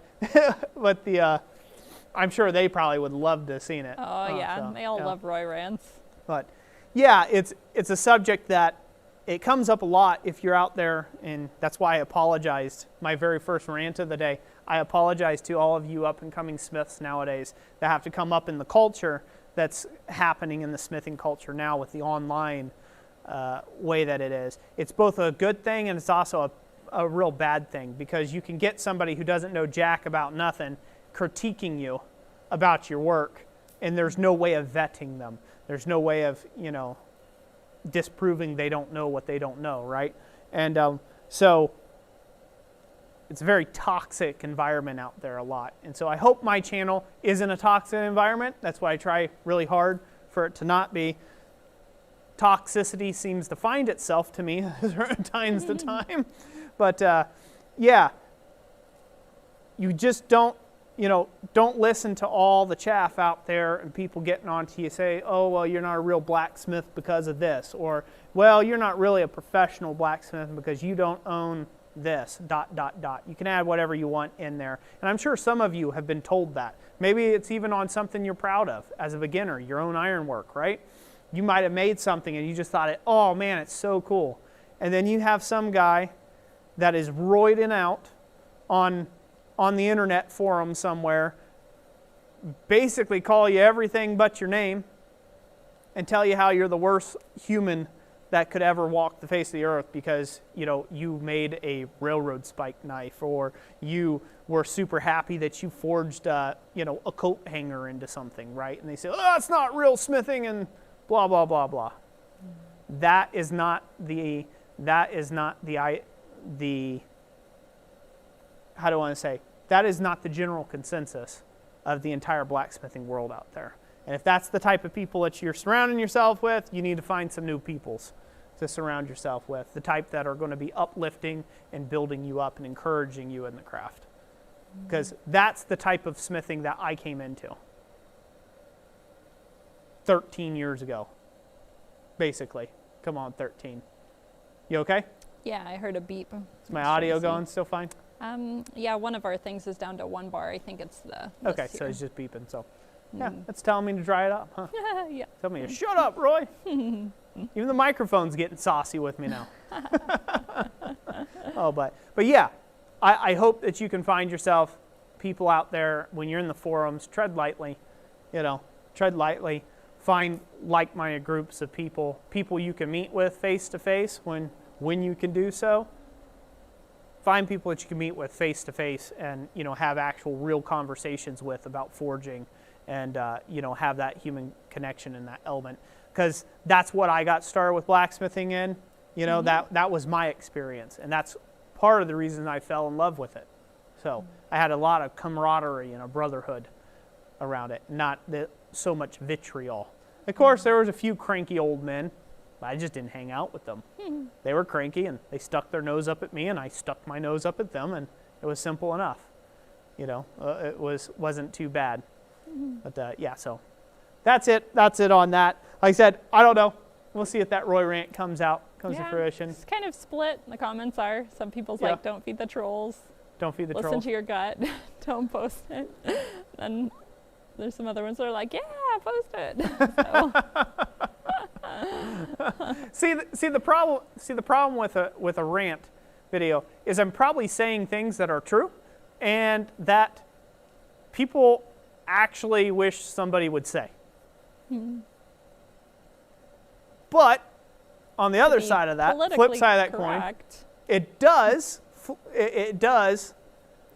I'm sure they probably would love to have seen it. Oh, yeah. So, they all love Roy Rants. But yeah, it's a subject that it comes up a lot if you're out there, and that's why I apologized. My very first rant of the day, I apologize to all of you up-and-coming smiths nowadays that have to come up in the culture that's happening in the smithing culture now with the online way that it is. It's both a good thing and it's also a real bad thing, because you can get somebody who doesn't know jack about nothing critiquing you about your work, and there's no way of vetting them. There's no way of, you know, disproving they don't know what they don't know, right? And so it's a very toxic environment out there a lot. And so I hope my channel isn't a toxic environment. That's why I try really hard for it to not be. Toxicity seems to find itself to me times to time. But yeah, you just don't don't listen to all the chaff out there and people getting on to you say, oh, well, you're not a real blacksmith because of this, or, well, you're not really a professional blacksmith because you don't own this, ... You can add whatever you want in there. And I'm sure some of you have been told that. Maybe it's even on something you're proud of as a beginner, your own ironwork, right? You might have made something and you just thought, oh man, it's so cool. And then you have some guy that is roiding out on the internet forum somewhere, basically call you everything but your name and tell you how you're the worst human that could ever walk the face of the earth because, you made a railroad spike knife, or you were super happy that you forged, a coat hanger into something, right? And they say, oh, that's not real smithing and blah, blah, blah, blah. That is not the how do I want to say, that is not the general consensus of the entire blacksmithing world out there. And if that's the type of people that you're surrounding yourself with, you need to find some new peoples to surround yourself with, the type that are going to be uplifting and building you up and encouraging you in the craft. Because that's the type of smithing that I came into 13 years ago, basically. Come on, 13. You okay? Yeah, I heard a beep. Is my audio going still fine? Yeah, one of our things is down to 1 bar. I think it's the... Okay, so it's just beeping, so... Yeah, that's telling me to dry it up, huh? Yeah. Tell me to shut up, Roy. Even the microphone's getting saucy with me now. Oh, but yeah, I hope that you can find yourself people out there when you're in the forums. Tread lightly, tread lightly. Find like-minded groups of people you can meet with face to face when you can do so. Find people that you can meet with face to face and have actual real conversations with about forging. And have that human connection and that element, because that's what I got started with blacksmithing in. That was my experience, and that's part of the reason I fell in love with it. So I had a lot of camaraderie and a brotherhood around it, not so much vitriol. Of course, there was a few cranky old men, but I just didn't hang out with them. They were cranky, and they stuck their nose up at me, and I stuck my nose up at them, and it was simple enough. It wasn't too bad. But yeah, so that's it. That's it on that. Like I said, I don't know. We'll see if that Roy rant comes to fruition. It's kind of split. The comments are, some people's like, don't feed the trolls. Don't feed the trolls. Listen to your gut. Don't post it. And there's some other ones that are like, yeah, post it. So. See the problem with a rant video is I'm probably saying things that are true and that people actually wish somebody would say. But on the other side of that, flip side of that coin, it does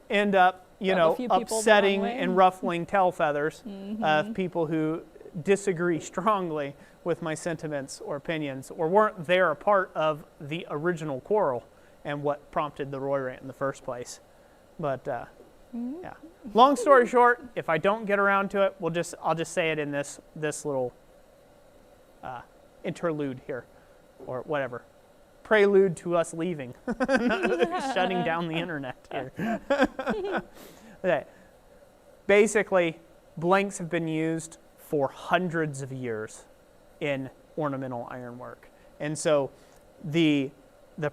end up, upsetting and ruffling tail feathers of people who disagree strongly with my sentiments or opinions, or weren't there a part of the original quarrel and what prompted the Roy rant in the first place. But yeah. Long story short, if I don't get around to it, I'll just say it in this little interlude here, or whatever, prelude to us leaving, shutting down the internet here. Okay. Basically, blanks have been used for hundreds of years in ornamental ironwork, and so the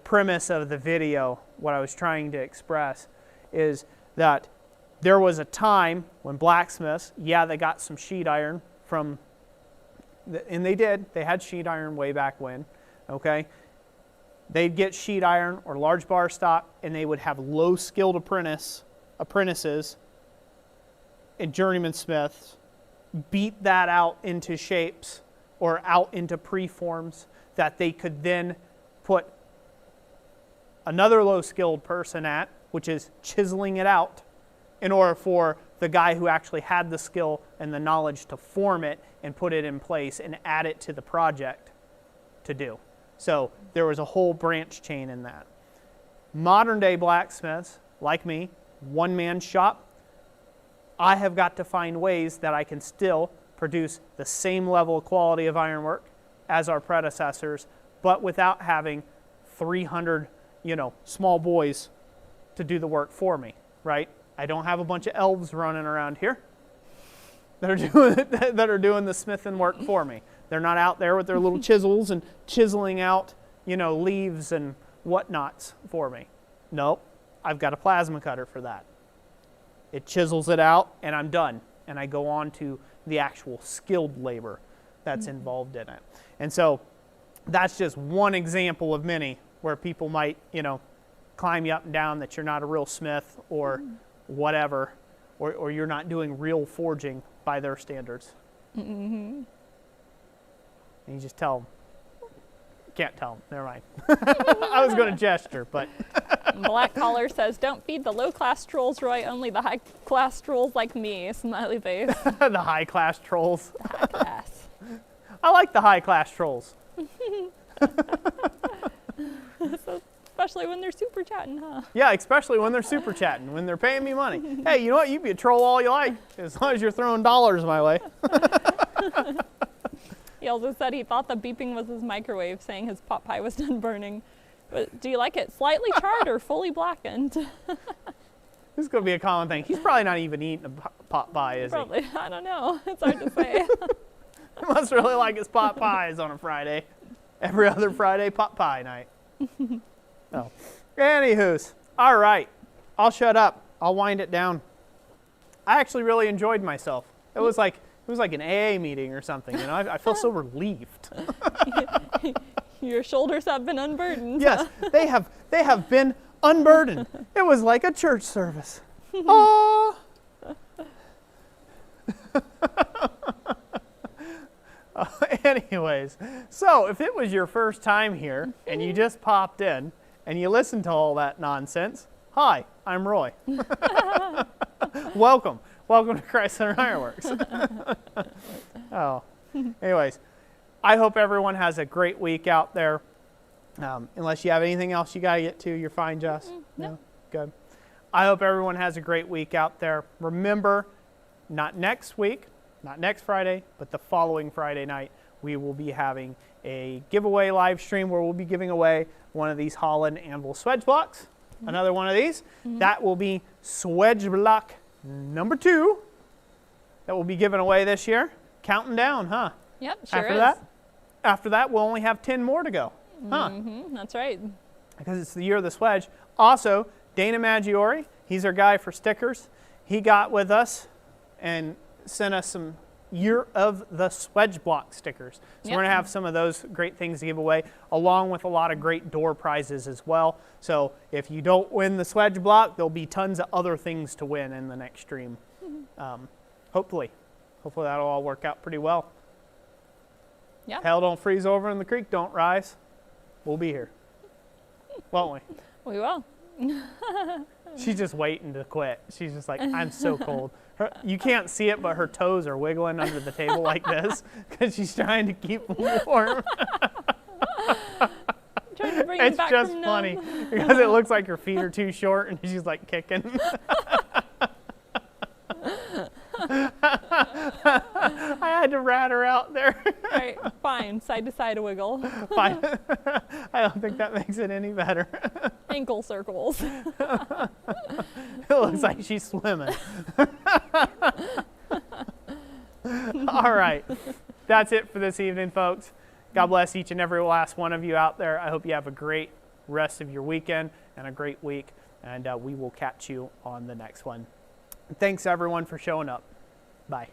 premise of the video, what I was trying to express, is that there was a time when blacksmiths, they got some sheet iron from, and they had sheet iron way back when, okay? They'd get sheet iron or large bar stock, and they would have low-skilled apprentices and journeyman smiths beat that out into shapes or out into preforms that they could then put another low-skilled person at, which is chiseling it out, in order for the guy who actually had the skill and the knowledge to form it and put it in place and add it to the project to do. So there was a whole branch chain in that. Modern day blacksmiths, like me, one-man shop, I have got to find ways that I can still produce the same level of quality of ironwork as our predecessors, but without having 300, small boys to do the work for me, right? I don't have a bunch of elves running around here that are doing the smithing work for me. They're not out there with their little chisels and chiseling out, leaves and whatnots for me. Nope, I've got a plasma cutter for that. It chisels it out, and I'm done. And I go on to the actual skilled labor that's involved in it. And so that's just one example of many where people might, climb you up and down that you're not a real smith or whatever, or you're not doing real forging by their standards. Mm-hmm. And you just tell them. Can't tell them. Never mind. I was going to gesture, but. Black Collar says, don't feed the low-class trolls, Roy. Only the high-class trolls like me. Smiley face. The high-class trolls. The high class. I like the high-class trolls. So, especially when they're super chatting, huh? Yeah, especially when they're super chatting, when they're paying me money. Hey, you know what? You be a troll all you like, as long as you're throwing dollars my way. He also said he thought the beeping was his microwave, saying his pot pie was done burning. But do you like it slightly charred or fully blackened? This is going to be a common thing. He's probably not even eating a pot pie, is Probably. He? I don't know. It's hard to say. He must really like his pot pies on a Friday. Every other Friday, pot pie night. Oh. Anywho's. All right. I'll shut up. I'll wind it down. I actually really enjoyed myself. It was like an AA meeting or something. I feel so relieved. Your shoulders have been unburdened. Yes, they have been unburdened. It was like a church service. Oh. Anyways, so if it was your first time here and you just popped in and you listened to all that nonsense, hi, I'm Roy. Welcome to Christ Center Ironworks. Oh, anyways, I hope everyone has a great week out there. Unless you have anything else you got to get to, you're fine, Jess? No. Good. I hope everyone has a great week out there. Remember, not next week, not next Friday, but the following Friday night, we will be having a giveaway live stream where we'll be giving away one of these Holland Anvil swedge blocks. Another one of these. That will be swedge block number 2 that will be given away this year. Counting down, huh? Yep, sure is. After that, we'll only have 10 more to go. Huh? That's right. Because it's the year of the swedge. Also, Dana Maggiore, he's our guy for stickers. He got with us and sent us some year of the swedge block stickers. So we're going to have some of those great things to give away, along with a lot of great door prizes as well. So if you don't win the swedge block, there'll be tons of other things to win in the next stream. Hopefully that'll all work out pretty well. Yeah. Hell don't freeze over and the creek don't rise. We'll be here. Won't we? We will. She's just waiting to quit. She's just like, I'm so cold. You can't see it, but her toes are wiggling under the table like this because she's trying to keep them warm. Trying to bring It's back just from funny numb. because it looks like her feet are too short and she's like kicking. I had to rat her out there. Right, fine. Side to side wiggle. Fine. I don't think that makes it any better. Ankle circles. It looks like she's swimming. All right. That's it for this evening, folks. God bless each and every last one of you out there. I hope you have a great rest of your weekend and a great week. And we will catch you on the next one. Thanks, everyone, for showing up. Bye.